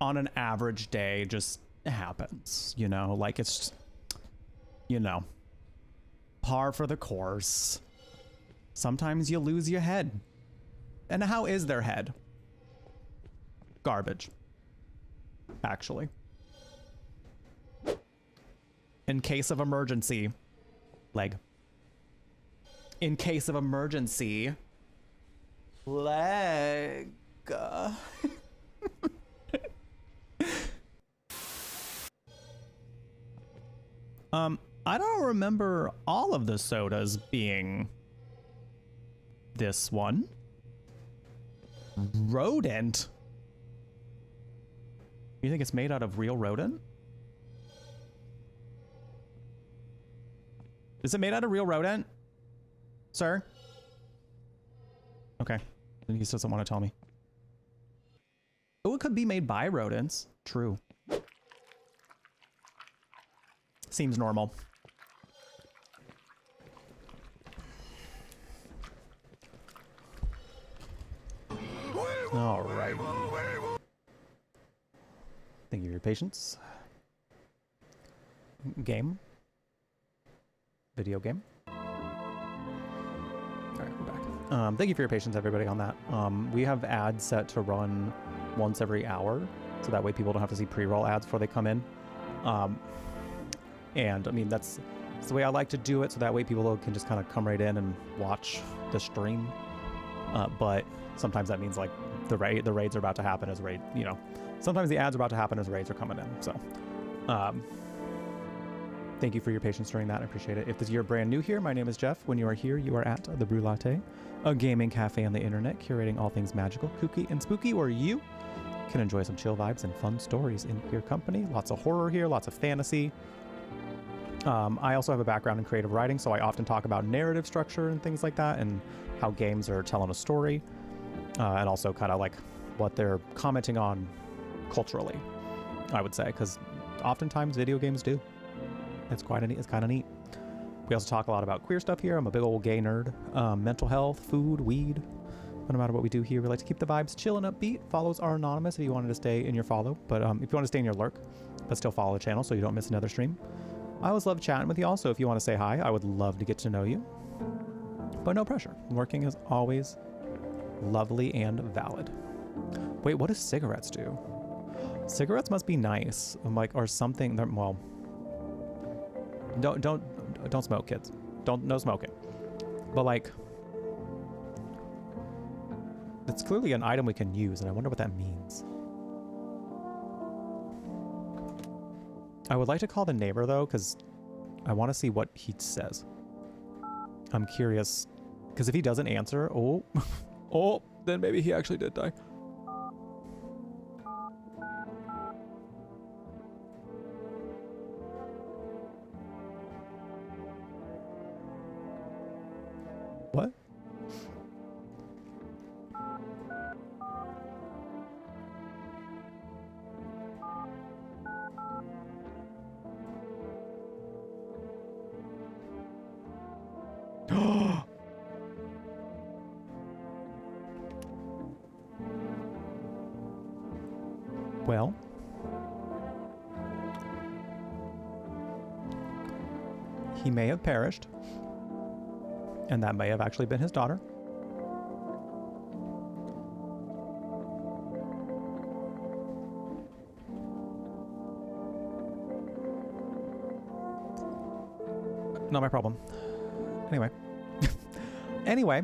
on an average day just happens, you know, like it's, you know, par for the course. Sometimes you lose your head. And how is their head? garbage, actually. In case of emergency, leg. In case of emergency, leg. I don't remember all of the sodas being this one. Rodent? You think it's made out of real rodent? Is it made out of real rodent? Sir? Okay. Then he just doesn't want to tell me. Oh, it could be made by rodents. True. Seems normal. All right. Thank you for your patience. Game. Video game. All right, we're back. Thank you for your patience, everybody, on that. We have ads set to run once every hour, so that way people don't have to see pre-roll ads before they come in. And I mean, that's the way I like to do it, so that way people can just kind of come right in and watch the stream. But sometimes that means like the raids are about to happen as raid, you know, sometimes the ads are about to happen as raids are coming in. So, thank you for your patience during that. I appreciate it. If you're brand new here, my name is Jeff. When you are here, you are at the Brew Latte, a gaming cafe on the internet, curating all things magical, kooky, and spooky, where you can enjoy some chill vibes and fun stories in queer company. Lots of horror here, lots of fantasy. I also have a background in creative writing, so I often talk about narrative structure and things like that, and how games are telling a story, and also kind of like what they're commenting on culturally, I would say, because oftentimes video games do. It's kind of neat. We also talk a lot about queer stuff here. I'm a big old gay nerd. Mental health, food, weed. But no matter what we do here, we like to keep the vibes chill and upbeat. Follows are anonymous if you wanted to stay in your follow, but if you want to stay in your lurk, but still follow the channel so you don't miss another stream. I always love chatting with you also. If you want to say hi, I would love to get to know you. But no pressure. Lurking is always lovely and valid. Wait, what do cigarettes do? Cigarettes must be nice. Like, or something. Well, don't smoke, kids. No smoking. But like, it's clearly an item we can use, and I wonder what that means. I would like to call the neighbor, though, because I want to see what he says. I'm curious, because if he doesn't answer, oh, then maybe he actually did die. What? Well, he may have perished, and that may have actually been his daughter. Not my problem. Anyway. Anyway.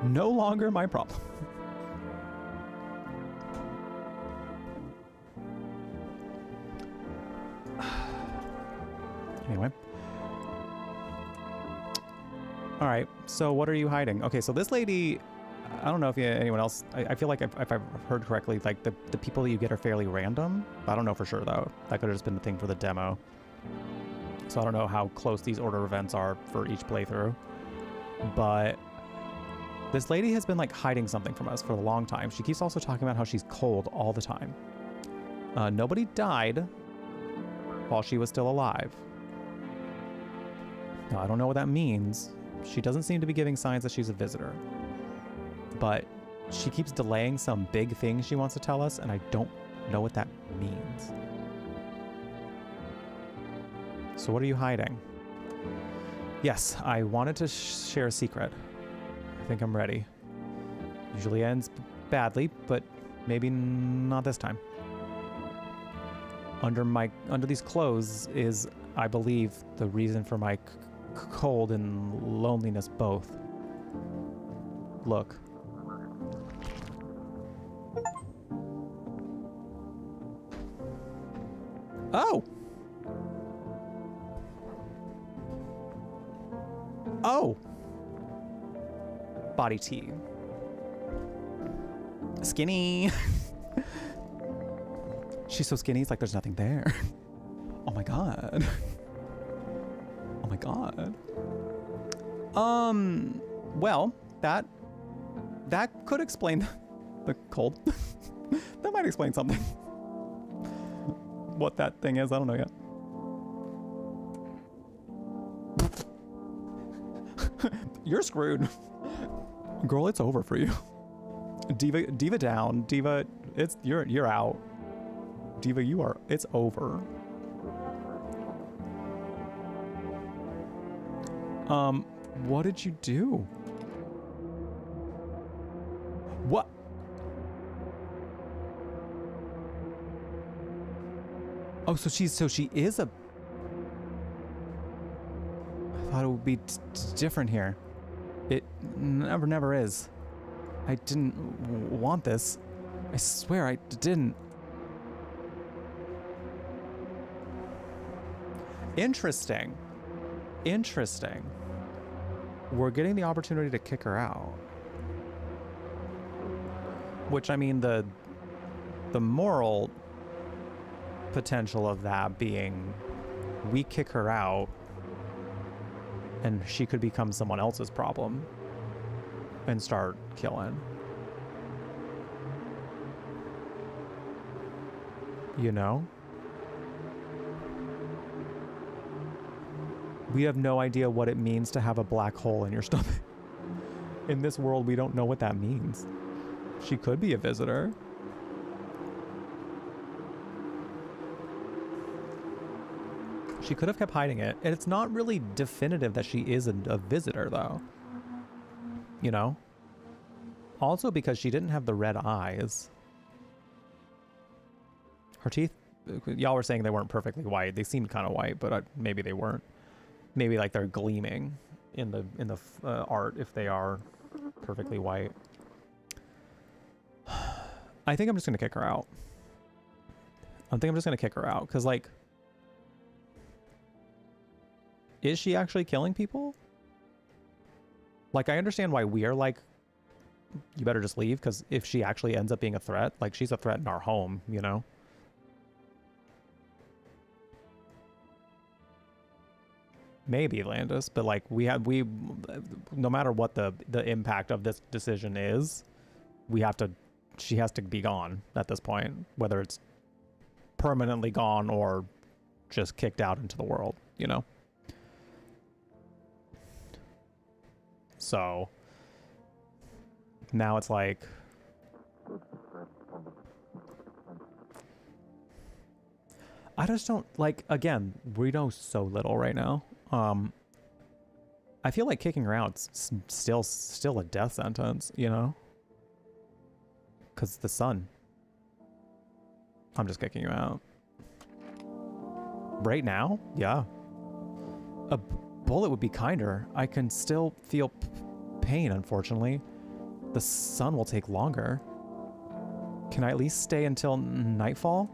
No longer my problem. Anyway. All right, so what are you hiding? Okay, so this lady, I don't know if anyone else, I feel like if I've heard correctly, like the people that you get are fairly random. I don't know for sure though. That could have just been the thing for the demo. So I don't know how close these order events are for each playthrough. But this lady has been like hiding something from us for a long time. She keeps also talking about how she's cold all the time. Nobody died while she was still alive. Now, I don't know what that means. She doesn't seem to be giving signs that she's a visitor. But she keeps delaying some big thing she wants to tell us, and I don't know what that means. So what are you hiding? Yes, I wanted to share a secret. I think I'm ready. Usually ends badly, but maybe not this time. Under these clothes is, I believe, the reason for my cold and loneliness both. Look. Oh! Oh! Body tea. Skinny. She's so skinny, it's like there's nothing there. Oh my god. Oh my god. Well, that could explain the cold. That might explain something. What that thing is, I don't know yet. You're screwed. Girl, it's over for you. Diva down. Diva, you're out. Diva, it's over. What did you do? What? Oh, so she is a... I thought it would be different here. It never is. I didn't want this. I swear I didn't. Interesting. Interesting. We're getting the opportunity to kick her out. Which, I mean, the moral potential of that being we kick her out and she could become someone else's problem and start killing. You know? We have no idea what it means to have a black hole in your stomach. In this world, we don't know what that means. She could be a visitor. She could have kept hiding it. And it's not really definitive that she is a visitor, though. You know? Also because she didn't have the red eyes. Her teeth, y'all were saying they weren't perfectly white. They seemed kind of white, but maybe they weren't. Maybe like they're gleaming in the art if they are perfectly white. I think I'm just gonna kick her out. I think I'm just gonna kick her out because, like, is she actually killing people? Like, I understand why we are like, you better just leave, because if she actually ends up being a threat, like, she's a threat in our home, you know? Maybe, Landis, but like we no matter what the impact of this decision is, she has to be gone at this point, whether it's permanently gone or just kicked out into the world, you know? So now it's like, I just don't, like, again, we know so little right now. I feel like kicking her out's still a death sentence, you know? Because the sun. I'm just kicking you out. Right now? Yeah. A bullet would be kinder. I can still feel pain, unfortunately. The sun will take longer. Can I at least stay until nightfall?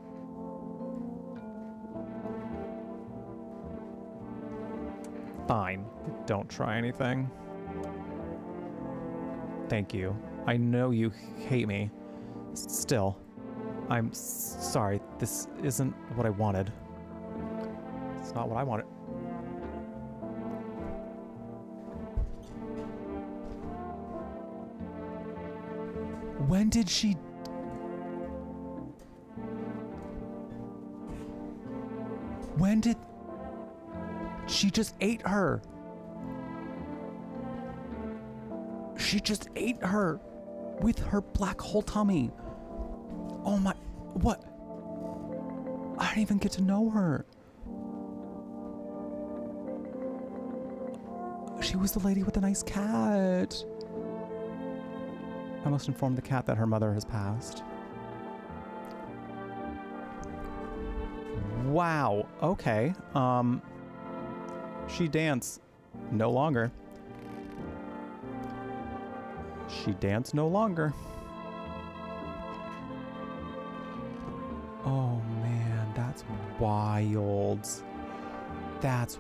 Fine. Don't try anything. Thank you. I know you hate me. Still, I'm sorry. This isn't what I wanted. It's not what I wanted. When did she... When did... She just ate her. She just ate her with her black hole tummy. Oh my, what? I didn't even get to know her. She was the lady with the nice cat. I must inform the cat that her mother has passed. Wow. Okay. She dance no longer. She dance no longer. Oh man, that's wild. That's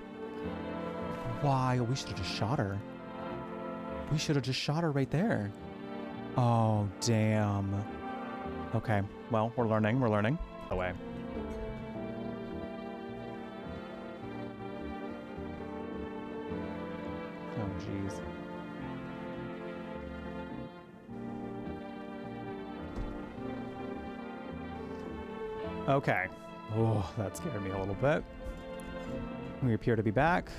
wild. We should have just shot her. We should have just shot her right there. Oh, damn. Okay, well, we're learning, we're learning. Away. Oh, jeez. Okay. Oh, that scared me a little bit. We appear to be back.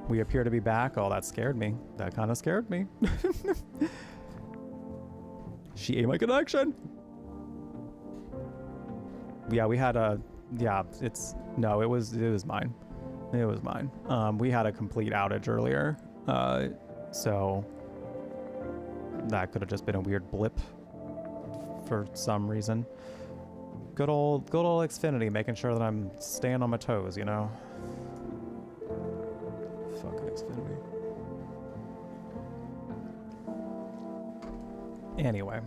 We appear to be back. Oh, that scared me. That kind of scared me. She ate my connection. Yeah, we had a... Yeah, it's... No, it was mine. It was mine. We had a complete outage earlier. So... That could have just been a weird blip. For some reason. Good old Xfinity, making sure that I'm staying on my toes, you know? Fucking Xfinity. Anyway.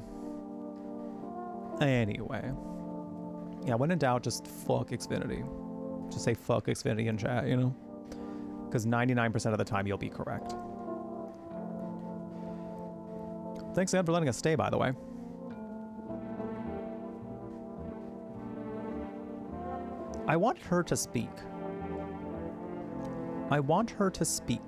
Yeah, when in doubt, just fuck Xfinity. Just say fuck Xfinity in chat, you know? Because 99% of the time you'll be correct. Thanks again for letting us stay, by the way. I want her to speak. I want her to speak.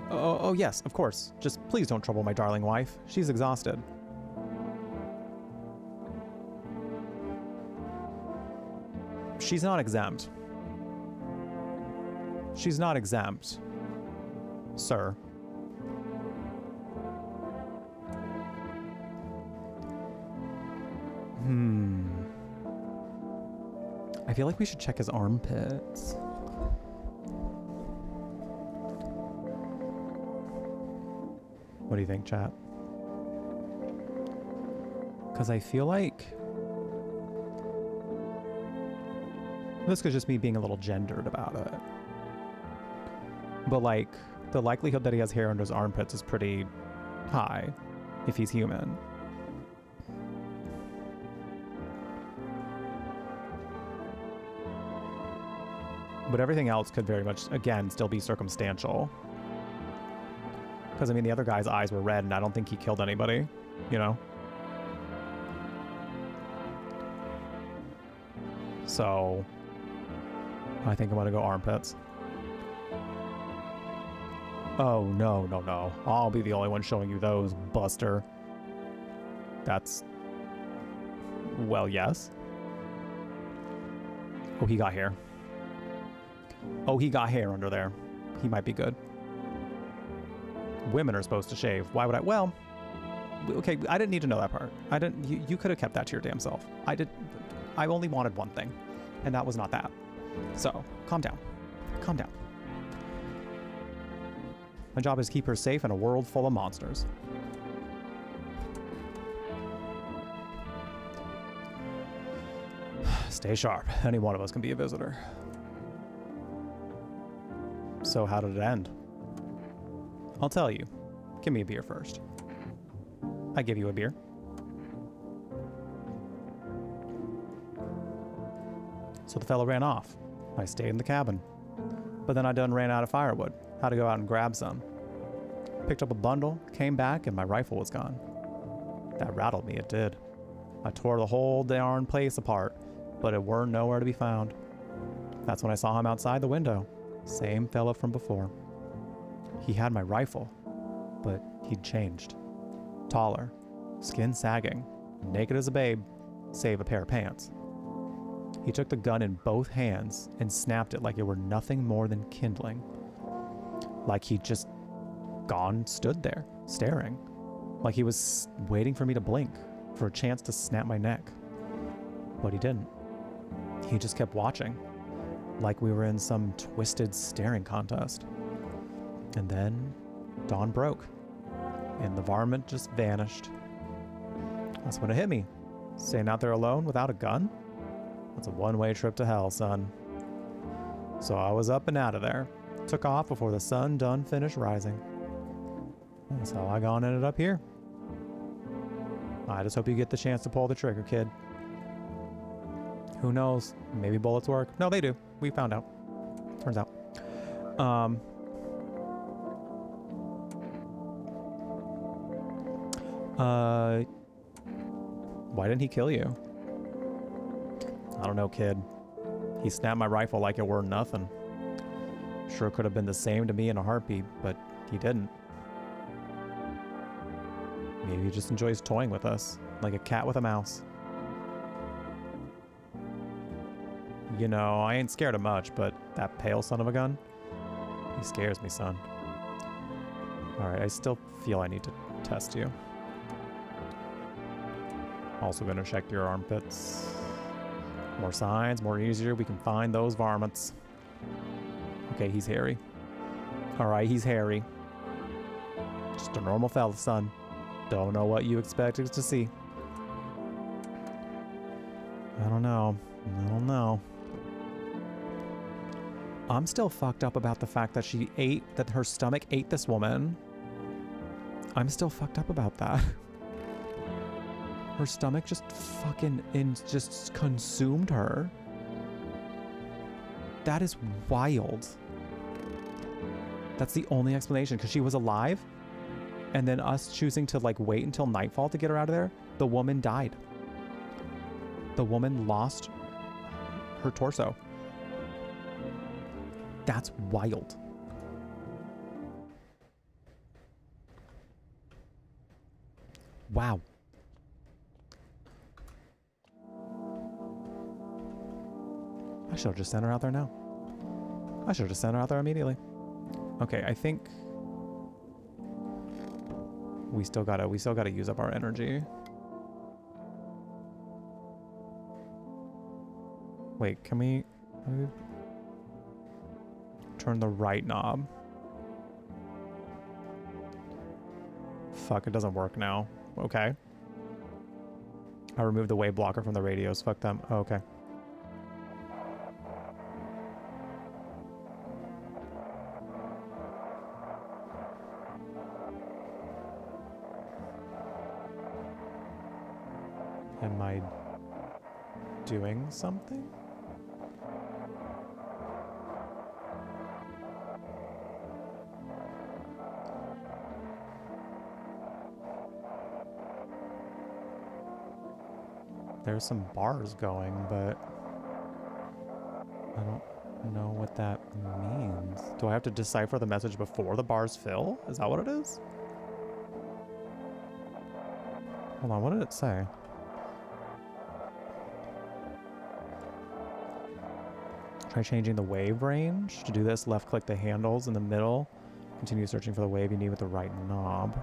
Oh, yes, of course. Just please don't trouble my darling wife. She's exhausted. She's not exempt. She's not exempt, sir. I feel like we should check his armpits. What do you think, chat? Because I feel like... This could just be being a little gendered about it. But like, the likelihood that he has hair under his armpits is pretty high if he's human. But everything else could very much, again, still be circumstantial. Because, I mean, the other guy's eyes were red, and I don't think he killed anybody, you know? So, I think I'm gonna go armpits. Oh, no, no, no. I'll be the only one showing you those, Buster. That's... Well, yes. Oh, he got hair. Oh, he got hair under there. He might be good. Women are supposed to shave. Why would I? Well, okay, I didn't need to know that part. I didn't. You could have kept that to your damn self. I only wanted one thing, and that was not that. So, calm down. Calm down. My job is to keep her safe in a world full of monsters. Stay sharp. Any one of us can be a visitor. So how did it end? I'll tell you. Give me a beer first. I give you a beer. So the fellow ran off. I stayed in the cabin. But then I done ran out of firewood. Had to go out and grab some. Picked up a bundle, came back, and my rifle was gone. That rattled me, it did. I tore the whole darn place apart, but it weren't nowhere to be found. That's when I saw him outside the window. Same fella from before. He had my rifle, but he'd changed. Taller, skin sagging, naked as a babe, save a pair of pants. He took the gun in both hands and snapped it like it were nothing more than kindling. Like he'd just stood there, staring. Like he was waiting for me to blink, for a chance to snap my neck. But he didn't. He just kept watching. like we were in some twisted staring contest. And then dawn broke, and the varmint just vanished. That's when it hit me. Staying out there alone without a gun? That's a one-way trip to hell, son. So I was up and out of there. Took off before the sun done finished rising. That's how I gone ended up here. I just hope you get the chance to pull the trigger, kid. Who knows? Maybe bullets work. No, they do. We found out. Turns out. Why didn't he kill you? I don't know, kid. He snapped my rifle like it were nothing. Sure could have been the same to me in a heartbeat, but he didn't. Maybe he just enjoys toying with us, like a cat with a mouse. You know, I ain't scared of much, but that pale son of a gun, he scares me, son. Alright, I still feel I need to test you. Also gonna check your armpits. More signs, more easier we can find those varmints. Okay, he's hairy. Alright, he's hairy. Just a normal fella, son. Don't know what you expected to see. I don't know. I don't know. I'm still fucked up about the fact that that her stomach ate this woman. I'm still fucked up about that. Her stomach just just consumed her. That is wild. That's the only explanation, because she was alive, and then us choosing to like wait until nightfall to get her out of there, the woman died. The woman lost her torso. That's wild. Wow. I should have just sent her out there now. I should have just sent her out there immediately. Okay, I think we still gotta use up our energy. Wait, can we turn the right knob? Fuck, it doesn't work now. Okay. I removed the wave blocker from the radios. Fuck them. Oh, okay. Am I doing something? There's some bars going, but I don't know what that means. Do I have to decipher the message before the bars fill? Is that what it is? Hold on, what did it say? Try changing the wave range. To do this, left click the handles in the middle. Continue searching for the wave you need with the right knob.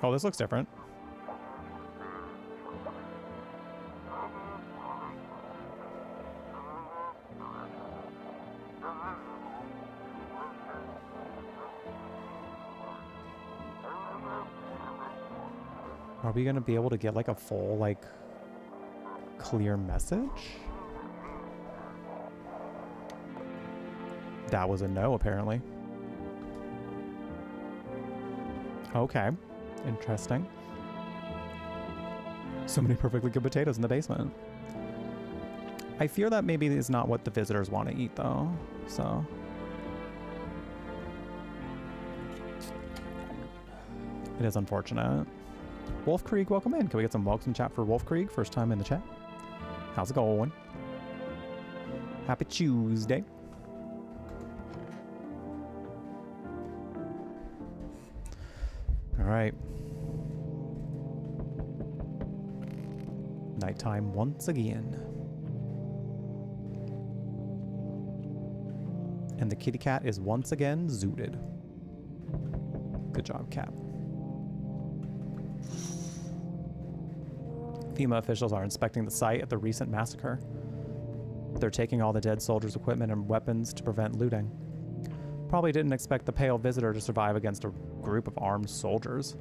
Oh, this looks different. Are we gonna be able to get like a full, like, clear message? That was a no, apparently. Okay. Interesting. So many perfectly good potatoes in the basement. I fear that maybe is not what the visitors want to eat, though, so. It is unfortunate. Wolf Krieg, welcome in. Can we get some welcome chat for Wolf Krieg? First time in the chat. How's it going? Happy Tuesday. All right. Nighttime once again. And the kitty cat is once again zooted. Good job, cat. FEMA officials are inspecting the site at the recent massacre. They're taking all the dead soldiers' equipment and weapons to prevent looting. Probably didn't expect the pale visitor to survive against a group of armed soldiers.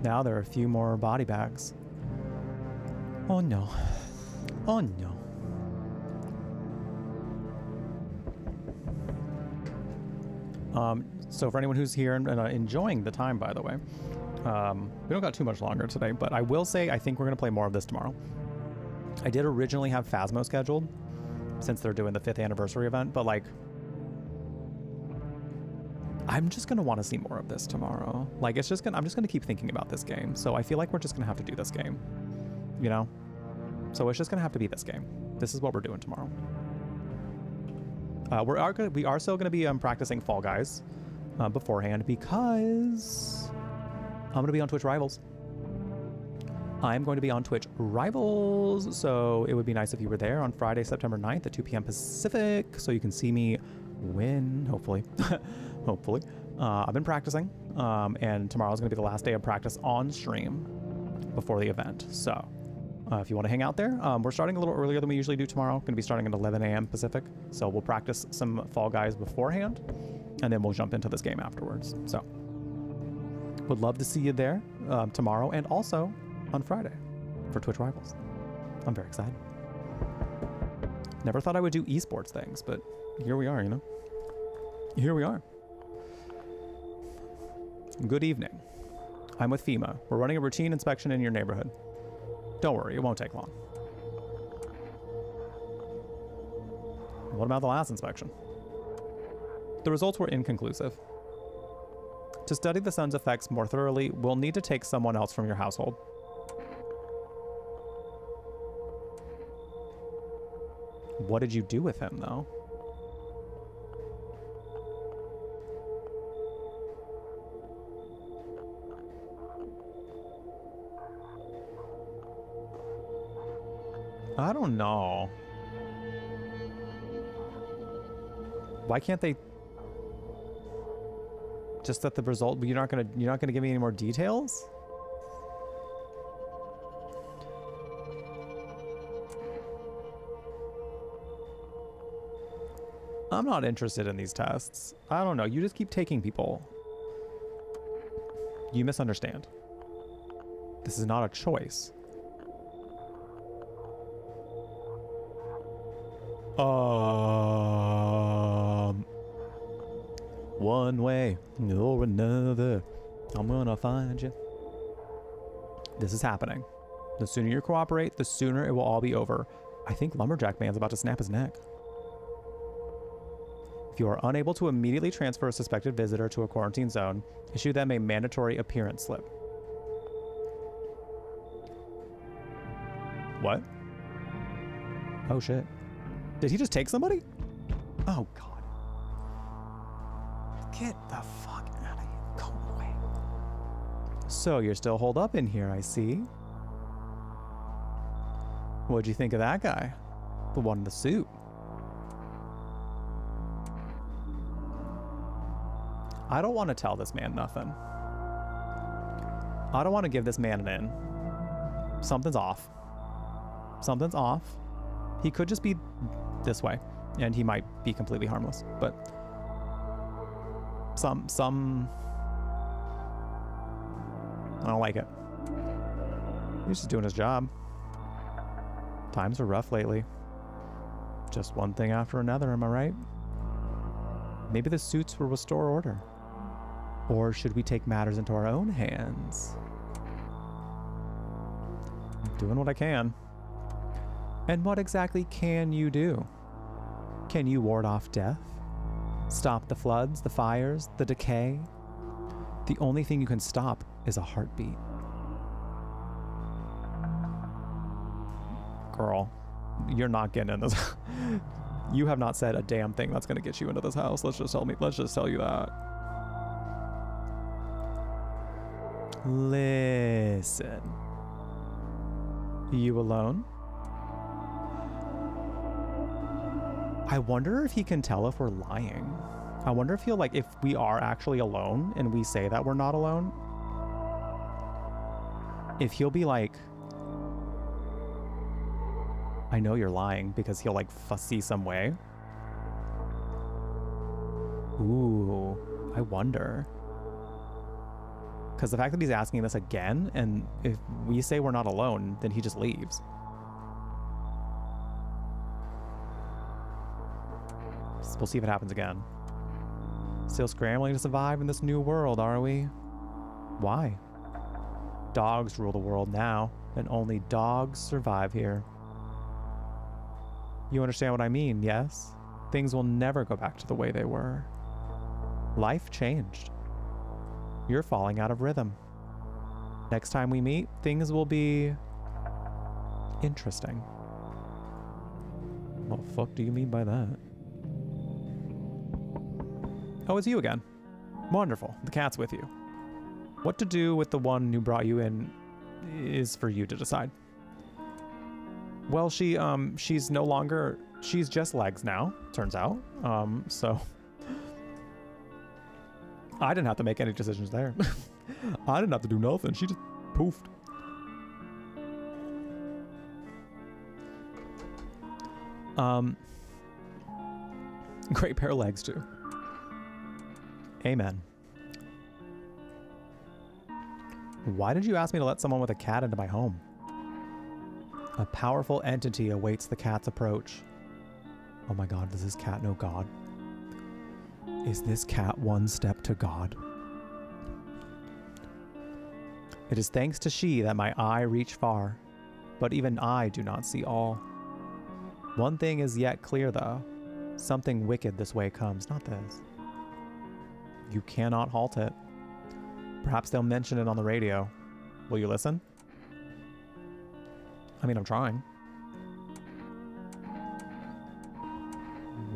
Now there are a few more body bags. Oh no. Oh no. So for anyone who's here and enjoying the time, by the way, we don't got too much longer today, but I will say I think we're going to play more of this tomorrow. I did originally have Phasmo scheduled since they're doing the 5th anniversary event, but like, I'm just going to want to see more of this tomorrow. Like, I'm just going to keep thinking about this game. So I feel like we're just going to have to do this game, you know? So it's just going to have to be this game. This is what we're doing tomorrow. We are still going to be practicing Fall Guys beforehand because I'm going to be on Twitch Rivals. I'm going to be on Twitch Rivals, so it would be nice if you were there on Friday, September 9th at 2 p.m. Pacific, so you can see me win, hopefully. Hopefully. I've been practicing, and tomorrow's going to be the last day of practice on stream before the event. So if you want to hang out there, we're starting a little earlier than we usually do tomorrow. Going to be starting at 11 a.m. Pacific, so we'll practice some Fall Guys beforehand, and then we'll jump into this game afterwards. So would love to see you there tomorrow and also on Friday for Twitch Rivals. I'm very excited. Never thought I would do esports things, but here we are, you know? Here we are. Good evening. I'm with FEMA. We're running a routine inspection in your neighborhood. Don't worry, it won't take long. What about the last inspection? The results were inconclusive. To study the sun's effects more thoroughly, we'll need to take someone else from your household. What did you do with him, though? I don't know. Why can't they just set the result? You're not gonna give me any more details? I'm not interested in these tests. I don't know. You just keep taking people. You misunderstand. This is not a choice. One way or another, I'm gonna find you. This is happening. The sooner you cooperate, the sooner it will all be over. I think Lumberjack Man's about to snap his neck. If you are unable to immediately transfer a suspected visitor to a quarantine zone, issue them a mandatory appearance slip. What? Oh shit. Did he just take somebody? Oh god. Get the fuck out of here. Go away. So you're still holed up in here, I see. What'd you think of that guy? The one in the suit. I don't want to tell this man nothing. I don't want to give this man an in. Something's off. Something's off. He could just be this way, and he might be completely harmless, but some I don't like it. He's just doing his job. Times are rough lately. Just one thing after another, am I right? Maybe the suits will restore order. Or should we take matters into our own hands? I'm doing what I can. And what exactly can you do? Can you ward off death? Stop the floods, the fires, the decay? The only thing you can stop is a heartbeat. Girl, you're not getting in this. You have not said a damn thing that's going to get you into this house. Let's just tell you that. Listen. You alone? I wonder if he can tell if we're lying. I wonder if if we are actually alone and we say that we're not alone, if he'll be like, I know you're lying because he'll like see some way. Ooh, I wonder. Because the fact that he's asking this again, and if we say we're not alone, then he just leaves. So we'll see if it happens again. Still scrambling to survive in this new world, are we? Why? Dogs rule the world now, and only dogs survive here. You understand what I mean, yes? Things will never go back to the way they were. Life changed. You're falling out of rhythm. Next time we meet, things will be interesting. What the fuck do you mean by that? Oh, it's you again. Wonderful. The cat's with you. What to do with the one who brought you in is for you to decide. Well, she's no longer, she's just legs now, turns out. So I didn't have to make any decisions there. I didn't have to do nothing. She just poofed. Great pair of legs too. Amen. Why did you ask me to let someone with a cat into my home? A powerful entity awaits the cat's approach. Oh my god, does this cat know God? Is this cat one step to God? It is thanks to she that my eye reach far, but even I do not see all. One thing is yet clear though. Something wicked this way comes, not this. You cannot halt it. Perhaps they'll mention it on the radio. Will you listen? I mean, I'm trying.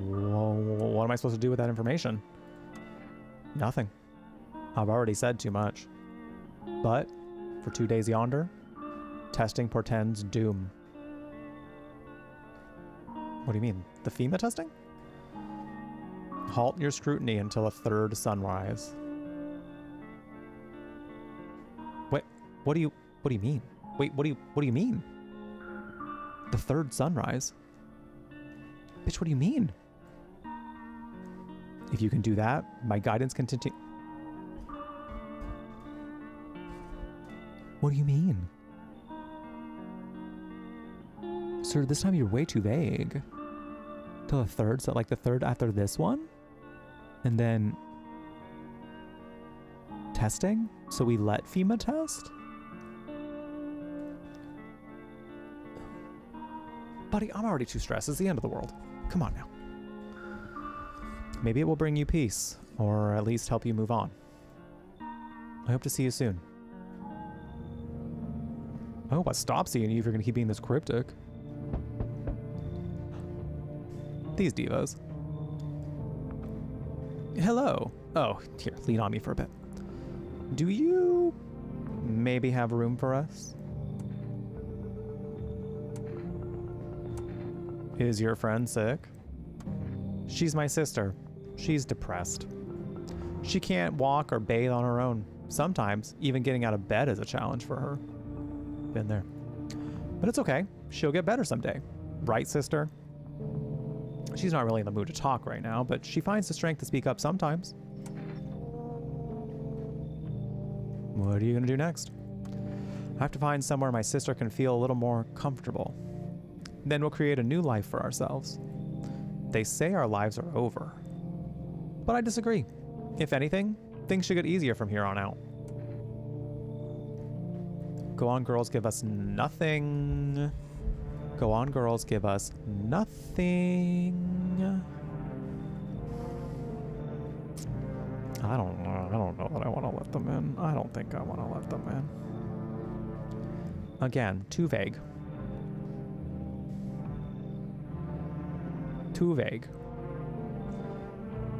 Whoa, what am I supposed to do with that information? Nothing. I've already said too much. But, for 2 days yonder, testing portends doom. What do you mean? The FEMA testing? Halt your scrutiny until a third sunrise. Wait, what do you mean? Wait, what do you mean? The third sunrise? Bitch, what do you mean? If you can do that, my guidance can continue. What do you mean? Sir, this time you're way too vague. Till the third, so like the third after this one? And then testing? So we let FEMA test? Buddy, I'm already too stressed. It's the end of the world. Come on now. Maybe it will bring you peace, or at least help you move on. I hope to see you soon. I hope I stop seeing you if you're going to keep being this cryptic. These divas. Hello. Oh, here, lean on me for a bit. Do you maybe have room for us? Is your friend sick? She's my sister. She's depressed. She can't walk or bathe on her own. Sometimes, even getting out of bed is a challenge for her. Been there. But it's okay. She'll get better someday. Right, sister? She's not really in the mood to talk right now, but she finds the strength to speak up sometimes. What are you going to do next? I have to find somewhere my sister can feel a little more comfortable. Then we'll create a new life for ourselves. They say our lives are over. But I disagree. If anything, things should get easier from here on out. Go on, girls, give us nothing. Go on, girls, give us nothing. I don't know that I want to let them in. I don't think I want to let them in. Again, too vague. Too vague.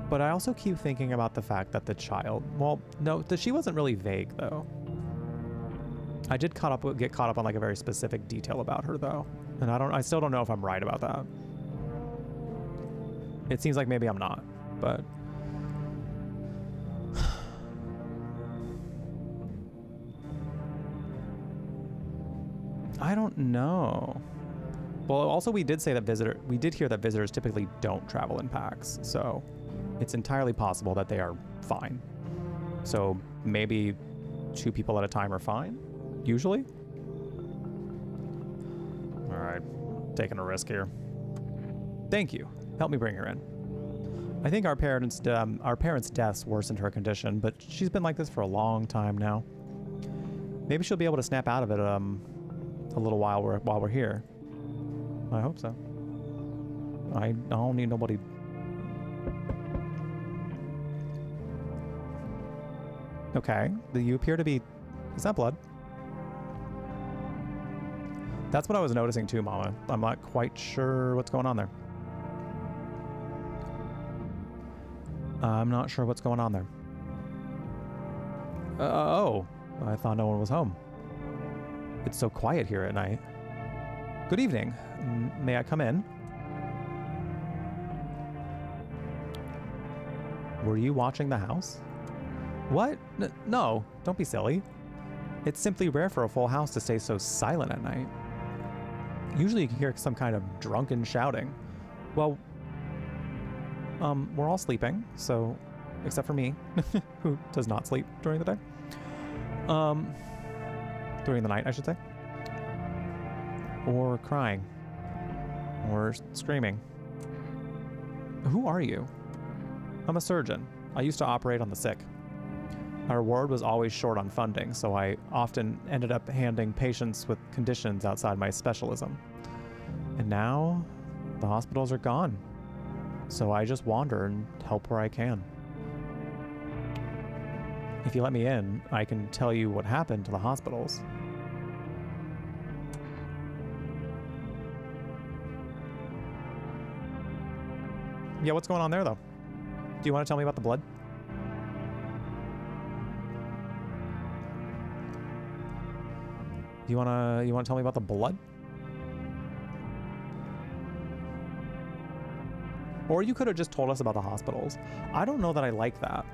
But I also keep thinking about the fact that the child, well, no, she wasn't really vague though. I did get caught up on like a very specific detail about her though. And I still don't know if I'm right about that. It seems like maybe I'm not, but I don't know. Well, also we did say that we did hear that visitors typically don't travel in packs, so it's entirely possible that they are fine. So maybe 2 people at a time are fine, usually. All right, taking a risk here. Thank you. Help me bring her in. I think our parents' deaths worsened her condition, but she's been like this for a long time now. Maybe she'll be able to snap out of it a little while we're here. I hope so. I don't need nobody. Okay, you appear to be... Is that blood? That's what I was noticing too, Mama. I'm not quite sure what's going on there. I'm not sure what's going on there. Oh, I thought no one was home. It's so quiet here at night. Good evening. May I come in? Were you watching the house? What? No, don't be silly. It's simply rare for a full house to stay so silent at night. Usually you can hear some kind of drunken shouting. Well, we're all sleeping, so, except for me, who does not sleep during the day. During the night, I should say. Or crying. Or screaming. Who are you? I'm a surgeon. I used to operate on the sick. Our ward was always short on funding, so I often ended up handling patients with conditions outside my specialism. And now, the hospitals are gone. So I just wander and help where I can. If you let me in, I can tell you what happened to the hospitals. Yeah, what's going on there, though? Do you want to tell me about the blood? You wanna tell me about the blood? Or you could have just told us about the hospitals. I don't know that I like that.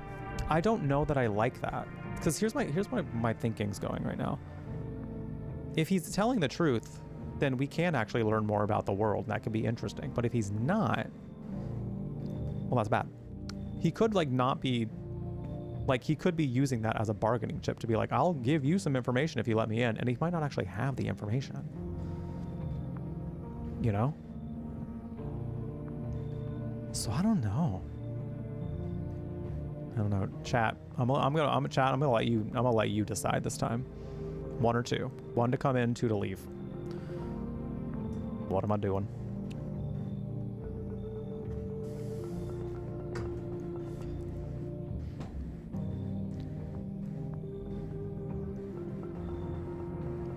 I don't know that I like that. Because here's my thinking's going right now. If he's telling the truth, then we can actually learn more about the world, and that could be interesting. But if he's not, well, that's bad. He could not be, he could be using that as a bargaining chip to be like, I'll give you some information if you let me in, and he might not actually have the information. You know? So I don't know. I don't know. Chat. I'm gonna let you decide this time. 1 or 2. 1 to come in, 2 to leave. What am I doing?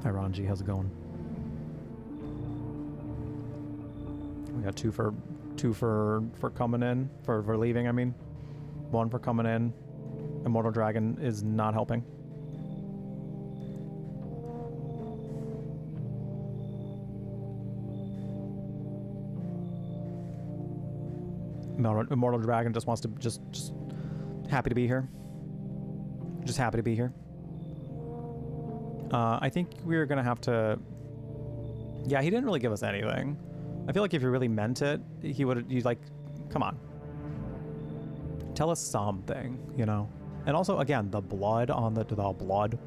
Hi Ranji, how's it going? We got 2 for coming in, for leaving, I mean. 1 for coming in. Immortal Dragon is not helping. Immortal Dragon just wants to just happy to be here. Just happy to be here. I think we're gonna have to. Yeah, he didn't really give us anything. I feel like if he really meant it, he'd like, come on. Tell us something, you know? And also, again, the blood on the blood.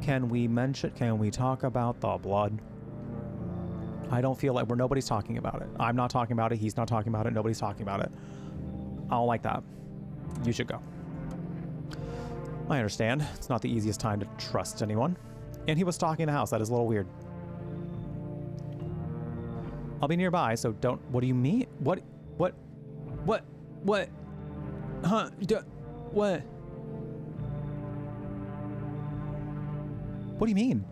Can we talk about the blood? I don't feel like nobody's talking about it. I'm not talking about it. He's not talking about it. Nobody's talking about it. I don't like that. You should go. I understand. It's not the easiest time to trust anyone. And he was stalking the house. That is a little weird. I'll be nearby, so don't... What do you mean? What? Huh? What? What do you mean?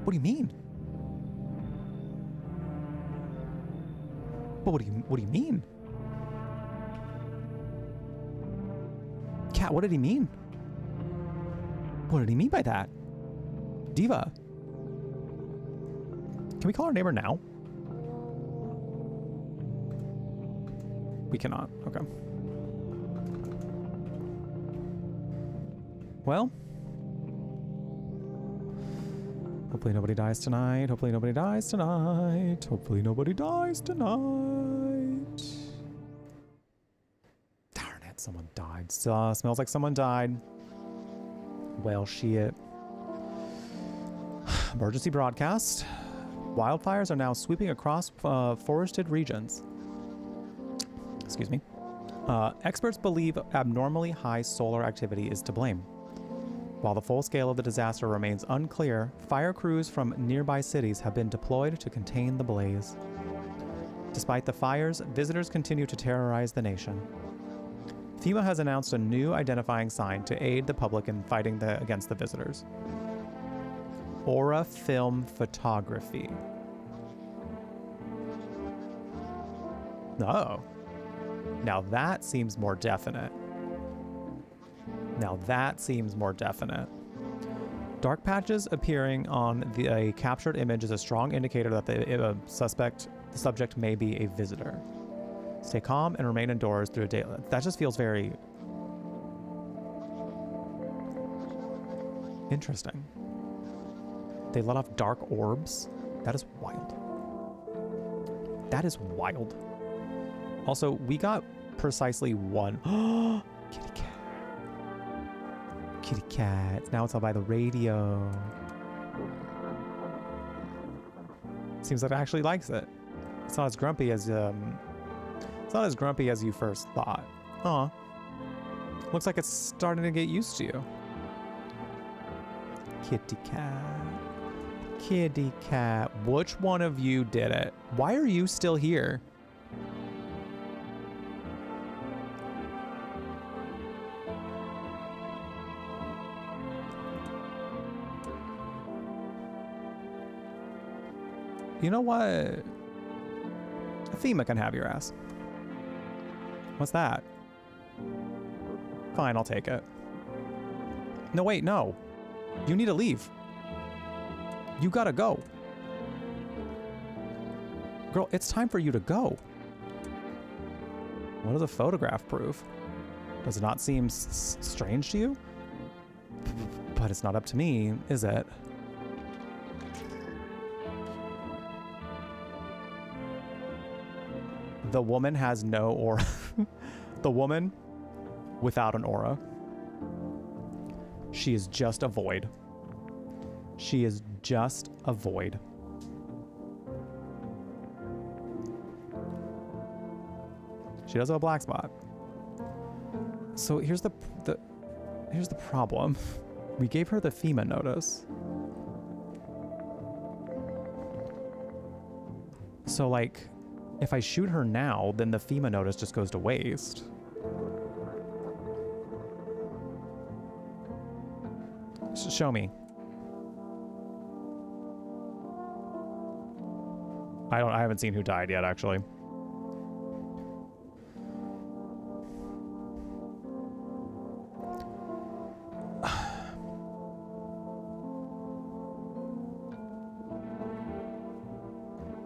What do you mean? What do you mean? Cat, what did he mean? What did he mean by that? Diva. Can we call our neighbor now? We cannot. Okay. Well, Hopefully nobody dies tonight. Hopefully nobody dies tonight. Hopefully nobody dies tonight. Darn it, someone died. Smells like someone died. Well, shit. Emergency broadcast. Wildfires are now sweeping across forested regions. Excuse me. Experts believe abnormally high solar activity is to blame. While the full scale of the disaster remains unclear, fire crews from nearby cities have been deployed to contain the blaze. Despite the fires, visitors continue to terrorize the nation. FEMA has announced a new identifying sign to aid the public in fighting against the visitors. Aura film photography. Oh. Now that seems more definite. Now that seems more definite. Dark patches appearing on a captured image is a strong indicator that the subject may be a visitor. Stay calm and remain indoors through a day. That just feels very interesting. They let off dark orbs. That is wild. That is wild. Also, we got precisely one. Kitty cat. Kitty cat. Now it's all by the radio. Seems like it actually likes it. It's not as grumpy as it's not as grumpy as you first thought. Aw. Looks like it's starting to get used to you. Kitty cat. Kitty cat. Which one of you did it? Why are you still here? You know what? FEMA can have your ass. What's that? Fine, I'll take it. No, wait, no. You need to leave. You gotta go. Girl, it's time for you to go. What does a photograph prove? Does it not seem strange to you? But it's not up to me, is it? The woman has no aura. The woman without an aura. She is just a void. She is just a void. She does have a black spot. So here's the problem. We gave her the FEMA notice. So like, if I shoot her now, then the FEMA notice just goes to waste. Show me. I haven't seen who died yet, actually.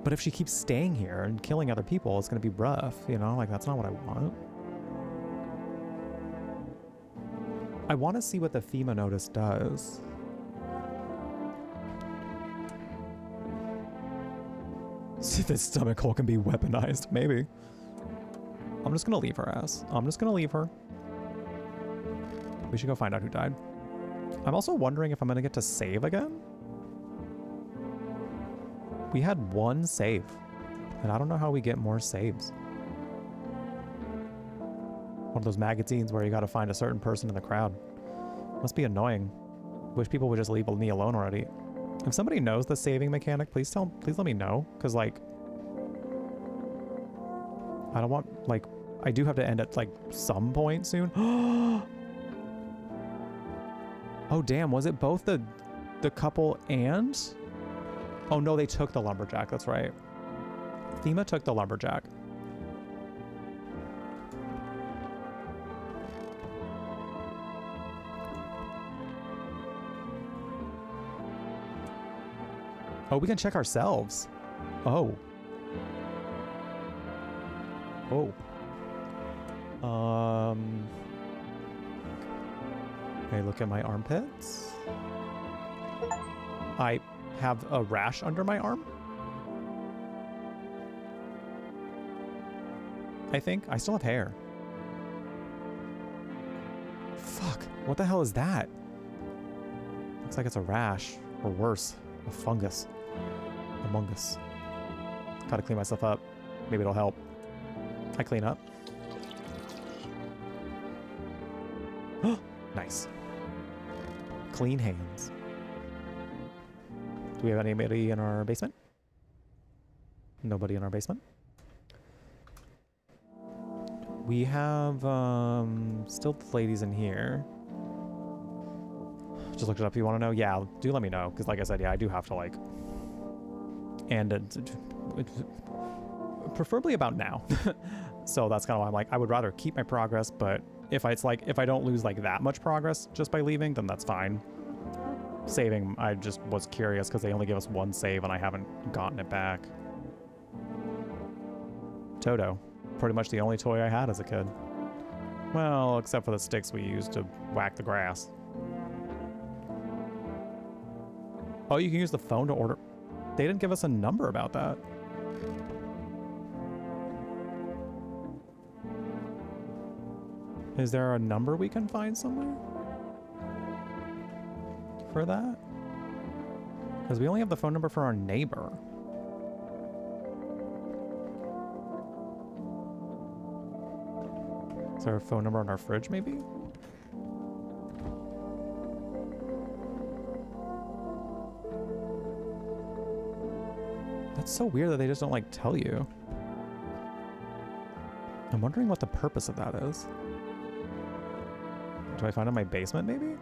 But if she keeps staying here and killing other people, it's going to be rough, you know? Like, that's not what I want. I want to see what the FEMA notice does. See if this stomach hole can be weaponized. Maybe. I'm just going to leave her ass. I'm just going to leave her. We should go find out who died. I'm also wondering if I'm going to get to save again. We had one save, and I don't know how we get more saves. One of those magazines where you gotta find a certain person in the crowd. Must be annoying. Wish people would just leave me alone already. If somebody knows the saving mechanic, please let me know, because like, I don't want, like, I do have to end at like some point soon. Oh damn, was it both the couple and? Oh no, they took the lumberjack, that's right. FEMA took the lumberjack. Oh, we can check ourselves. Oh. Oh. Okay, look at my armpits. I have a rash under my arm. I think. I still have hair. Fuck. What the hell is that? Looks like it's a rash. Or worse, a fungus. Among Us. Gotta clean myself up. Maybe it'll help. I clean up. Nice. Clean hands. Do we have anybody in our basement? Nobody in our basement. We have still the ladies in here. Just looked it up. You want to know? Yeah, do let me know. Because like I said, yeah, I do have to like... And preferably about now. So that's kind of why I'm like, I would rather keep my progress, but if I don't lose like that much progress just by leaving, then that's fine. Saving, I just was curious because they only give us one save and I haven't gotten it back. Toto. Pretty much the only toy I had as a kid. Well, except for the sticks we used to whack the grass. Oh, you can use the phone to order. They didn't give us a number about that. Is there a number we can find somewhere for that? Because we only have the phone number for our neighbor. Is there a phone number on our fridge, maybe? That's so weird that they just don't, like, tell you. I'm wondering what the purpose of that is. Do I find it in my basement, maybe?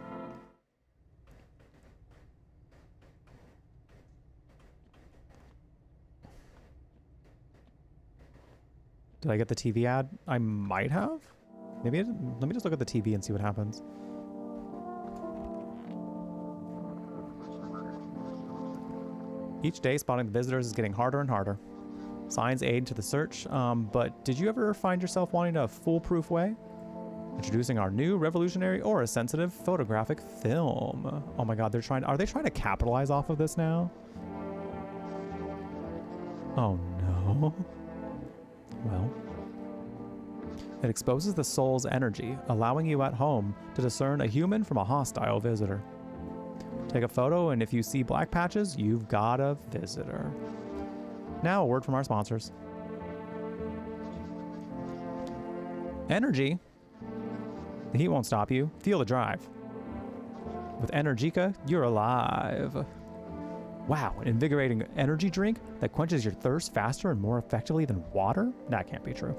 Did I get the TV ad? I might have. Maybe let me just look at the TV and see what happens. Each day, spotting the visitors is getting harder and harder. Signs aid to the search, but did you ever find yourself wanting a foolproof way? Introducing our new revolutionary aura sensitive photographic film. Oh my god, are they trying to capitalize off of this now? Oh no. Well. It exposes the soul's energy, allowing you at home to discern a human from a hostile visitor. Take a photo, and if you see black patches, you've got a visitor. Now, a word from our sponsors. Energy. The heat won't stop you. Feel the drive. With Energica, you're alive. Wow, an invigorating energy drink that quenches your thirst faster and more effectively than water? That can't be true.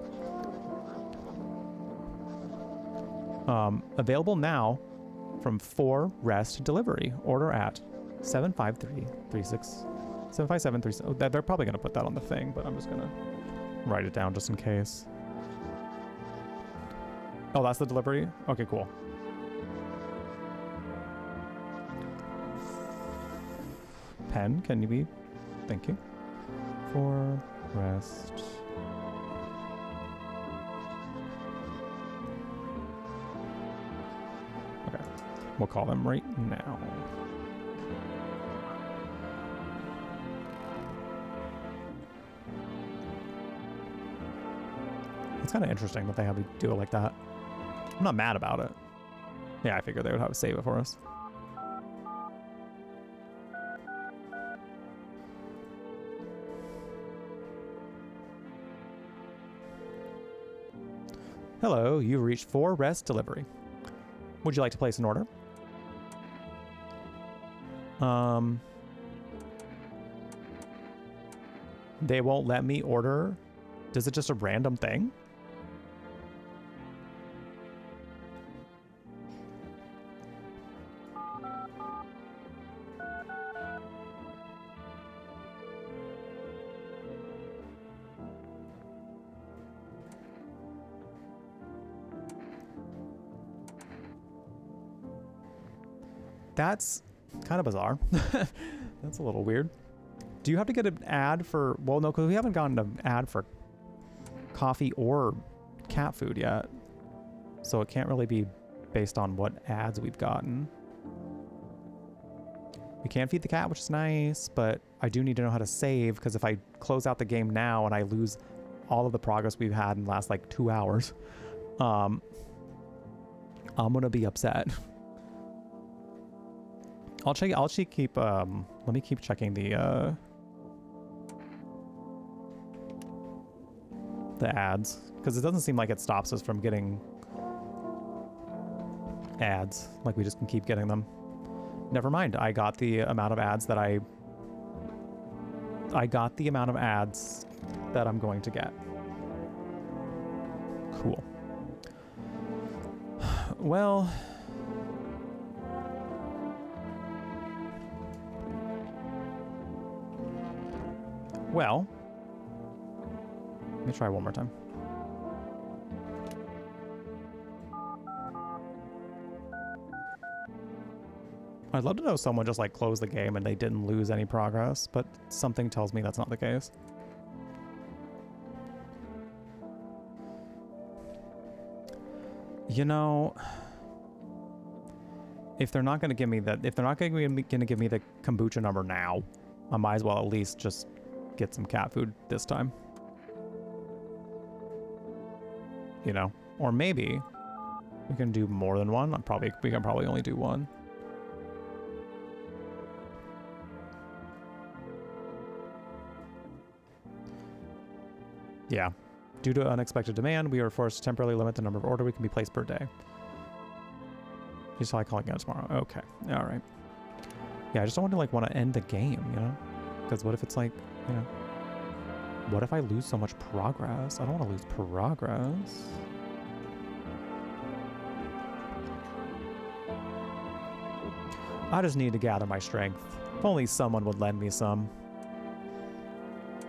Available now from 4 Rest Delivery. Order at 75736. Oh, they're probably going to put that on the thing, but I'm just going to write it down just in case. Oh, that's the delivery? Okay, cool. Pen, can you be? Thank you. 4 Rest. Okay, we'll call them right now. It's kind of interesting that they have to do it like that. I'm not mad about it. Yeah, I figured they would have to save it for us. Hello, you've reached 4 Rest Delivery. Would you like to place an order? They won't let me order. Is it just a random thing? That's kind of bizarre. That's a little weird. Do you have to get an ad for... Well, no, because we haven't gotten an ad for coffee or cat food yet. So it can't really be based on what ads we've gotten. We can feed the cat, which is nice, but I do need to know how to save, because if I close out the game now and I lose all of the progress we've had in the last like 2 hours, I'm gonna be upset. Let me keep checking the ads, because it doesn't seem like it stops us from getting ads. Like we just can keep getting them. Never mind. I got the amount of ads that I'm going to get. Cool. Well, let me try one more time. I'd love to know someone just like closed the game and they didn't lose any progress, but something tells me that's not the case. You know, if they're not going to give me that, if they're not going to give me the kombucha number now, I might as well at least just get some cat food this time. You know, or maybe we can do more than one. We can probably only do one. Yeah. Due to unexpected demand, we are forced to temporarily limit the number of order we can be placed per day. You saw I calling out tomorrow. Okay. All right. Yeah, I just don't want to end the game, you know? Because what if it's like, you know, what if I lose so much progress? I don't want to lose progress. I just need to gather my strength. If only someone would lend me some.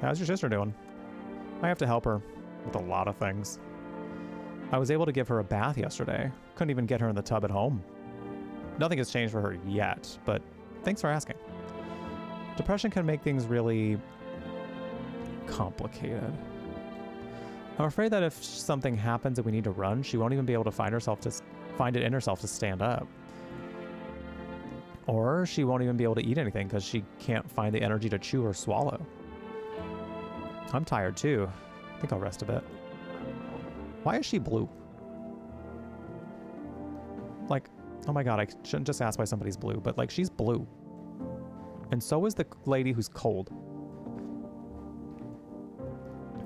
How's your sister doing? I have to help her with a lot of things. I was able to give her a bath yesterday. Couldn't even get her in the tub at home. Nothing has changed for her yet, but thanks for asking. Depression can make things really complicated. I'm afraid that if something happens and we need to run, she won't even be able to find it in herself to stand up. Or she won't even be able to eat anything because she can't find the energy to chew or swallow. I'm tired too. I think I'll rest a bit. Why is she blue? Like, oh my god, I shouldn't just ask why somebody's blue, but like, she's blue. And so is the lady who's cold.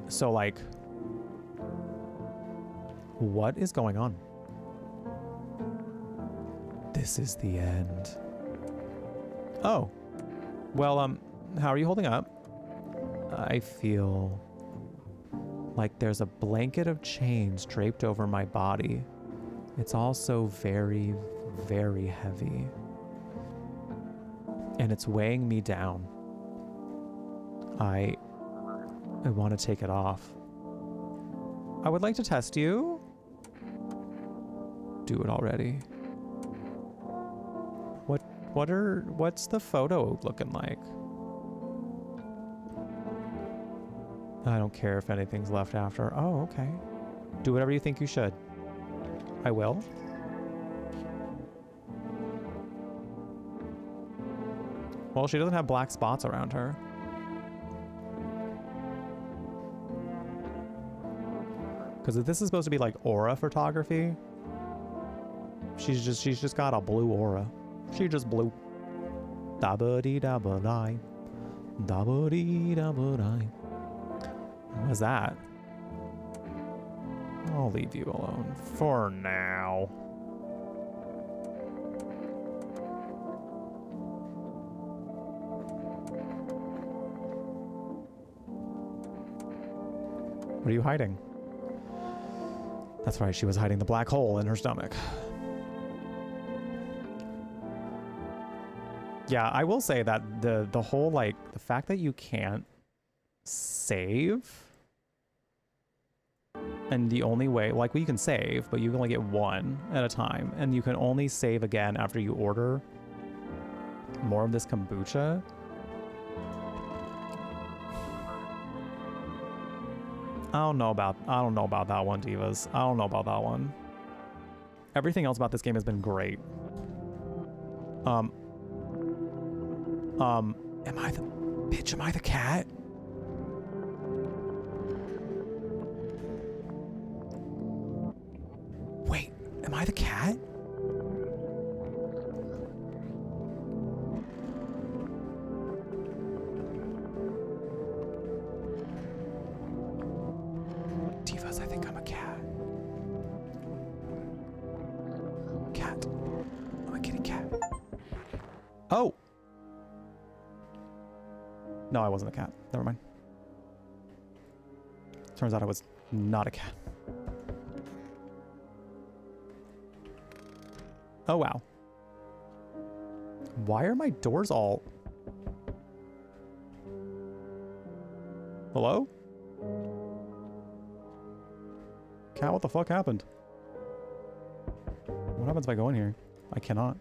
So like, what is going on? This is the end. Oh. Well, how are you holding up? I feel like there's a blanket of chains draped over my body. It's also very, very heavy. And it's weighing me down. I want to take it off. I would like to test you. Do it already. What's the photo looking like? I don't care if anything's left after. Oh, okay. Do whatever you think you should. I will. Well, she doesn't have black spots around her. Because if this is supposed to be like aura photography, she's just got a blue aura. She just blue. Da-ba-dee-da-ba-die. Da-ba-dee-da-ba-die. What was that? I'll leave you alone for now. What are you hiding? That's right, she was hiding the black hole in her stomach. Yeah, I will say that the whole, like, the fact that you can't save, and the only way, like, well, you can save, but you can only get one at a time, and you can only save again after you order more of this kombucha. I don't know about that one, Divas. I don't know about that one. Everything else about this game has been great. Am I the... Bitch, am I the cat? Wait, am I the cat? Divas, I think I'm a cat. Cat. I'm a kitty cat. Oh! No, I wasn't a cat. Never mind. Turns out I was not a cat. Oh, wow. Why are my doors all... Hello? Cat, what the fuck happened? What happens if I go in here? I cannot.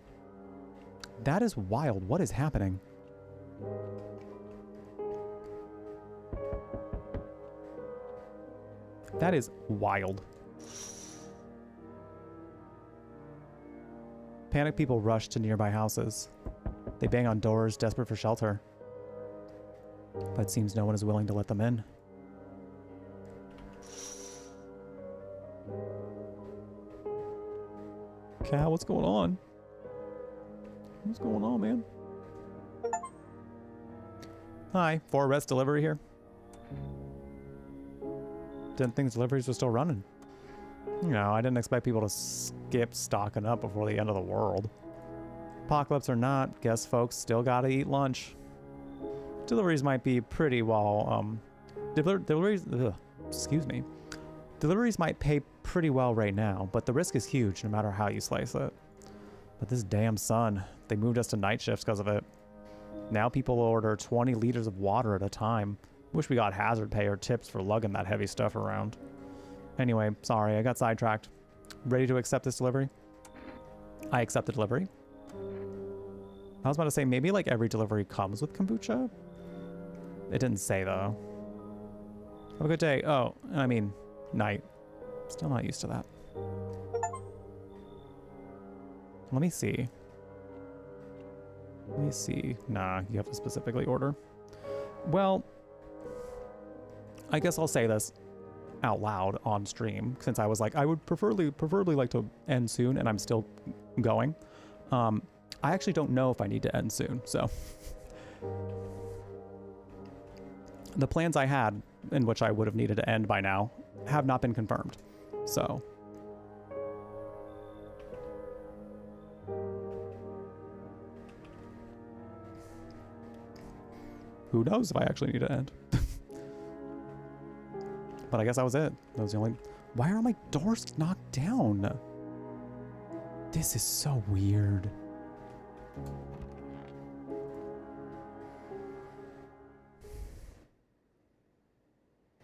That is wild. What is happening? That is wild. Panicked people rush to nearby houses. They bang on doors, desperate for shelter. But it seems no one is willing to let them in. Cal, what's going on? What's going on, man? Hi, 4 Rest delivery here. Didn't think deliveries were still running. You know, I didn't expect people to skip stocking up before the end of the world. Apocalypse or not, guess folks still gotta eat lunch. Deliveries might be pretty well, excuse me. Deliveries might pay pretty well right now, but the risk is huge no matter how you slice it. But this damn sun, they moved us to night shifts because of it. Now people order 20 liters of water at a time. Wish we got hazard pay or tips for lugging that heavy stuff around. Anyway, sorry, I got sidetracked. Ready to accept this delivery? I accept the delivery. I was about to say, maybe like every delivery comes with kombucha? It didn't say though. Have a good day. Oh, I mean, night. Still not used to that. Let me see. Let me see. Nah, you have to specifically order. Well, I guess I'll say this out loud on stream, since I was like, I would preferably like to end soon, and I'm still going. I actually don't know if I need to end soon, so. The plans I had, in which I would have needed to end by now, have not been confirmed, so. Who knows if I actually need to end. But I guess that was it. That was the only... Why are my doors knocked down? This is so weird.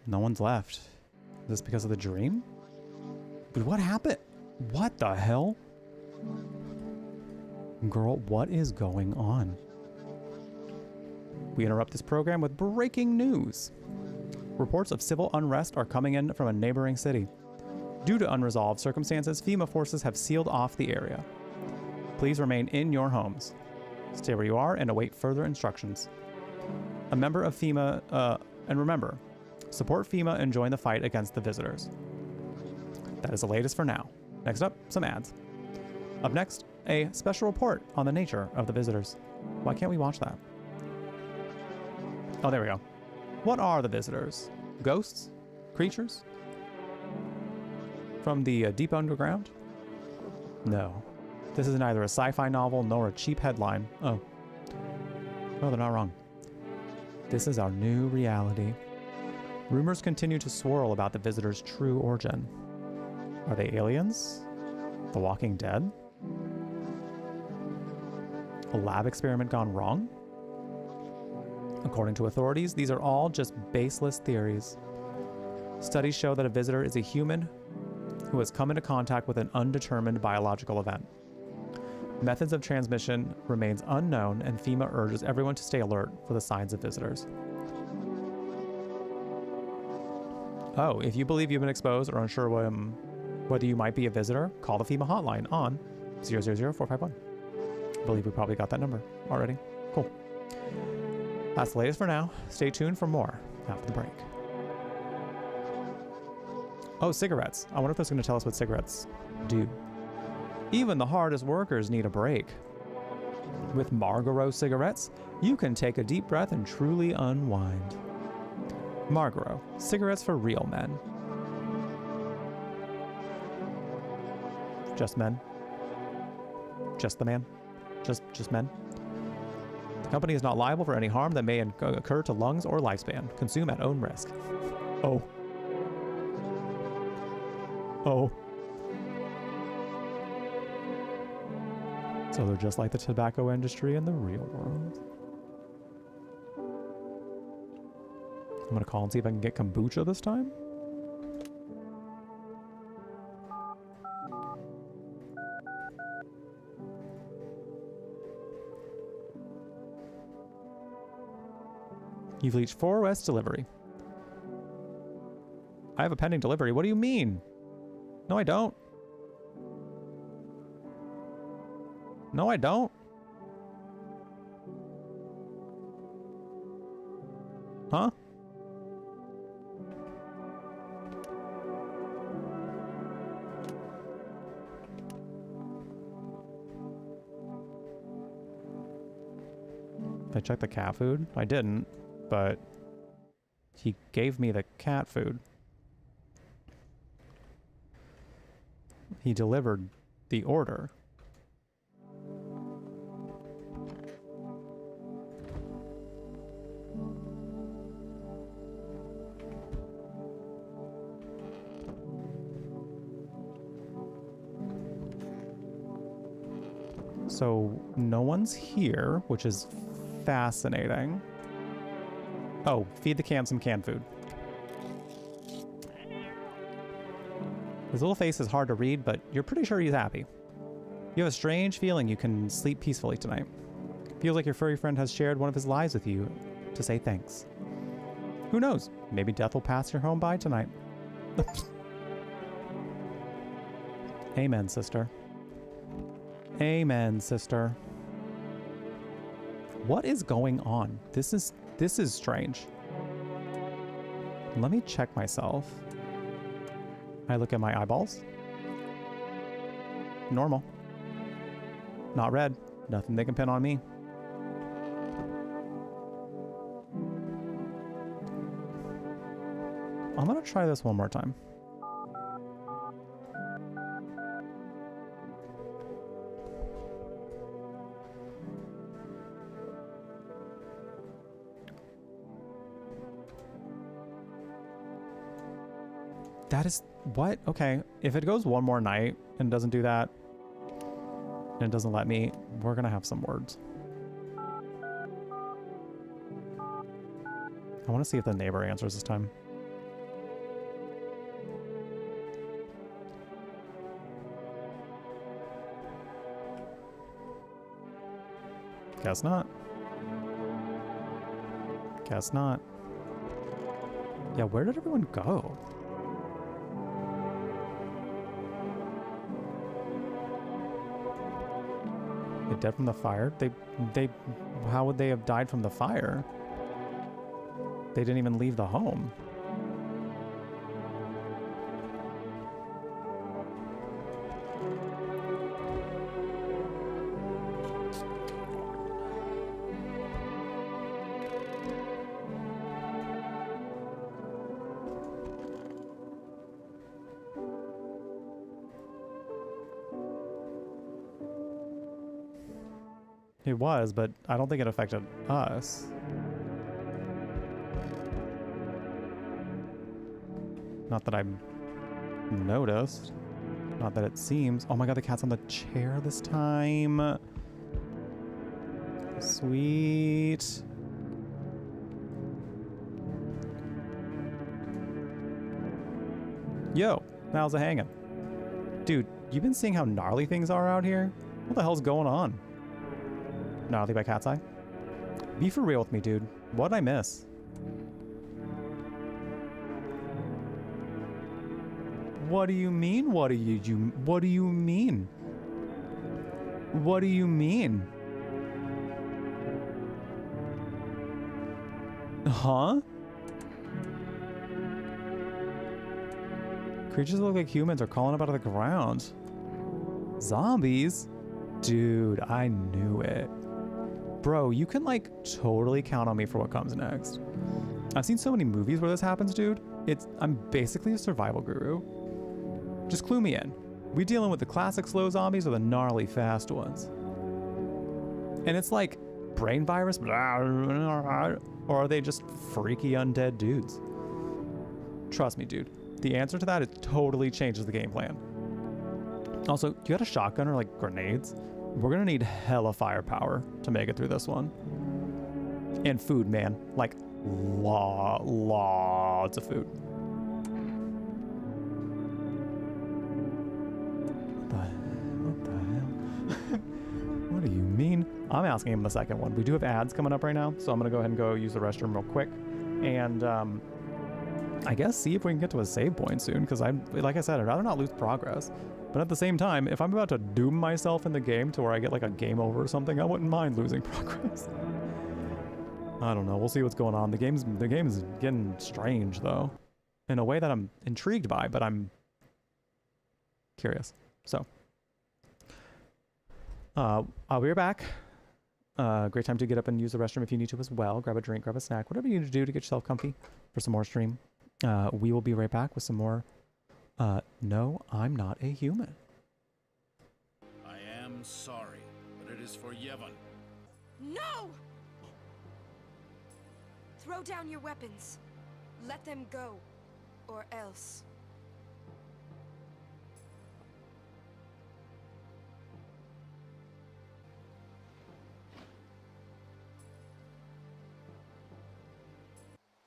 No one's left. Is this because of the dream? But what happened? What the hell? Girl, what is going on? We interrupt this program with breaking news. Reports of civil unrest are coming in from a neighboring city. Due to unresolved circumstances, FEMA forces have sealed off the area. Please remain in your homes. Stay where you are and await further instructions. A member of FEMA, and remember, support FEMA and join the fight against the visitors. That is the latest for now. Next up, some ads. Up next, a special report on the nature of the visitors. Why can't we watch that? Oh, there we go. What are the visitors? Ghosts? Creatures? From the deep underground? No. This is neither a sci-fi novel nor a cheap headline. Oh. Oh, they're not wrong. This is our new reality. Rumors continue to swirl about the visitors' true origin. Are they aliens? The Walking Dead? A lab experiment gone wrong? According to authorities, these are all just baseless theories. Studies show that a visitor is a human who has come into contact with an undetermined biological event. Methods of transmission remains unknown, and FEMA urges everyone to stay alert for the signs of visitors. Oh, if you believe you've been exposed or unsure whether you might be a visitor, call the FEMA hotline on 00451. I believe we probably got that number already. Cool. That's the latest for now. Stay tuned for more after the break. Oh, cigarettes. I wonder if it's going to tell us what cigarettes do. Even the hardest workers need a break. With Marlboro cigarettes, you can take a deep breath and truly unwind. Marlboro, cigarettes for real men. Just men. Just the man. Just men. The company is not liable for any harm that may occur to lungs or lifespan. Consume at own risk. Oh. Oh. So they're just like the tobacco industry in the real world. I'm gonna call and see if I can get kombucha this time. You've reached 4 West delivery. I have a pending delivery. What do you mean? No, I don't. No, I don't. Huh? I checked the cat food. I didn't, but he gave me the cat food. He delivered the order. So no one's here, which is fascinating. Oh, feed the can some canned food. His little face is hard to read, but you're pretty sure he's happy. You have a strange feeling you can sleep peacefully tonight. Feels like your furry friend has shared one of his lives with you to say thanks. Who knows? Maybe death will pass your home by tonight. Amen, sister. Amen, sister. What is going on? This is strange. Let me check myself. I look at my eyeballs. Normal. Not red. Nothing they can pin on me. I'm gonna try this one more time. That is... what? Okay. If it goes one more night and doesn't do that, and it doesn't let me, we're gonna have some words. I want to see if the neighbor answers this time. Guess not. Guess not. Yeah, where did everyone go? They dead from the fire? They how would they have died from the fire? They didn't even leave the home. It was, but I don't think it affected us. Not that I've noticed. Not that it seems. Oh my god, the cat's on the chair this time. Sweet. Yo, how's it hanging? Dude, you been seeing how gnarly things are out here? What the hell's going on? Gnarly by cat's eye? Be for real with me, dude. What'd I miss? What do you mean? What do you mean? What do you mean? Huh? Creatures that look like humans are calling up out of the ground. Zombies? Dude, I knew it. Bro, you can like totally count on me for what comes next. I've seen so many movies where this happens, dude. I'm basically a survival guru. Just clue me in. We dealing with the classic slow zombies or the gnarly fast ones? And it's like brain virus, or are they just freaky undead dudes? Trust me, dude. The answer to that, it totally changes the game plan. Also, you got a shotgun or like grenades? We're gonna need hella firepower to make it through this one. And food, man. Like, lots of food. What the hell? What do you mean? I'm asking him the second one. We do have ads coming up right now, so I'm gonna go ahead and go use the restroom real quick. And I guess see if we can get to a save point soon, because like I said, I'd rather not lose progress. But at the same time, if I'm about to doom myself in the game to where I get like a game over or something, I wouldn't mind losing progress. I don't know. We'll see what's going on. The game is getting strange though, in a way that I'm intrigued by, but I'm curious. So, I'll be right back. Great time to get up and use the restroom if you need to as well. Grab a drink, grab a snack, whatever you need to do to get yourself comfy for some more stream. We will be right back with some more. No, I'm not a human. I am sorry, but it is for Yevon. No! Throw down your weapons. Let them go. Or else.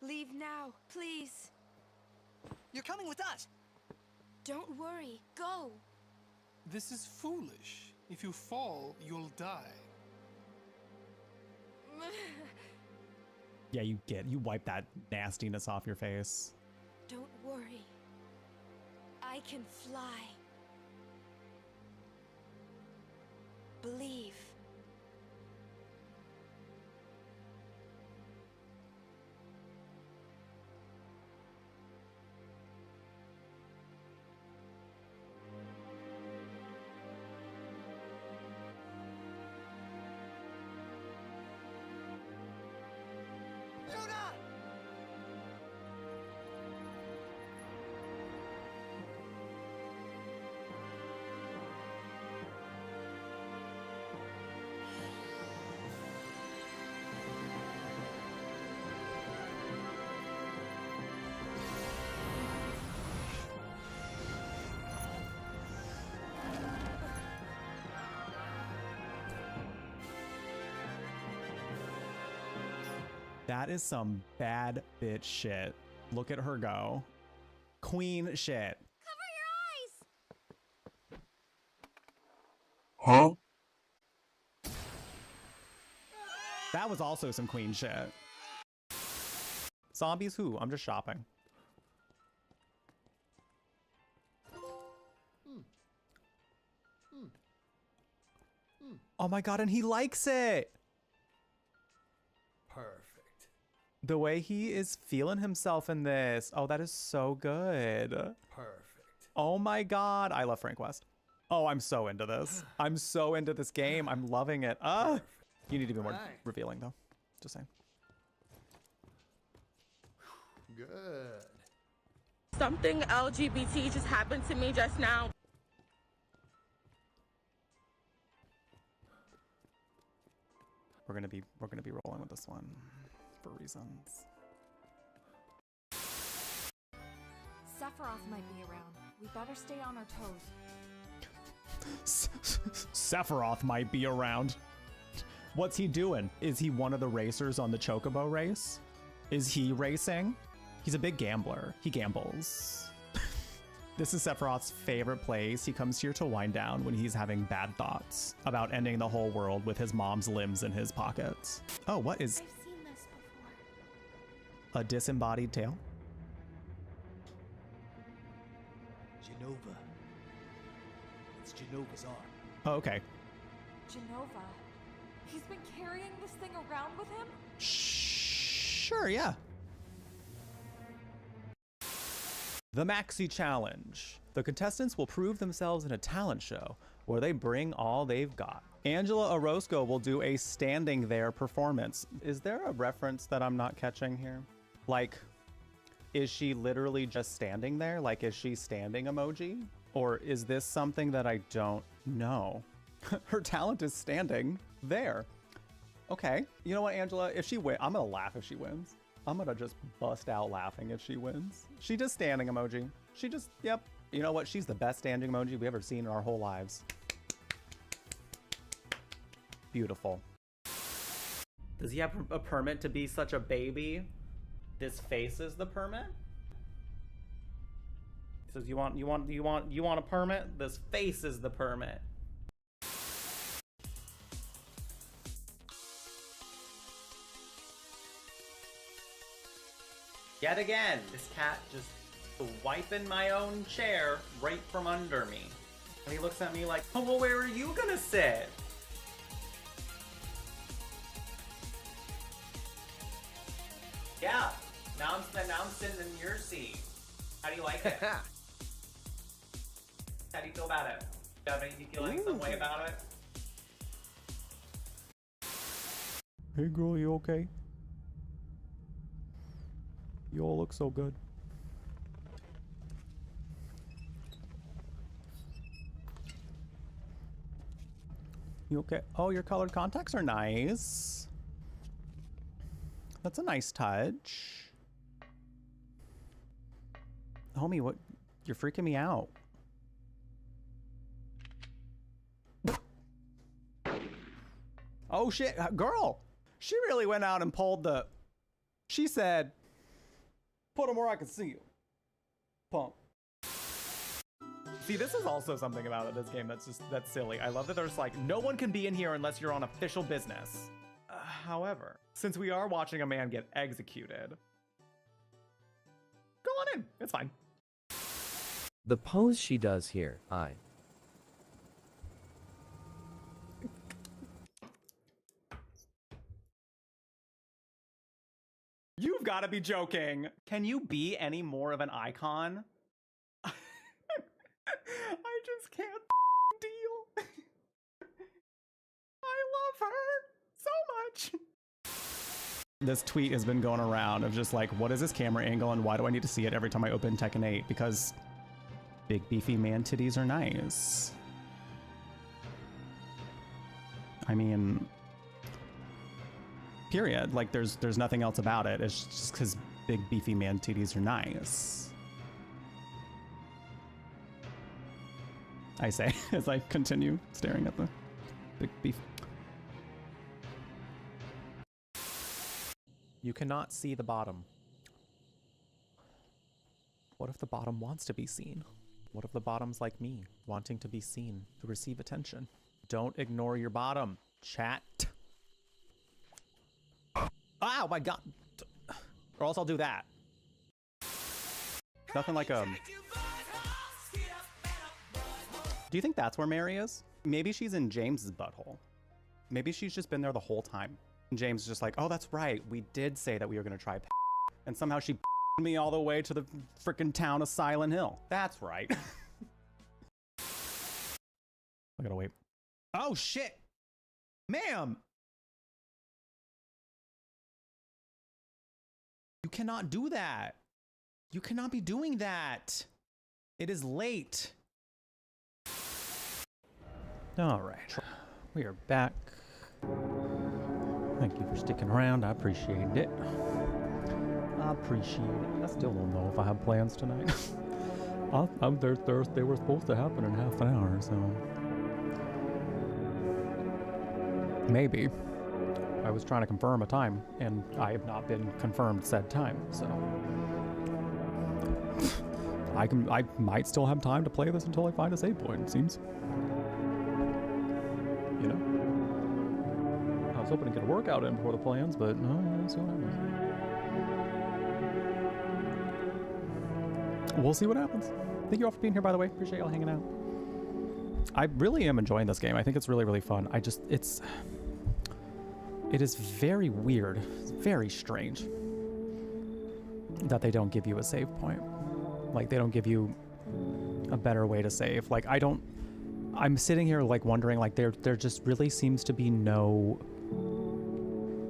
Leave now, please. You're coming with us. Don't worry. Go. This is foolish. If you fall, you'll die. Yeah, you wipe that nastiness off your face. Don't worry. I can fly. Believe. That is some bad bitch shit. Look at her go. Queen shit. Cover your eyes! Huh? That was also some queen shit. Zombies who? I'm just shopping. Oh my god, and he likes it! Perfect. The way he is feeling himself in this. Oh, that is so good. Perfect. Oh my god. I love Frank West. Oh, I'm so into this. I'm so into this game. I'm loving it. You need to be more revealing though. Just saying. Good. Something LGBT just happened to me just now. We're gonna be rolling with this one for reasons. Sephiroth might be around. We better stay on our toes. Sephiroth might be around. What's he doing? Is he one of the racers on the Chocobo race? Is he racing? He's a big gambler. He gambles. This is Sephiroth's favorite place. He comes here to wind down when he's having bad thoughts about ending the whole world with his mom's limbs in his pockets. Oh, what is... I've seen this before. A disembodied tail? Genova. It's Genova's arm. Oh, okay. Genova. He's been carrying this thing around with him? Shh. Sure, yeah. The Maxi Challenge. The contestants will prove themselves in a talent show where they bring all they've got. Angela Orozco will do a standing there performance. Is there a reference that I'm not catching here? Like, is she literally just standing there? Like, is she standing emoji? Or is this something that I don't know? Her talent is standing there. Okay, you know what, Angela? If she wins, I'm gonna laugh if she wins. I'm gonna just bust out laughing if she wins. She just standing emoji. She just, yep. You know what? She's the best standing emoji we've ever seen in our whole lives. Beautiful. Does he have a permit to be such a baby? This face is the permit? He says, you want a permit? This face is the permit. Yet again, this cat just wiping my own chair right from under me. And he looks at me like, oh, well, where are you gonna sit? Yeah, now I'm sitting in your seat. How do you like it? How do you feel about it? Do you have any feeling some way about it? Hey girl, you okay? You all look so good. You okay? Oh, your colored contacts are nice. That's a nice touch. Homie, what? You're freaking me out. Oh shit, girl! She really went out and pulled the... She said, put them where I can see you. Pump. See, this is also something about this game that's silly. I love that there's like, no one can be in here unless you're on official business. However, since we are watching a man get executed, go on in, it's fine. The pose she does here, You've got to be joking. Can you be any more of an icon? I just can't deal. I love her so much. This tweet has been going around of just like, what is this camera angle and why do I need to see it every time I open Tekken 8? Because big beefy man titties are nice. I mean, period. Like there's nothing else about it. It's just because big beefy man titties are nice. I say as I continue staring at the big beef. You cannot see the bottom. What if the bottom wants to be seen? What if the bottom's like me, wanting to be seen, to receive attention? Don't ignore your bottom, chat. Oh my god. Or else I'll do that. Nothing like Do you think that's where Mary is? Maybe she's in James's butthole. Maybe she's just been there the whole time. And James is just like, oh, that's right. We did say that we were gonna try and somehow she me all the way to the frickin' town of Silent Hill. That's right. I gotta wait. Oh shit! Ma'am! You cannot do that. You cannot be doing that. It is late. All right, we are back. Thank you for sticking around. I appreciate it. I appreciate it. I still don't know if I have plans tonight. They were supposed to happen in half an hour, so maybe. I was trying to confirm a time, and I have not been confirmed said time, so I might still have time to play this until I find a save point, it seems. You know? I was hoping to get a workout in before the plans, but no, we'll see what happens. We'll see what happens. Thank you all for being here, by the way. Appreciate y'all hanging out. I really am enjoying this game. I think it's really, really fun. It is very weird. It's very strange. that they don't give you a save point. Like, they don't give you a better way to save. Like, I'm sitting here, like, wondering, like, there just really seems to be no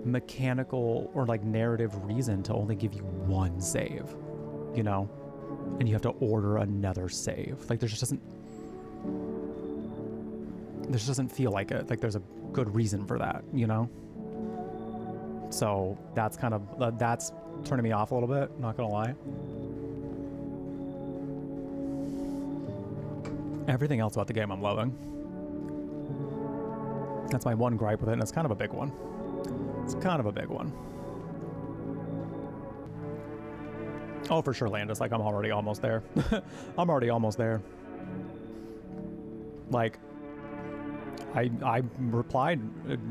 mechanical or, like, narrative reason to only give you one save, you know? And you have to order another save. Like, there just doesn't feel like it. Like, there's a good reason for that, you know? So that's kind of, that's turning me off a little bit, not gonna lie. Everything else about the game I'm loving. That's my one gripe with it, and it's kind of a big one. It's kind of a big one. Oh, for sure, Landis. Like, I'm already almost there. I'm already almost there. Like, I replied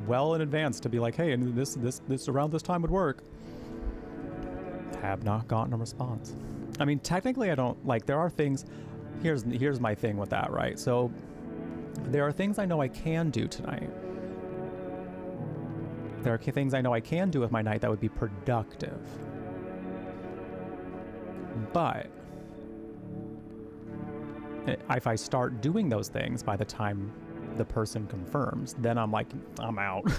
well in advance to be like, hey, and this around this time would work. Have not gotten a response. I mean, technically, I don't, like, there are things. Here's my thing with that, right? So there are things I know I can do tonight. There are things I know I can do with my night that would be productive. But if I start doing those things by the time the person confirms, then I'm like, I'm out.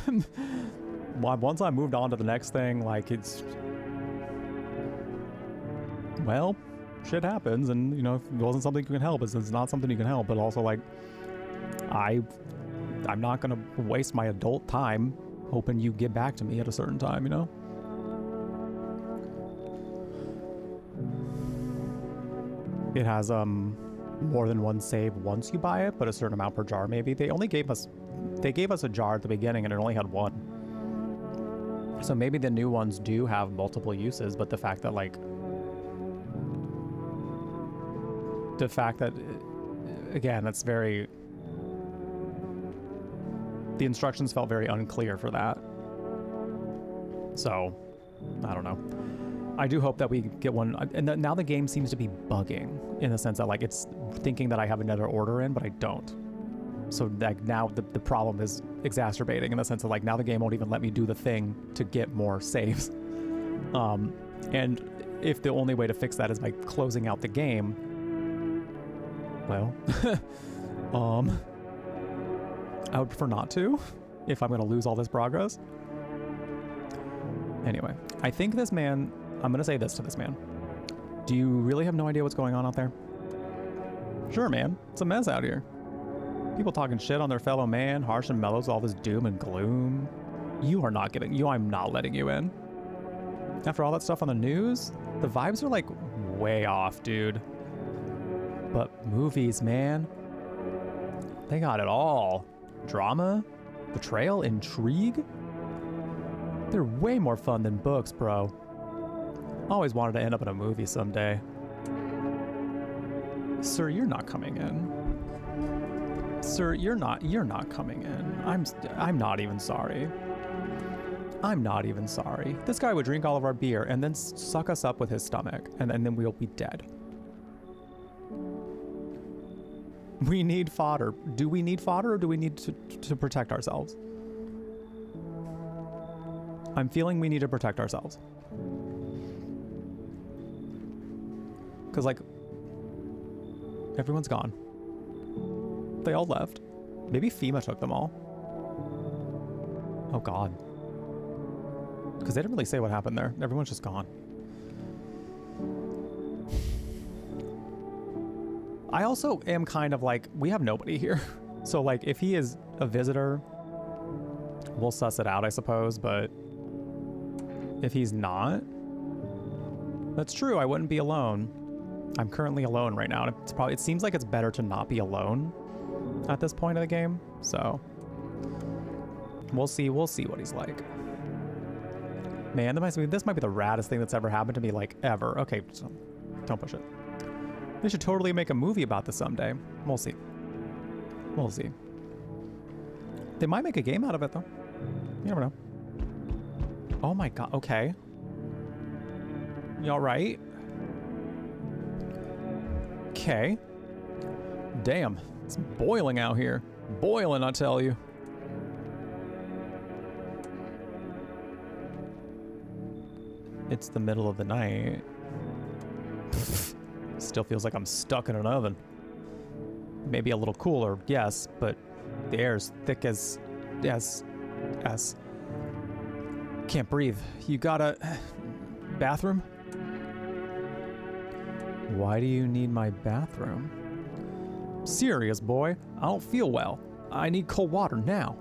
Once I moved on to the next thing, like, it's, well, shit happens, and, you know, if it wasn't something you can help, it's not something you can help. But also, like, I'm not gonna waste my adult time hoping you get back to me at a certain time, you know? It has more than one save once you buy it, but a certain amount per jar maybe. They gave us a jar at the beginning and it only had one. So maybe the new ones do have multiple uses, but the fact that, again, that's very, the instructions felt very unclear for that. So, I don't know. I do hope that we get one, and now the game seems to be bugging in the sense that, like, it's thinking that I have another order in, but I don't. So, like, now the problem is exacerbating in the sense of, like, now the game won't even let me do the thing to get more saves. And if the only way to fix that is by closing out the game, well, I would prefer not to, if I'm going to lose all this progress. Anyway, I think this man, I'm going to say this to this man. Do you really have no idea what's going on out there? Sure, man. It's a mess out here. People talking shit on their fellow man, harsh and mellows, all this doom and gloom. I'm not letting you in. After all that stuff on the news, the vibes are, like, way off, dude. But movies, man, they got it all. Drama, betrayal, intrigue. They're way more fun than books, bro. Always wanted to end up in a movie someday. Sir, you're not coming in. Sir, you're not coming in. I'm not even sorry. I'm not even sorry. This guy would drink all of our beer and then suck us up with his stomach, and then we'll be dead. We need fodder. Do we need fodder, or do we need to protect ourselves? I'm feeling we need to protect ourselves. Because, like, everyone's gone. They all left. Maybe FEMA took them all. Oh, God. Because they didn't really say what happened there. Everyone's just gone. I also am kind of like, we have nobody here. So, like, if he is a visitor, we'll suss it out, I suppose. But if he's not, that's true. I wouldn't be alone. I'm currently alone right now. It seems like it's better to not be alone at this point of the game. So we'll see what he's like. Man, this might be the raddest thing that's ever happened to me, like, ever. Okay, so don't push it. They should totally make a movie about this someday. We'll see. We'll see. They might make a game out of it, though. You never know. Oh my God. Okay. You all right? Okay. Damn. It's boiling out here. Boiling, I tell you. It's the middle of the night. Still feels like I'm stuck in an oven. Maybe a little cooler, yes, but the air's thick as... Can't breathe. You got a... bathroom? Why do you need my bathroom? Serious, boy. I don't feel well. I need cold water now.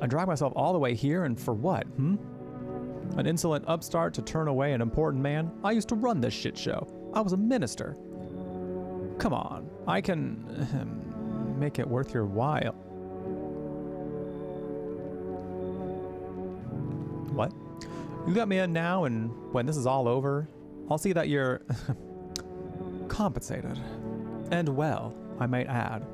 I dragged myself all the way here, and for what, An insolent upstart to turn away an important man? I used to run this shit show. I was a minister. Come on, I can make it worth your while. What? You got me in now, and when this is all over, I'll see that you're compensated. And well, I might add.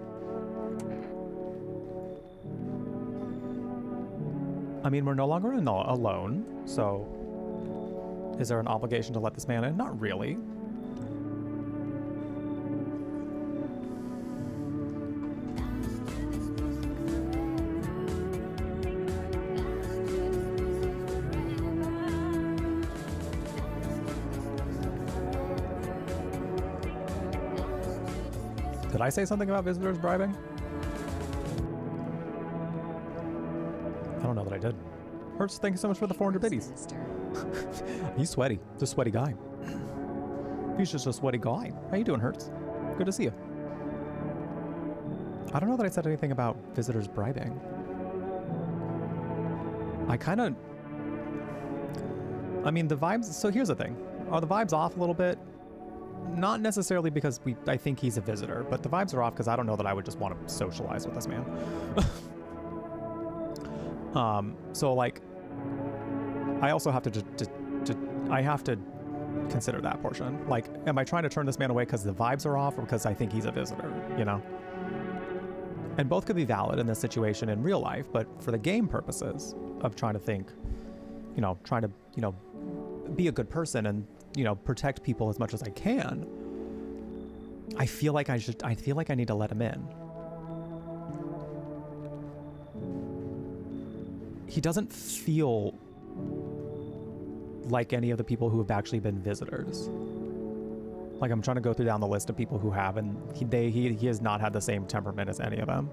I mean, we're no longer alone, so is there an obligation to let this man in? Not really. Did I say something about visitors bribing? I don't know that I did. Hertz, thank you so much for the 400 biddies. He's sweaty. He's a sweaty guy. He's just a sweaty guy. How you doing, Hertz? Good to see you. I don't know that I said anything about visitors bribing. I mean, the vibes... So here's the thing. Are the vibes off a little bit? Not necessarily because I think he's a visitor, but the vibes are off because I don't know that I would just want to socialize with this man. So like, I also have to I have to consider that portion. Like, am I trying to turn this man away because the vibes are off or because I think he's a visitor, you know? And both could be valid in this situation in real life, but for the game purposes of trying to think, you know, trying to, you know, be a good person and, you know, protect people as much as I can, I feel like I need to let him in. He doesn't feel like any of the people who have actually been visitors. Like, I'm trying to go down the list of people who have, and he has not had the same temperament as any of them.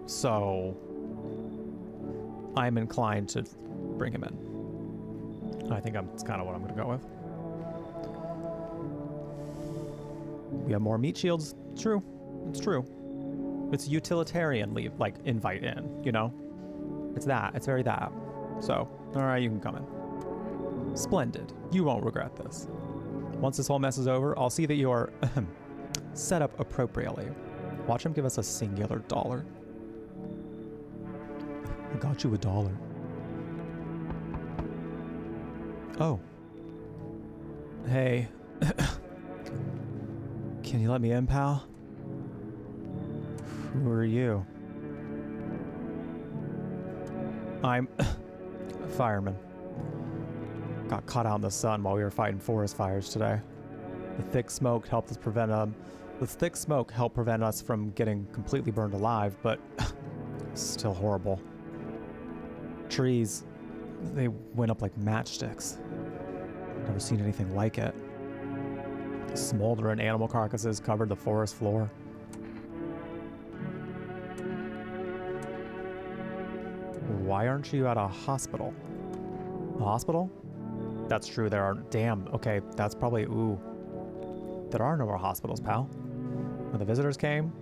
So I'm inclined to bring him in. I think that's kind of what I'm going to go with. We have more meat shields. True. It's true. It's utilitarian leave, like, invite in, you know? It's that. It's very that. So, all right, you can come in. Splendid. You won't regret this. Once this whole mess is over, I'll see that you are set up appropriately. Watch him give us a singular dollar. I got you $1. Oh. Hey. Can you let me in, pal? Who are you? I'm a fireman. Got caught out in the sun while we were fighting forest fires today. The thick smoke helped prevent us from getting completely burned alive, but still horrible. Trees, they went up like matchsticks. Never seen anything like it. Smoldering animal carcasses covered the forest floor. Why aren't you at a hospital? A hospital? That's true, there are... Damn, okay, that's probably... Ooh. There are no more hospitals, pal. When the visitors came,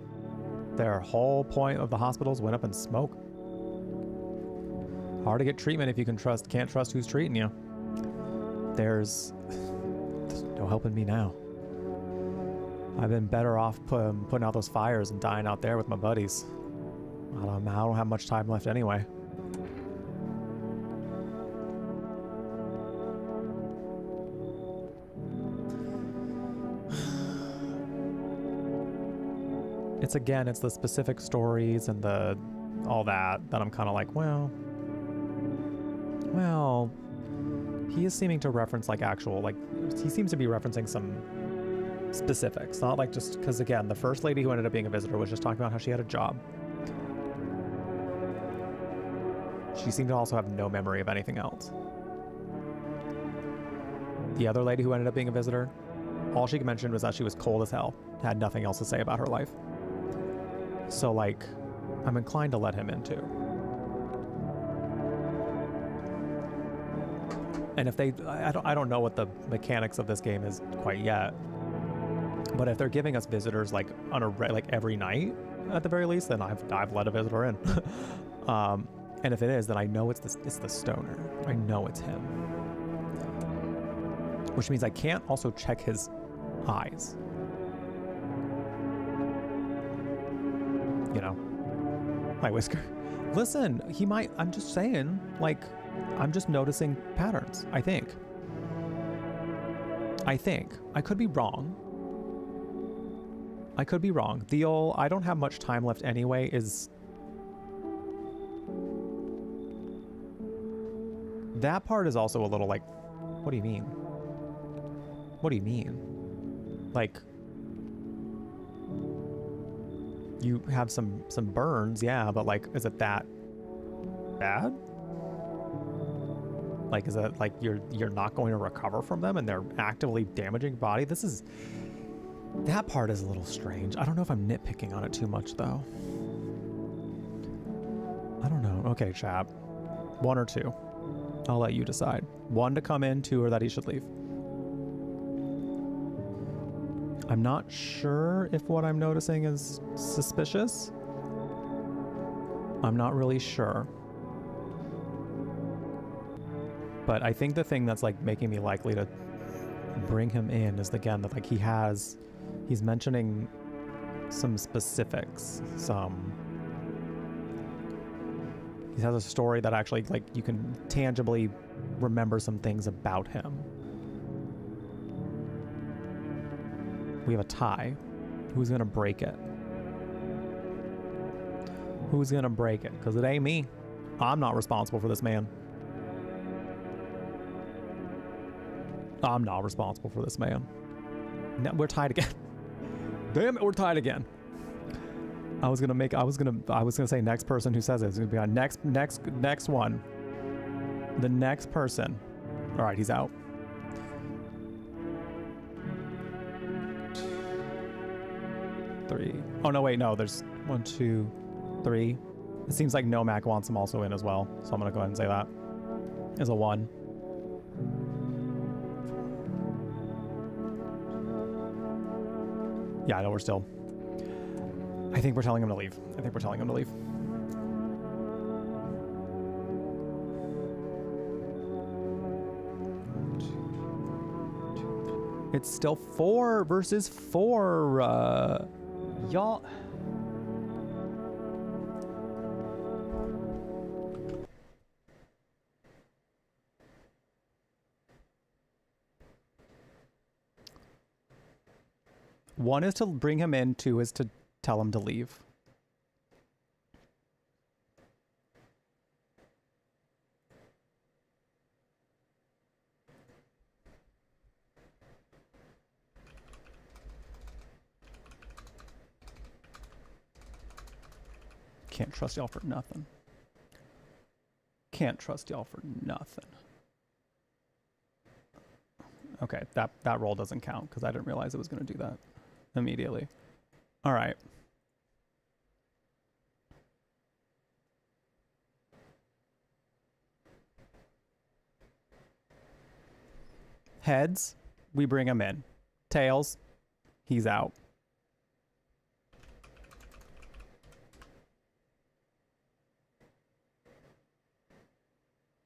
their whole point of the hospitals went up in smoke. Hard to get treatment if you can't trust who's treating you. There's no helping me now. I've been better off putting out those fires and dying out there with my buddies. I don't have much time left anyway. It's the specific stories and all that I'm kind of like, well, he is seeming to reference like actual, like, he seems to be referencing some specifics, not like just, because again, the first lady who ended up being a visitor was just talking about how she had a job. She seemed to also have no memory of anything else. The other lady who ended up being a visitor, all she mentioned was that she was cold as hell, had nothing else to say about her life. So, like, I'm inclined to let him in too. And if they, I don't know what the mechanics of this game is quite yet, but if they're giving us visitors like on a like every night at the very least, then I've let a visitor in. And if it is, then I know it's the stoner. I know it's him. Which means I can't also check his eyes. You know, my whisker. Listen, he might. I'm just saying, like. I'm just noticing patterns, I think. I could be wrong. The old, I don't have much time left anyway is... That part is also a little like, what do you mean? What do you mean? Like, you have some burns, yeah, but like, is it that bad? Like, is it like you're not going to recover from them and they're actively damaging your body? That part is a little strange. I don't know if I'm nitpicking on it too much though. I don't know. Okay, chap. 1 or 2. I'll let you decide. 1 to come in, 2 or that he should leave. I'm not sure if what I'm noticing is suspicious. I'm not really sure. But I think the thing that's like making me likely to bring him in is again that like he's mentioning some specifics, he has a story that actually like you can tangibly remember some things about him. We have a tie. Who's gonna break it? Who's gonna break it? Because it ain't me. I'm not responsible for this man. I'm not responsible for this man. No, we're tied again. Damn it, we're tied again. I was gonna say next person who says it is gonna be on next one. The next person. All right, he's out. Three. Oh no, wait, no. There's 1, 2, 3. It seems like Nomak wants him also in as well, so I'm gonna go ahead and say that is a 1. Yeah, I know we're still. I think we're telling him to leave. It's still 4 versus 4. Y'all. One is to bring him in, 2 is to tell him to leave. Can't trust y'all for nothing. Okay, that roll doesn't count because I didn't realize it was going to do that immediately. All right. Heads, we bring him in. Tails, he's out.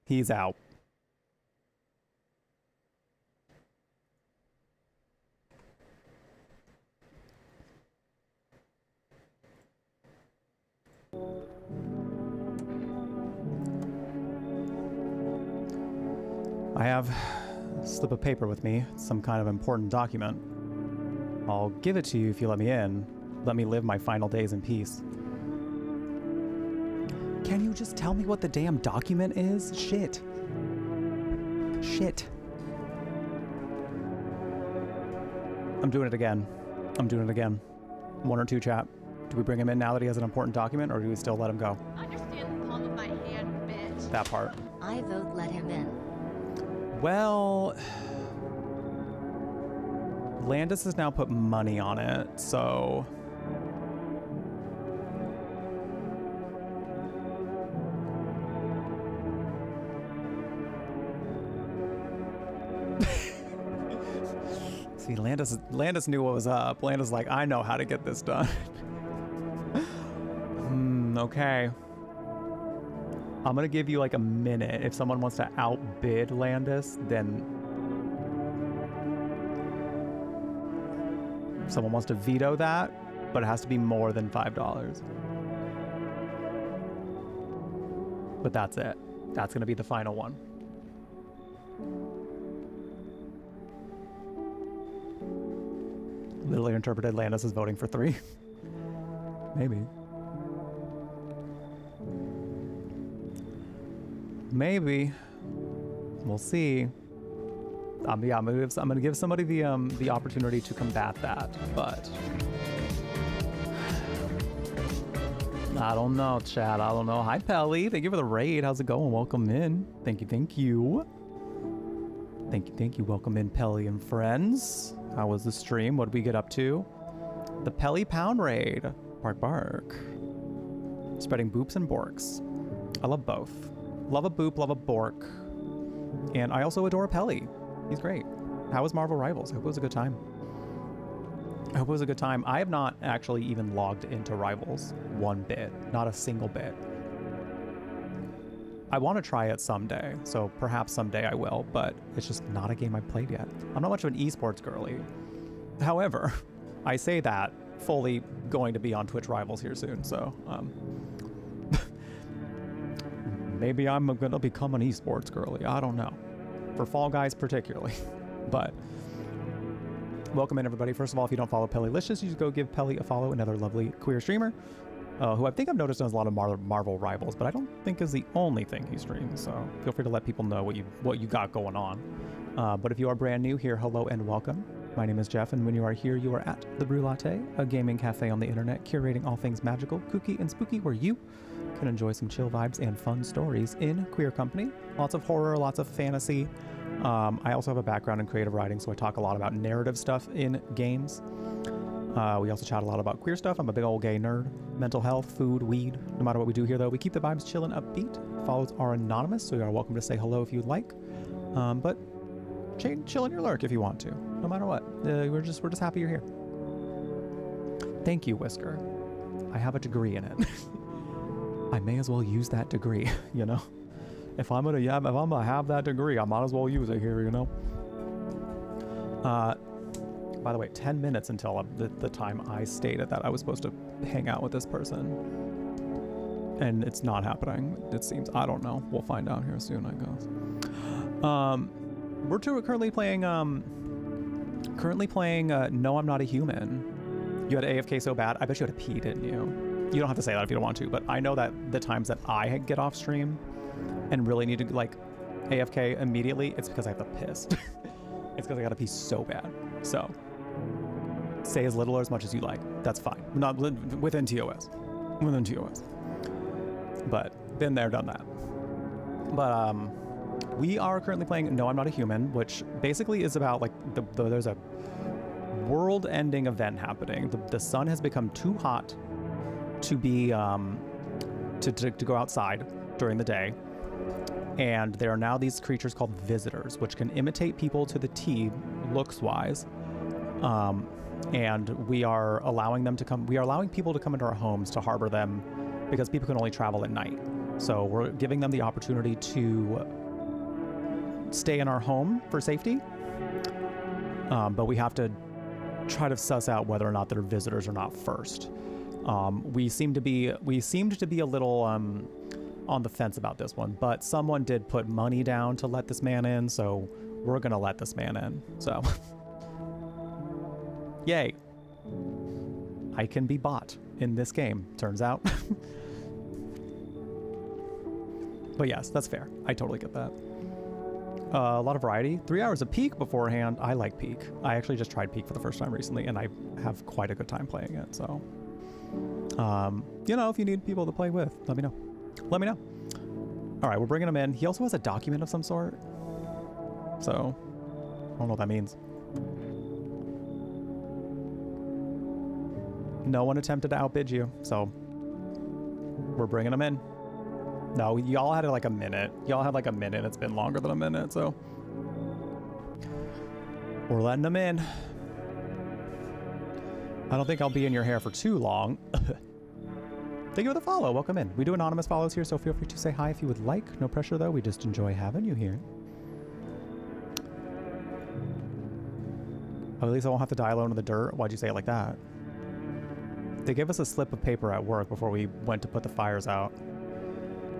He's out. I have a slip of paper with me, some kind of important document. I'll give it to you if you let me in. Let me live my final days in peace. Can you just tell me what the damn document is? Shit. I'm doing it again. 1 or 2, chat. Do we bring him in now that he has an important document, or do we still let him go? Understand the palm of my hand, bitch. That part. I vote let him in. Well, Landis has now put money on it, so... See, Landis knew what was up. Landis like, I know how to get this done. Okay. I'm gonna give you like a minute. If someone wants to outbid Landis, then... Someone wants to veto that, but it has to be more than $5. But that's it. That's gonna be the final one. Literally interpreted Landis is voting for 3. Maybe. Maybe. We'll see. Yeah, I'm gonna give somebody the opportunity to combat that, but I don't know, chat. I don't know. Hi, Pelly. Thank you for the raid. How's it going? Welcome in. Thank you. Thank you. Thank you. Thank you. Welcome in, Pelly and friends. How was the stream? What did we get up to? The Pelly Pound raid. Bark, bark. Spreading boops and borks. I love both. Love a boop, love a bork. And I also adore Pelly. He's great. How was Marvel Rivals? I hope it was a good time. I hope it was a good time. I have not actually even logged into Rivals one bit. Not a single bit. I want to try it someday, so perhaps someday I will, but it's just not a game I've played yet. I'm not much of an esports girly. However, I say that fully going to be on Twitch Rivals here soon, so maybe I'm gonna become an esports girly. I don't know. For Fall Guys particularly. But welcome in, everybody. First of all, if you don't follow Pelly Licious, you just go give Pelly a follow, another lovely queer streamer. Who I think I've noticed does a lot of Marvel Rivals, but I don't think is the only thing he streams, so feel free to let people know what you got going on. But if you are brand new here, hello and welcome. My name is Jeff, and when you are here, you are at The Brew Latte, a gaming cafe on the internet curating all things magical, kooky, and spooky, where you can enjoy some chill vibes and fun stories in queer company. Lots of horror, lots of fantasy. I also have a background in creative writing, so I talk a lot about narrative stuff in games. We also chat a lot about queer stuff. I'm a big old gay nerd. Mental health, food, weed. No matter what we do here, though, we keep the vibes chill and upbeat. Follows are anonymous, so you are welcome to say hello if you'd like. But chill in your lurk if you want to. No matter what. We're just happy you're here. Thank you, Whisker. I have a degree in it. I may as well use that degree, you know? If I'm gonna have that degree, I might as well use it here, you know? By the way, 10 minutes until the time I stated that I was supposed to hang out with this person. And it's not happening, it seems. I don't know. We'll find out here soon, I guess. We're currently playing No, I'm Not a Human. You had AFK so bad, I bet you had a pee, didn't you? You don't have to say that if you don't want to, but I know that the times that I get off stream and really need to, like, AFK immediately, it's because I have to piss. It's because I gotta pee so bad. So, say as little or as much as you like. That's fine. Not within TOS. Within TOS. But, been there, done that. But, we are currently playing No, I'm Not a Human, which basically is about, like, there's a world-ending event happening. The sun has become too hot to be, to go outside during the day. And there are now these creatures called visitors, which can imitate people to the T, looks-wise. And we are allowing people to come into our homes to harbor them because people can only travel at night. So we're giving them the opportunity to stay in our home for safety. But we have to try to suss out whether or not they're visitors or not first. We seemed to be a little on the fence about this one, but someone did put money down to let this man in, so we're gonna let this man in. So, yay! I can be bought in this game, turns out. But yes, that's fair. I totally get that. A lot of variety. 3 hours of Peak beforehand. I like Peak. I actually just tried Peak for the first time recently, and I have quite a good time playing it. So, you know, if you need people to play with, let me know. Let me know. All right, we're bringing him in. He also has a document of some sort. So, I don't know what that means. No one attempted to outbid you, so we're bringing them in. No, y'all had like a minute. Y'all had like a minute. It's been longer than a minute, so we're letting them in. I don't think I'll be in your hair for too long. Thank you for the follow. Welcome in. We do anonymous follows here, so feel free to say hi if you would like. No pressure, though. We just enjoy having you here. Oh, at least I won't have to die alone in the dirt. Why'd you say it like that? They gave us a slip of paper at work before we went to put the fires out.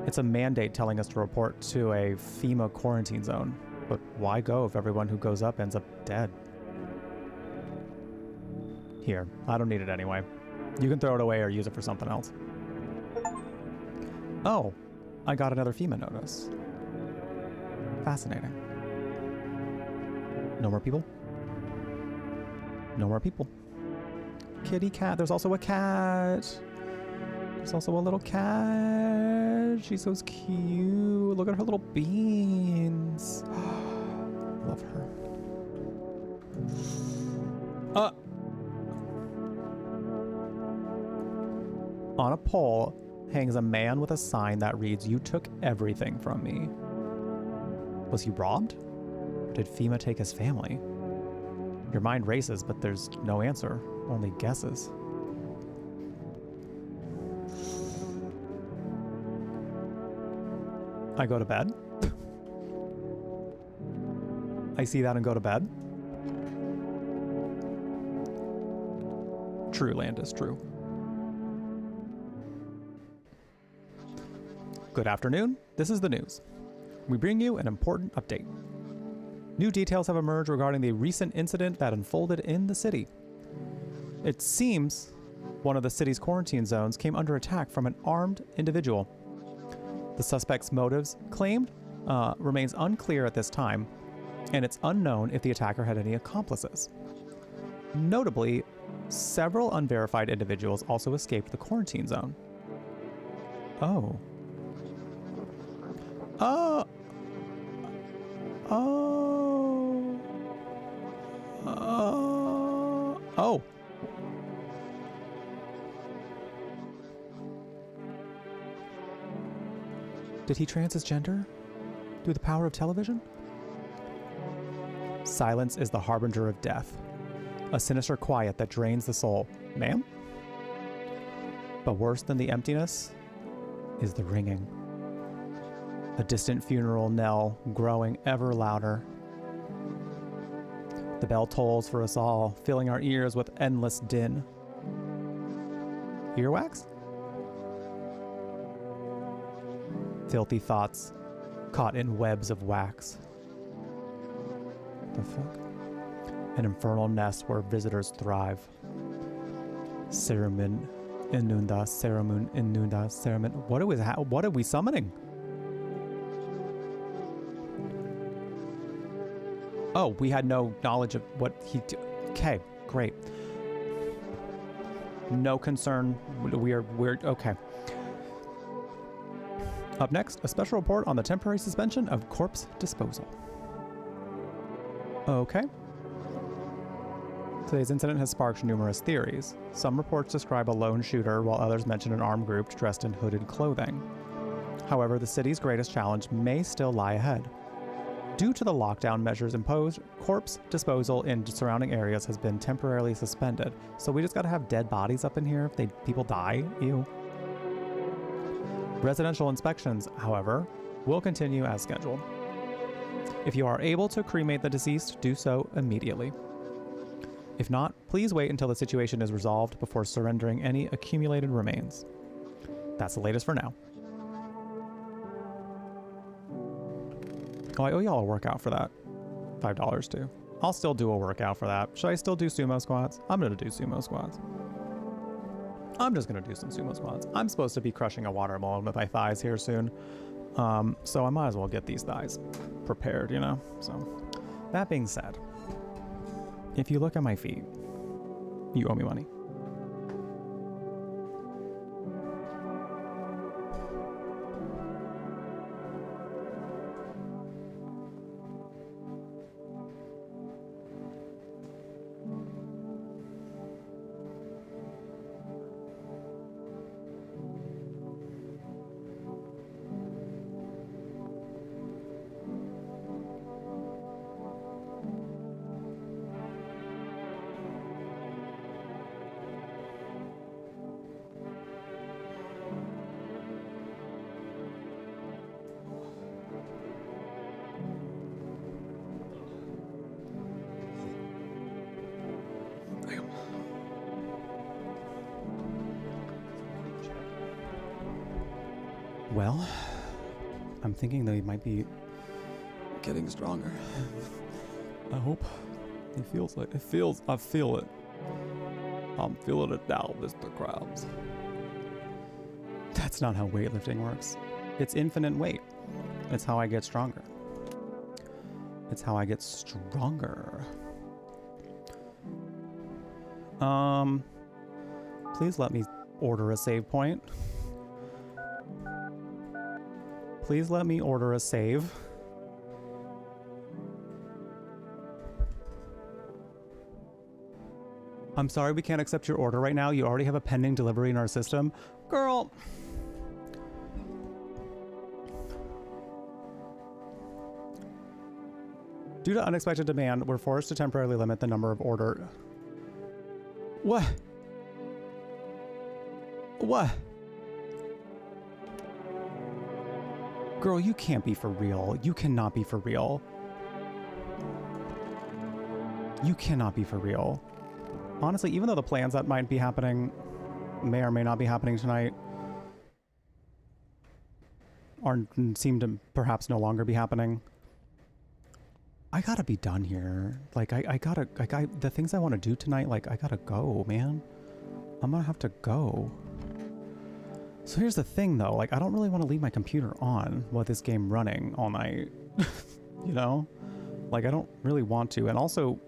It's a mandate telling us to report to a FEMA quarantine zone. But why go if everyone who goes up ends up dead? Here, I don't need it anyway. You can throw it away or use it for something else. Oh, I got another FEMA notice. Fascinating. No more people? No more people. Kitty cat. There's also a cat. There's also a little cat. She's so cute. Look at her little beans. Love her. On a pole hangs a man with a sign that reads, "You took everything from me." Was he robbed? Or did FEMA take his family? Your mind races, but there's no answer, only guesses. I go to bed. I see that and go to bed. True, Landis, true. Good afternoon. This is the news. We bring you an important update. New details have emerged regarding the recent incident that unfolded in the city. It seems one of the city's quarantine zones came under attack from an armed individual. The suspect's motives claimed remains unclear at this time, and it's unknown if the attacker had any accomplices. Notably, several unverified individuals also escaped the quarantine zone. Oh. Oh. Did he trans his gender? Through the power of television? Silence is the harbinger of death. A sinister quiet that drains the soul. Ma'am? But worse than the emptiness is the ringing. A distant funeral knell growing ever louder. The bell tolls for us all, filling our ears with endless din. Earwax? Filthy thoughts caught in webs of wax. The fuck? An infernal nest where visitors thrive. Cerumen inunda, cerumen inunda, cerumen. What are we summoning? Oh, we had no knowledge of what he did. Okay, great. No concern. We're okay. Up next, a special report on the temporary suspension of corpse disposal. Okay. Today's incident has sparked numerous theories. Some reports describe a lone shooter, while others mention an armed group dressed in hooded clothing. However, the city's greatest challenge may still lie ahead. Due to the lockdown measures imposed, corpse disposal in surrounding areas has been temporarily suspended, so we just gotta have dead bodies up in here if people die. Ew. Residential inspections, however, will continue as scheduled. If you are able to cremate the deceased, do so immediately. If not, please wait until the situation is resolved before surrendering any accumulated remains. That's the latest for now. Oh, I owe y'all a workout for that. $5 too. I'll still do a workout for that. Should I still do sumo squats? I'm gonna do sumo squats. I'm just gonna do some sumo squats. I'm supposed to be crushing a watermelon with my thighs here soon. So I might as well get these thighs prepared, you know? So, that being said, if you look at my feet, you owe me money. Well, I'm thinking they might be getting stronger. I hope. It feels like, I feel it. I'm feeling it now, Mr. Krabs. That's not how weightlifting works. It's infinite weight. It's how I get stronger. It's how I get stronger. Please let me order a save point. Please let me order a save. I'm sorry we can't accept your order right now. You already have a pending delivery in our system. Girl. Due to unexpected demand, we're forced to temporarily limit the number of order. What? What? Girl, you can't be for real. You cannot be for real. You cannot be for real. Honestly, even though the plans that might be happening may or may not be happening tonight seem to perhaps no longer be happening, I gotta be done here. Like, the things I want to do tonight, like, I gotta go, man. I'm gonna have to go. So here's the thing, though. Like, I don't really want to leave my computer on with this game running all night. You know? Like, I don't really want to. And also,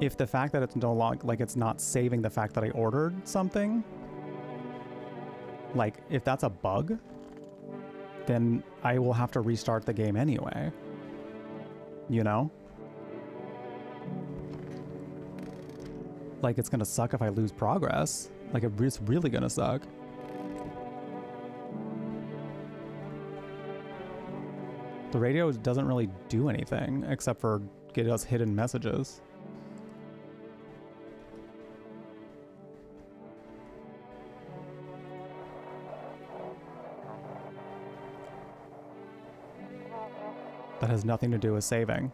if the fact that it's no longer, like, it's not saving the fact that I ordered something, like, if that's a bug, then I will have to restart the game anyway. You know? Like, it's gonna suck if I lose progress. Like, it's really gonna suck. The radio doesn't really do anything except for get us hidden messages. That has nothing to do with saving.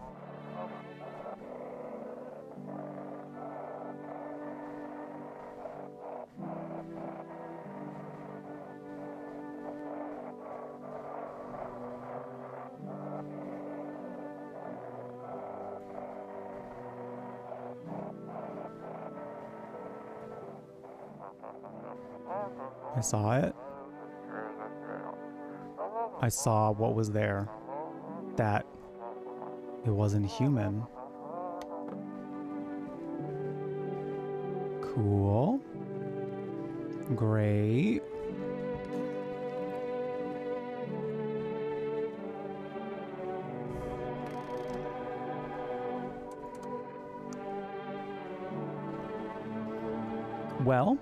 I saw it. I saw what was there. That it wasn't human. Cool. Great. Well,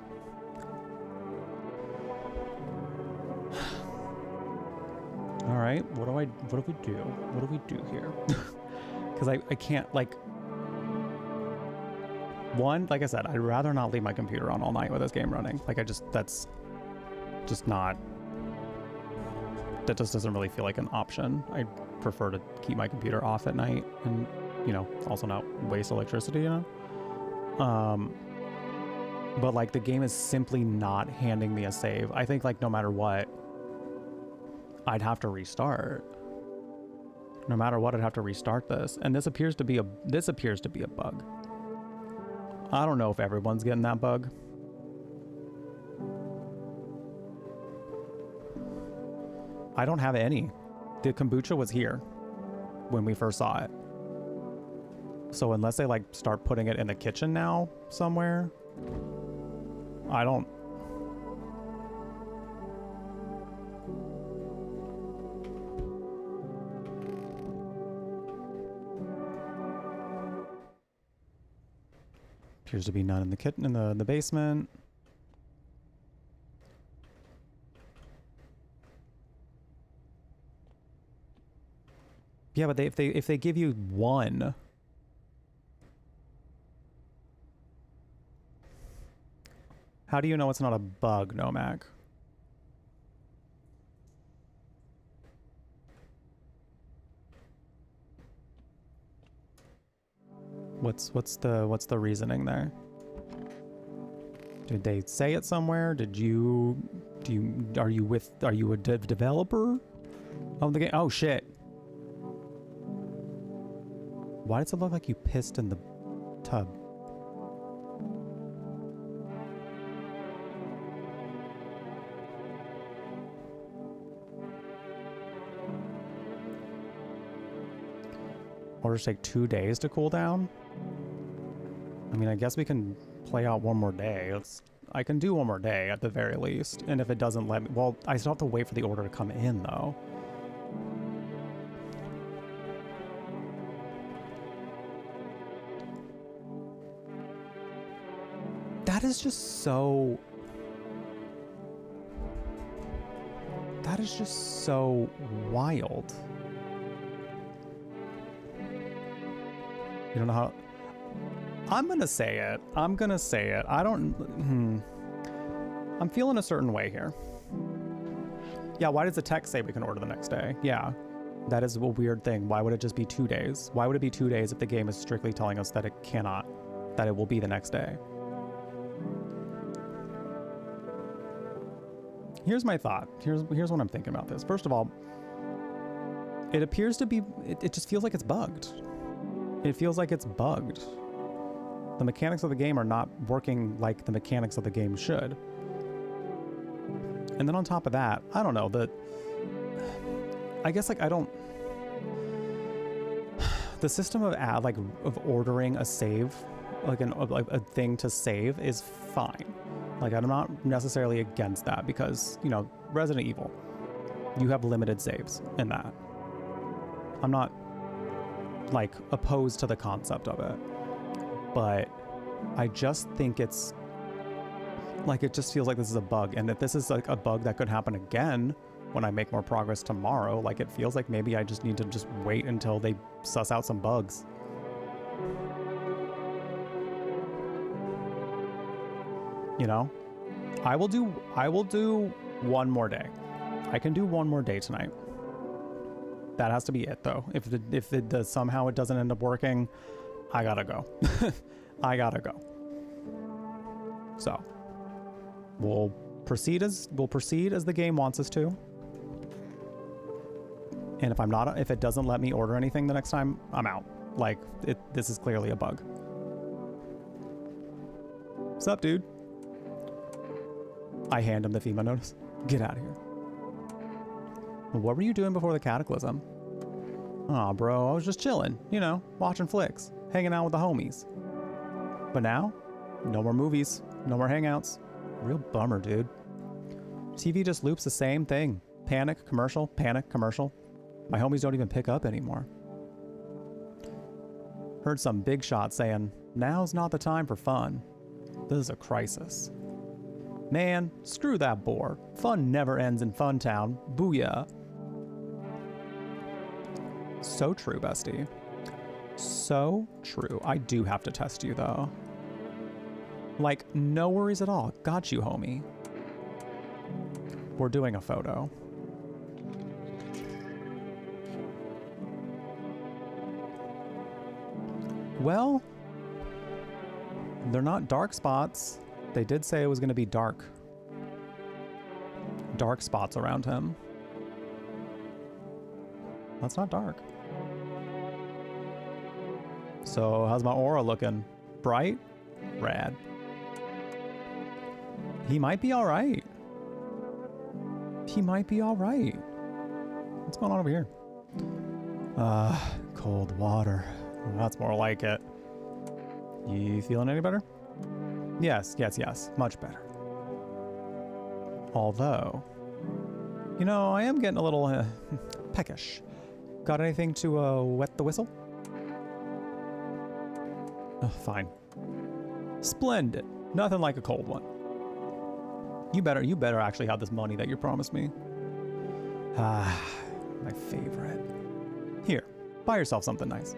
all right, what do we do? What do we do here? Because I can't, like, one, like I said, I'd rather not leave my computer on all night with this game running. Like, that's just not, that just doesn't really feel like an option. I prefer to keep my computer off at night and, you know, also not waste electricity, you know? But, like, the game is simply not handing me a save. I think, like, no matter what, I'd have to restart. No matter what, I'd have to restart this. And this appears to be a bug. I don't know if everyone's getting that bug. I don't have any. The kombucha was here when we first saw it. So unless they, like, start putting it in the kitchen now somewhere, I don't. Appears to be none in the kitchen, in the basement. Yeah, but if they give you one, how do you know it's not a bug, Nomac? What's the reasoning there? Did they say it somewhere? Did you Are you a developer of the game? Oh shit. Why does it look like you pissed in the tub? Orders take 2 days to cool down. I mean, I guess we can play out one more day. I can do one more day at the very least. And if it doesn't let me, well, I still have to wait for the order to come in though. That is just so wild. You don't know how... I'm gonna say it. I'm feeling a certain way here. Yeah, why does the text say we can order the next day? Yeah, that is a weird thing. Why would it just be 2 days? Why would it be 2 days if the game is strictly telling us that it cannot, that it will be the next day? Here's my thought. Here's what I'm thinking about this. First of all, it appears to be, it just feels like it's bugged. It feels like it's bugged. The mechanics of the game are not working like the mechanics of the game should. And then on top of that, I don't know, I guess like the system of ordering a save, like a thing to save is fine. Like I'm not necessarily against that because, you know, Resident Evil, you have limited saves in that. I'm not like opposed to the concept of it, but I just think it's like, it just feels like this is a bug. And if this is like a bug that could happen again when I make more progress tomorrow, like it feels like maybe I just need to just wait until they suss out some bugs. You know, I will do one more day. I can do one more day tonight. That has to be it though. If it does, somehow it doesn't end up working, I gotta go. I gotta go. So we'll proceed as the game wants us to. And if it doesn't let me order anything the next time, I'm out. Like this is clearly a bug. What's up, dude? I hand him the FEMA notice. Get out of here. What were you doing before the cataclysm? Aw, bro, I was just chilling, you know, watching flicks, hanging out with the homies. But now, no more movies, no more hangouts. Real bummer, dude. TV just loops the same thing. Panic, commercial, panic, commercial. My homies don't even pick up anymore. Heard some big shot saying, now's not the time for fun. This is a crisis. Man, screw that bore. Fun never ends in Fun Town. Booyah. So true, bestie. So true. I do have to test you, though. Like, no worries at all. Got you, homie. We're doing a photo. Well, they're not dark spots. They did say it was going to be dark spots around him. That's not dark. So how's my aura looking? Bright? Rad. He might be all right. He might be all right. What's going on over here? Cold water. That's more like it. You feeling any better? Yes. Much better. Although, you know, I am getting a little peckish. Got anything to wet the whistle? Oh, fine. Splendid. Nothing like a cold one. You better actually have this money that you promised me. Ah, my favorite. Here, buy yourself something nice.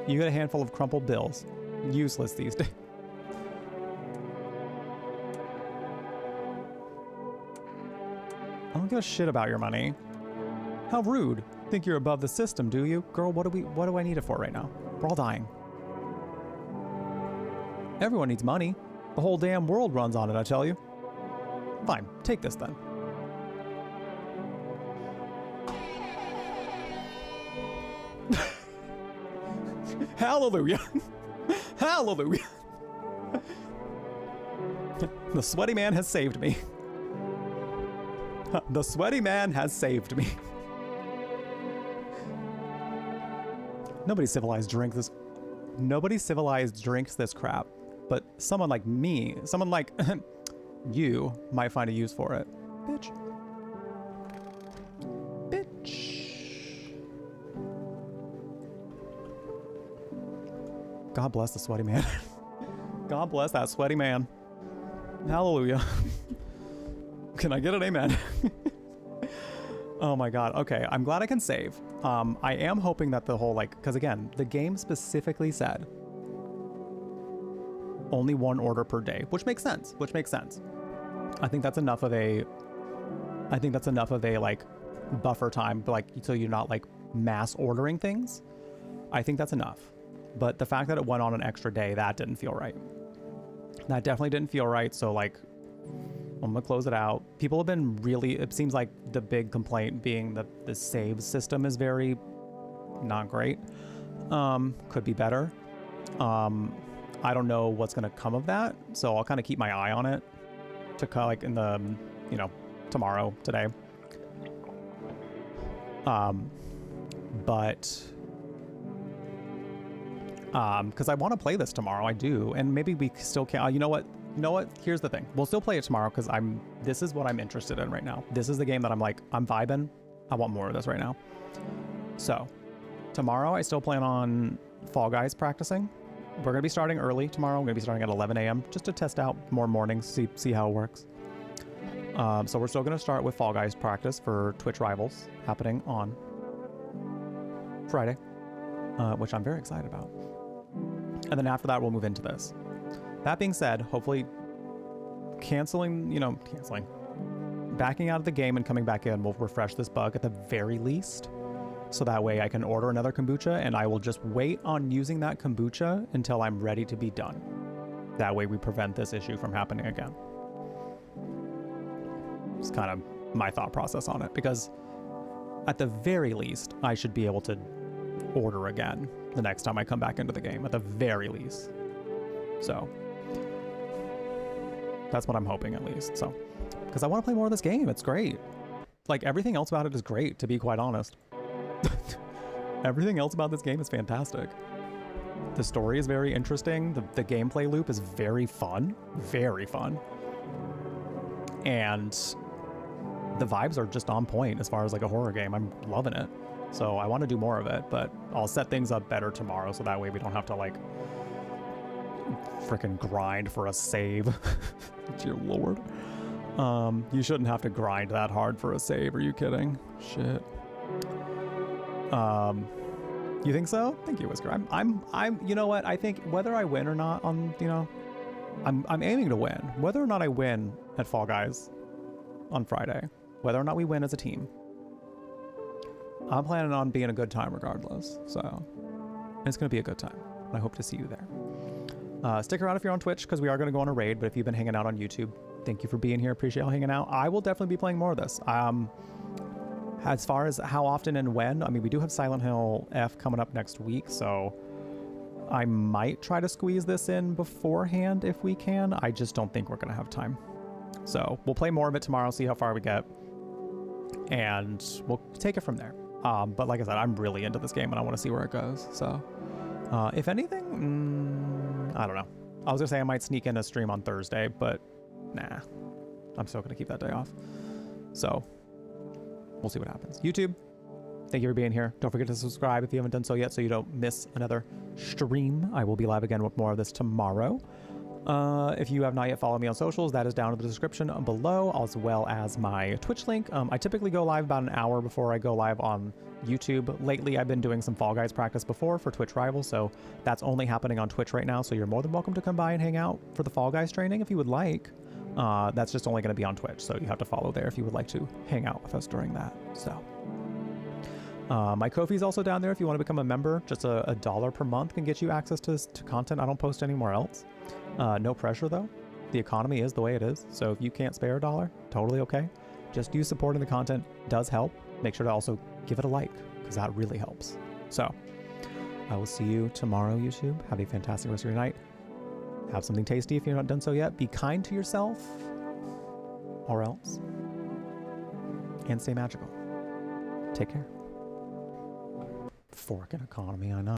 You get a handful of crumpled bills. Useless these days. I don't give a shit about your money. How rude. Think you're above the system, do you? Girl, what do I need it for right now? We're all dying. Everyone needs money. The whole damn world runs on it, I tell you. Fine, take this then. Hallelujah. Hallelujah. The sweaty man has saved me. The sweaty man has saved me. Nobody civilized drinks this crap, but someone like me, someone like you might find a use for it. Bitch. Bitch. God bless the sweaty man. God bless that sweaty man. Hallelujah. Can I get an amen? Oh my god. Okay, I'm glad I can save. I am hoping that the whole, like, because again, the game specifically said only one order per day, which makes sense. I think that's enough of a like buffer time, like, so you're not like mass ordering things. I think that's enough. But the fact that it went on an extra day, that didn't feel right. That definitely didn't feel right. So like, I'm gonna close it out. People have been really, it seems like the big complaint being that the save system is very not great. Could be better. I don't know what's gonna come of that, so I'll kind of keep my eye on it to kind of like in the, you know, tomorrow, today. Because I want to play this tomorrow, I do, and maybe we still can. You know what? Here's the thing. We'll still play it tomorrow because this is what I'm interested in right now. This is the game that I'm like, I'm vibing. I want more of this right now. So tomorrow I still plan on Fall Guys practicing. We're gonna be starting early tomorrow. I'm gonna be starting at 11 a.m. just to test out more mornings, see how it works. So we're still gonna start with Fall Guys practice for Twitch Rivals happening on Friday, which I'm very excited about. And then after that, we'll move into this. That being said, hopefully backing out of the game and coming back in will refresh this bug at the very least. So that way I can order another kombucha and I will just wait on using that kombucha until I'm ready to be done. That way we prevent this issue from happening again. It's kind of my thought process on it, because at the very least, I should be able to order again the next time I come back into the game, at the very least. So that's what I'm hoping, at least. So, because I want to play more of this game. It's great. Like, everything else about it is great, to be quite honest. Everything else about this game is fantastic. The story is very interesting. The gameplay loop is very fun. Very fun. And the vibes are just on point as far as like a horror game. I'm loving it. So I want to do more of it, but I'll set things up better tomorrow so that way we don't have to like freaking grind for a save. Dear Lord. You shouldn't have to grind that hard for a save. Are you kidding? Shit. You think so? Thank you, Whisker. I'm you know what? I think whether I win or not on, you know, I'm aiming to win. Whether or not I win at Fall Guys on Friday, whether or not we win as a team, I'm planning on being a good time regardless. So it's going to be a good time. I hope to see you there. Stick around if you're on Twitch, because we are going to go on a raid. But if you've been hanging out on YouTube, thank you for being here. Appreciate y'all hanging out. I will definitely be playing more of this. As far as how often and when, I mean, we do have Silent Hill F coming up next week, so I might try to squeeze this in beforehand if we can. I just don't think we're going to have time. So we'll play more of it tomorrow, see how far we get, and we'll take it from there. But like I said, I'm really into this game and I want to see where it goes. So if anything, I don't know. I was going to say I might sneak in a stream on Thursday, but nah, I'm still going to keep that day off. So we'll see what happens. YouTube, thank you for being here. Don't forget to subscribe if you haven't done so yet so you don't miss another stream. I will be live again with more of this tomorrow. If you have not yet followed me on socials, that is down in the description below, as well as my Twitch link. I typically go live about an hour before I go live on YouTube. Lately, I've been doing some Fall Guys practice before for Twitch Rivals, so that's only happening on Twitch right now, so you're more than welcome to come by and hang out for the Fall Guys training if you would like. That's just only going to be on Twitch, so you have to follow there if you would like to hang out with us during that. So my Ko-fi's also down there if you want to become a member. Just $1 per month can get you access to content I don't post anywhere else. No pressure though. The economy is the way it is. So if you can't spare $1, totally okay. Just you supporting the content does help. Make sure to also give it a like, because that really helps. So I will see you tomorrow, YouTube. Have a fantastic rest of your night. Have something tasty if you're not done so yet. Be kind to yourself, or else. And stay magical. Take care. Fork and economy, I know.